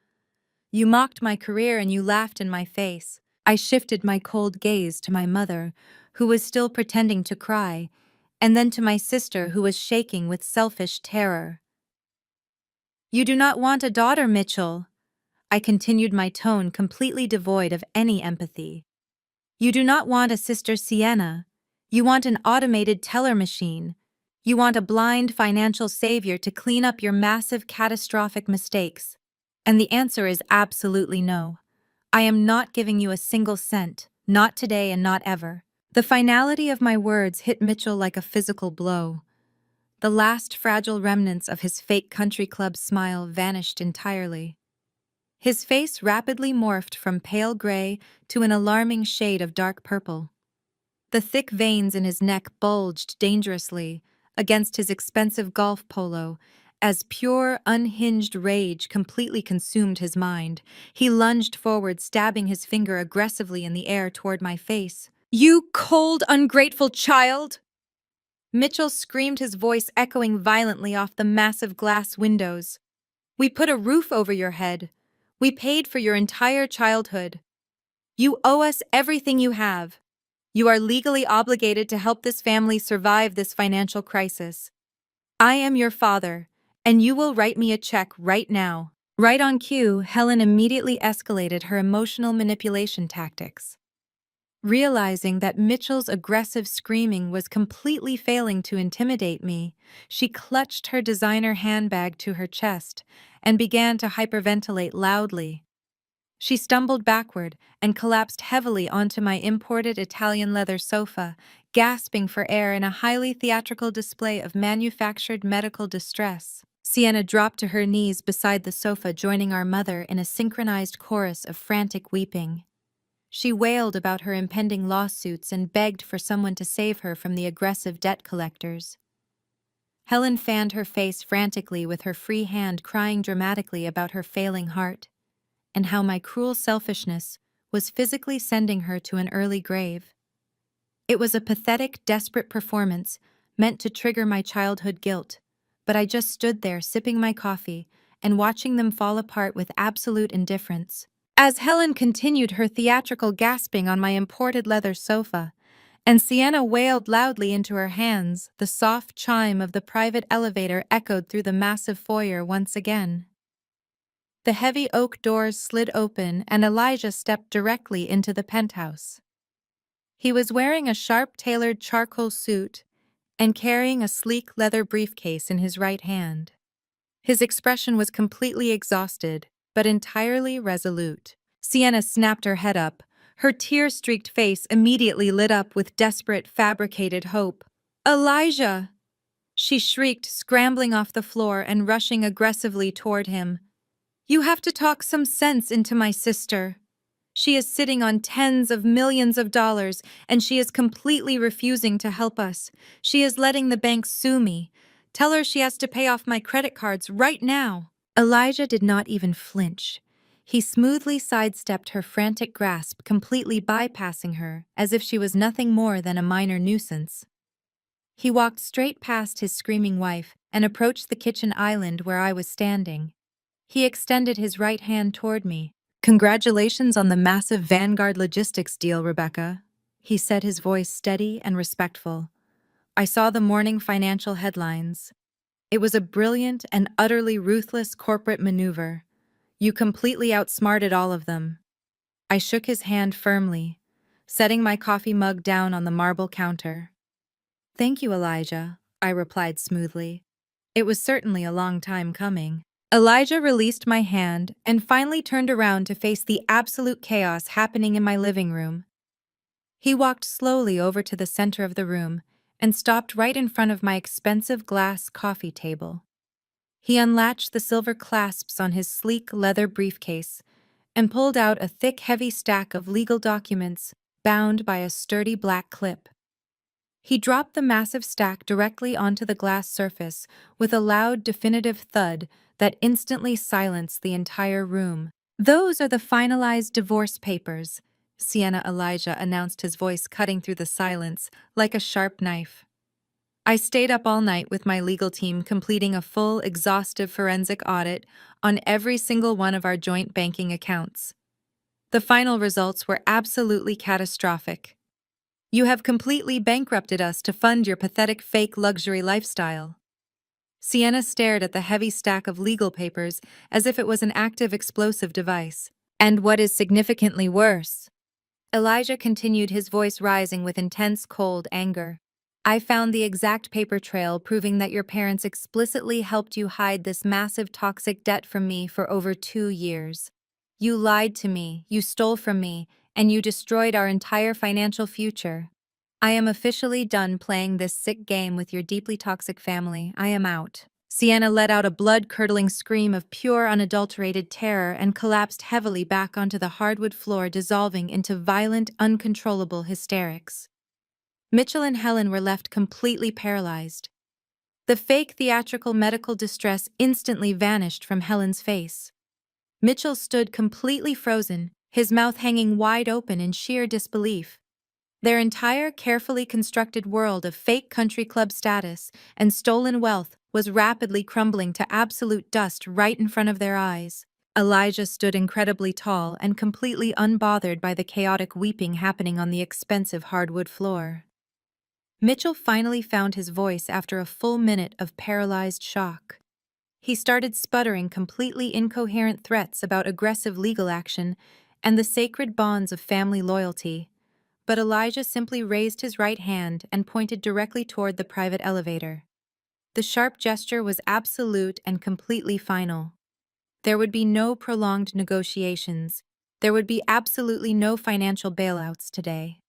You mocked my career and you laughed in my face. I shifted my cold gaze to my mother, who was still pretending to cry, and then to my sister, who was shaking with selfish terror. You do not want a daughter, Mitchell. I continued, my tone completely devoid of any empathy. You do not want a sister, Sienna. You want an automated teller machine. You want a blind financial savior to clean up your massive catastrophic mistakes. And the answer is absolutely no. I am not giving you a single cent, not today and not ever. The finality of my words hit Mitchell like a physical blow. The last fragile remnants of his fake country club smile vanished entirely. His face rapidly morphed from pale gray to an alarming shade of dark purple. The thick veins in his neck bulged dangerously against his expensive golf polo as pure, unhinged rage completely consumed his mind. He lunged forward, stabbing his finger aggressively in the air toward my face. You cold, ungrateful child! Mitchell screamed, his voice echoing violently off the massive glass windows. We put a roof over your head. We paid for your entire childhood. You owe us everything you have. You are legally obligated to help this family survive this financial crisis. I am your father, and you will write me a check right now. Right on cue, Helen immediately escalated her emotional manipulation tactics. Realizing that Mitchell's aggressive screaming was completely failing to intimidate me, she clutched her designer handbag to her chest and began to hyperventilate loudly. She stumbled backward and collapsed heavily onto my imported Italian leather sofa, gasping for air in a highly theatrical display of manufactured medical distress. Sienna dropped to her knees beside the sofa, joining our mother in a synchronized chorus of frantic weeping. She wailed about her impending lawsuits and begged for someone to save her from the aggressive debt collectors. Helen fanned her face frantically with her free hand, crying dramatically about her failing heart, and how my cruel selfishness was physically sending her to an early grave. It was a pathetic, desperate performance meant to trigger my childhood guilt, but I just stood there sipping my coffee and watching them fall apart with absolute indifference. As Helen continued her theatrical gasping on my imported leather sofa, and Sienna wailed loudly into her hands, the soft chime of the private elevator echoed through the massive foyer once again. The heavy oak doors slid open and Elijah stepped directly into the penthouse. He was wearing a sharp-tailored charcoal suit and carrying a sleek leather briefcase in his right hand. His expression was completely exhausted, but entirely resolute. Sienna snapped her head up. Her tear-streaked face immediately lit up with desperate, fabricated hope. "Elijah!" she shrieked, scrambling off the floor and rushing aggressively toward him. "You have to talk some sense into my sister. She is sitting on tens of millions of dollars, and she is completely refusing to help us. She is letting the bank sue me. Tell her she has to pay off my credit cards right now." Elijah did not even flinch. He smoothly sidestepped her frantic grasp, completely bypassing her, as if she was nothing more than a minor nuisance. He walked straight past his screaming wife and approached the kitchen island where I was standing. He extended his right hand toward me. "Congratulations on the massive Vanguard Logistics deal, Rebecca," he said, his voice steady and respectful. "I saw the morning financial headlines. It was a brilliant and utterly ruthless corporate maneuver. You completely outsmarted all of them." I shook his hand firmly, setting my coffee mug down on the marble counter. "Thank you, Elijah," I replied smoothly. It was certainly a long time coming. Elijah released my hand and finally turned around to face the absolute chaos happening in my living room. He walked slowly over to the center of the room and stopped right in front of my expensive glass coffee table. He unlatched the silver clasps on his sleek leather briefcase and pulled out a thick, heavy stack of legal documents bound by a sturdy black clip. He dropped the massive stack directly onto the glass surface with a loud, definitive thud that instantly silenced the entire room. "Those are the finalized divorce papers," Sienna Elijah announced, his voice cutting through the silence like a sharp knife. "I stayed up all night with my legal team completing a full, exhaustive forensic audit on every single one of our joint banking accounts. The final results were absolutely catastrophic. You have completely bankrupted us to fund your pathetic fake luxury lifestyle." Sienna stared at the heavy stack of legal papers as if it was an active explosive device. "And what is significantly worse," Elijah continued, his voice rising with intense, cold anger, "I found the exact paper trail proving that your parents explicitly helped you hide this massive toxic debt from me for over 2 years. You lied to me, you stole from me, and you destroyed our entire financial future. I am officially done playing this sick game with your deeply toxic family. I am out." Sienna let out a blood-curdling scream of pure, unadulterated terror and collapsed heavily back onto the hardwood floor, dissolving into violent, uncontrollable hysterics. Mitchell and Helen were left completely paralyzed. The fake theatrical medical distress instantly vanished from Helen's face. Mitchell stood completely frozen, his mouth hanging wide open in sheer disbelief. Their entire carefully constructed world of fake country club status and stolen wealth was rapidly crumbling to absolute dust right in front of their eyes. Elijah stood incredibly tall and completely unbothered by the chaotic weeping happening on the expensive hardwood floor. Mitchell finally found his voice after a full minute of paralyzed shock. He started sputtering completely incoherent threats about aggressive legal action and the sacred bonds of family loyalty. But Elijah simply raised his right hand and pointed directly toward the private elevator. The sharp gesture was absolute and completely final. There would be no prolonged negotiations. There would be absolutely no financial bailouts today.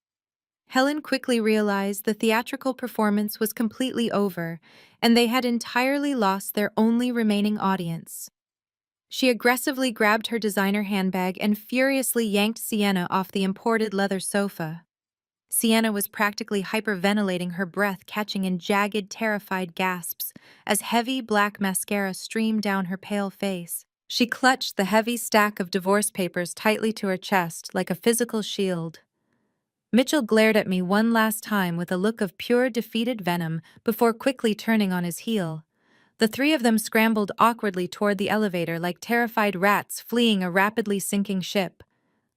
Helen quickly realized the theatrical performance was completely over, and they had entirely lost their only remaining audience. She aggressively grabbed her designer handbag and furiously yanked Sienna off the imported leather sofa. Sienna was practically hyperventilating, her breath catching in jagged, terrified gasps as heavy black mascara streamed down her pale face. She clutched the heavy stack of divorce papers tightly to her chest like a physical shield. Mitchell glared at me one last time with a look of pure defeated venom before quickly turning on his heel. The three of them scrambled awkwardly toward the elevator like terrified rats fleeing a rapidly sinking ship.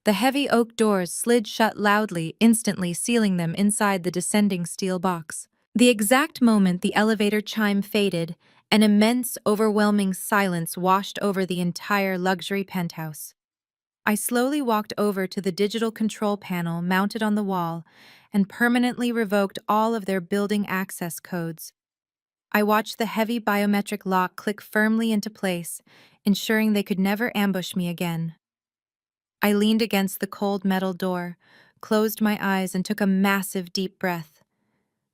The heavy oak doors slid shut loudly, instantly sealing them inside the descending steel box. The exact moment the elevator chime faded, an immense, overwhelming silence washed over the entire luxury penthouse. I slowly walked over to the digital control panel mounted on the wall and permanently revoked all of their building access codes. I watched the heavy biometric lock click firmly into place, ensuring they could never ambush me again. I leaned against the cold metal door, closed my eyes, and took a massive deep breath.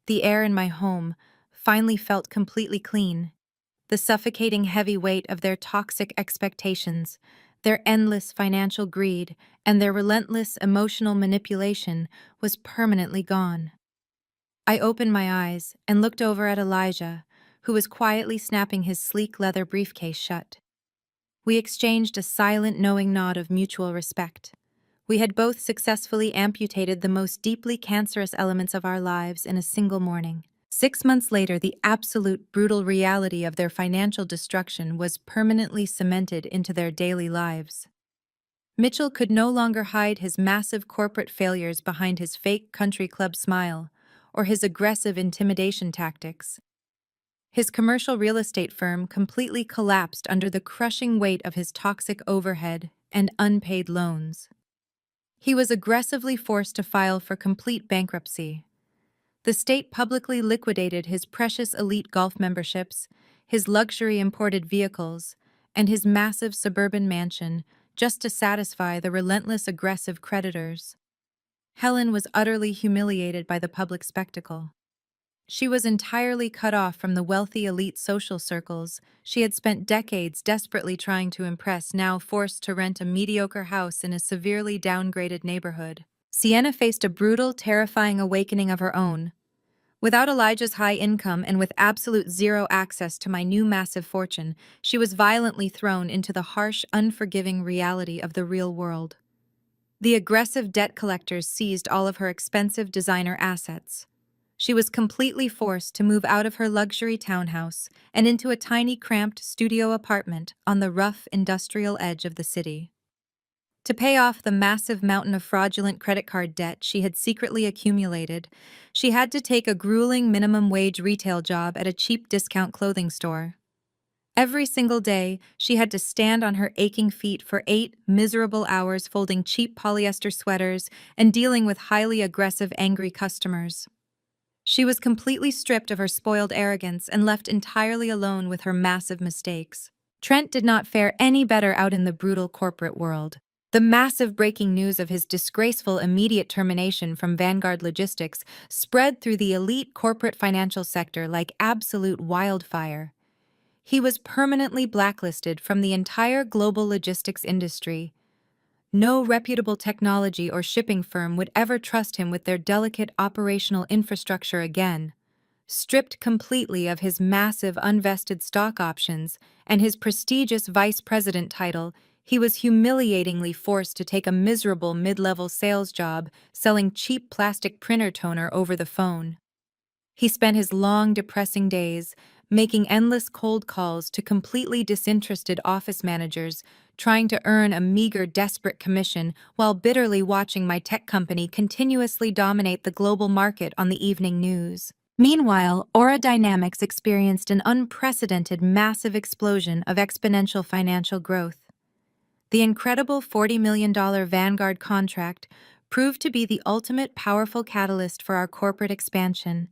The air in my home finally felt completely clean. The suffocating heavy weight of their toxic expectations, their endless financial greed, and their relentless emotional manipulation was permanently gone. I opened my eyes and looked over at Elijah, who was quietly snapping his sleek leather briefcase shut. We exchanged a silent, knowing nod of mutual respect. We had both successfully amputated the most deeply cancerous elements of our lives in a single morning. 6 months later, the absolute brutal reality of their financial destruction was permanently cemented into their daily lives. Mitchell could no longer hide his massive corporate failures behind his fake country club smile or his aggressive intimidation tactics. His commercial real estate firm completely collapsed under the crushing weight of his toxic overhead and unpaid loans. He was aggressively forced to file for complete bankruptcy. The state publicly liquidated his precious elite golf memberships, his luxury imported vehicles, and his massive suburban mansion just to satisfy the relentless aggressive creditors. Helen was utterly humiliated by the public spectacle. She was entirely cut off from the wealthy elite social circles she had spent decades desperately trying to impress, now forced to rent a mediocre house in a severely downgraded neighborhood. Sienna faced a brutal, terrifying awakening of her own. Without Elijah's high income and with absolute zero access to my new massive fortune, she was violently thrown into the harsh, unforgiving reality of the real world. The aggressive debt collectors seized all of her expensive designer assets. She was completely forced to move out of her luxury townhouse and into a tiny, cramped studio apartment on the rough, industrial edge of the city. To pay off the massive mountain of fraudulent credit card debt she had secretly accumulated, she had to take a grueling minimum wage retail job at a cheap discount clothing store. Every single day, she had to stand on her aching feet for 8 miserable hours folding cheap polyester sweaters and dealing with highly aggressive, angry customers. She was completely stripped of her spoiled arrogance and left entirely alone with her massive mistakes. Trent did not fare any better out in the brutal corporate world. The massive breaking news of his disgraceful immediate termination from Vanguard Logistics spread through the elite corporate financial sector like absolute wildfire. He was permanently blacklisted from the entire global logistics industry. No reputable technology or shipping firm would ever trust him with their delicate operational infrastructure again. Stripped completely of his massive unvested stock options and his prestigious vice president title, he was humiliatingly forced to take a miserable mid-level sales job selling cheap plastic printer toner over the phone. He spent his long, depressing days making endless cold calls to completely disinterested office managers, trying to earn a meager, desperate commission while bitterly watching my tech company continuously dominate the global market on the evening news. Meanwhile, Aura Dynamics experienced an unprecedented massive explosion of exponential financial growth. The incredible $40 million Vanguard contract proved to be the ultimate powerful catalyst for our corporate expansion.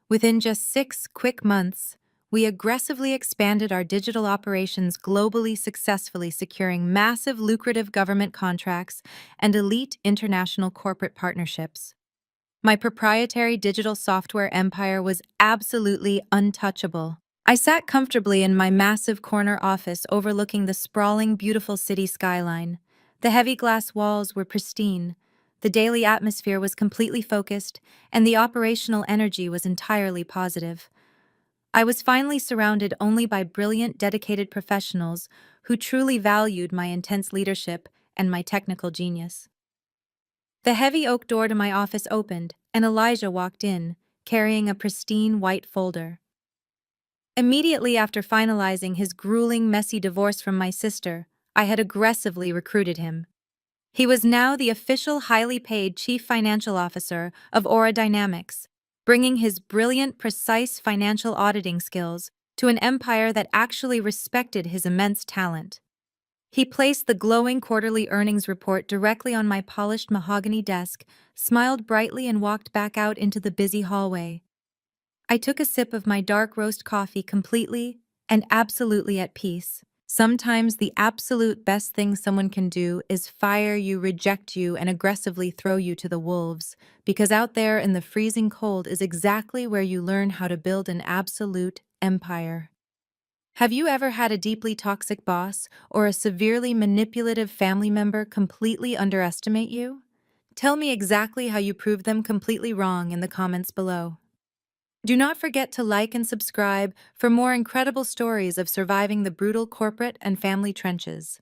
Within just 6 quick months, we aggressively expanded our digital operations globally, successfully securing massive lucrative government contracts and elite international corporate partnerships. My proprietary digital software empire was absolutely untouchable. I sat comfortably in my massive corner office overlooking the sprawling, beautiful city skyline. The heavy glass walls were pristine. The daily atmosphere was completely focused, and the operational energy was entirely positive. I was finally surrounded only by brilliant, dedicated professionals who truly valued my intense leadership and my technical genius. The heavy oak door to my office opened, and Elijah walked in, carrying a pristine white folder. Immediately after finalizing his grueling, messy divorce from my sister, I had aggressively recruited him. He was now the official highly paid chief financial officer of Aura Dynamics, bringing his brilliant, precise financial auditing skills to an empire that actually respected his immense talent. He placed the glowing quarterly earnings report directly on my polished mahogany desk, smiled brightly, and walked back out into the busy hallway. I took a sip of my dark roast coffee completely and absolutely at peace. Sometimes the absolute best thing someone can do is fire you, reject you, and aggressively throw you to the wolves, because out there in the freezing cold is exactly where you learn how to build an absolute empire. Have you ever had a deeply toxic boss or a severely manipulative family member completely underestimate you? Tell me exactly how you proved them completely wrong in the comments below. Do not forget to like and subscribe for more incredible stories of surviving the brutal corporate and family trenches.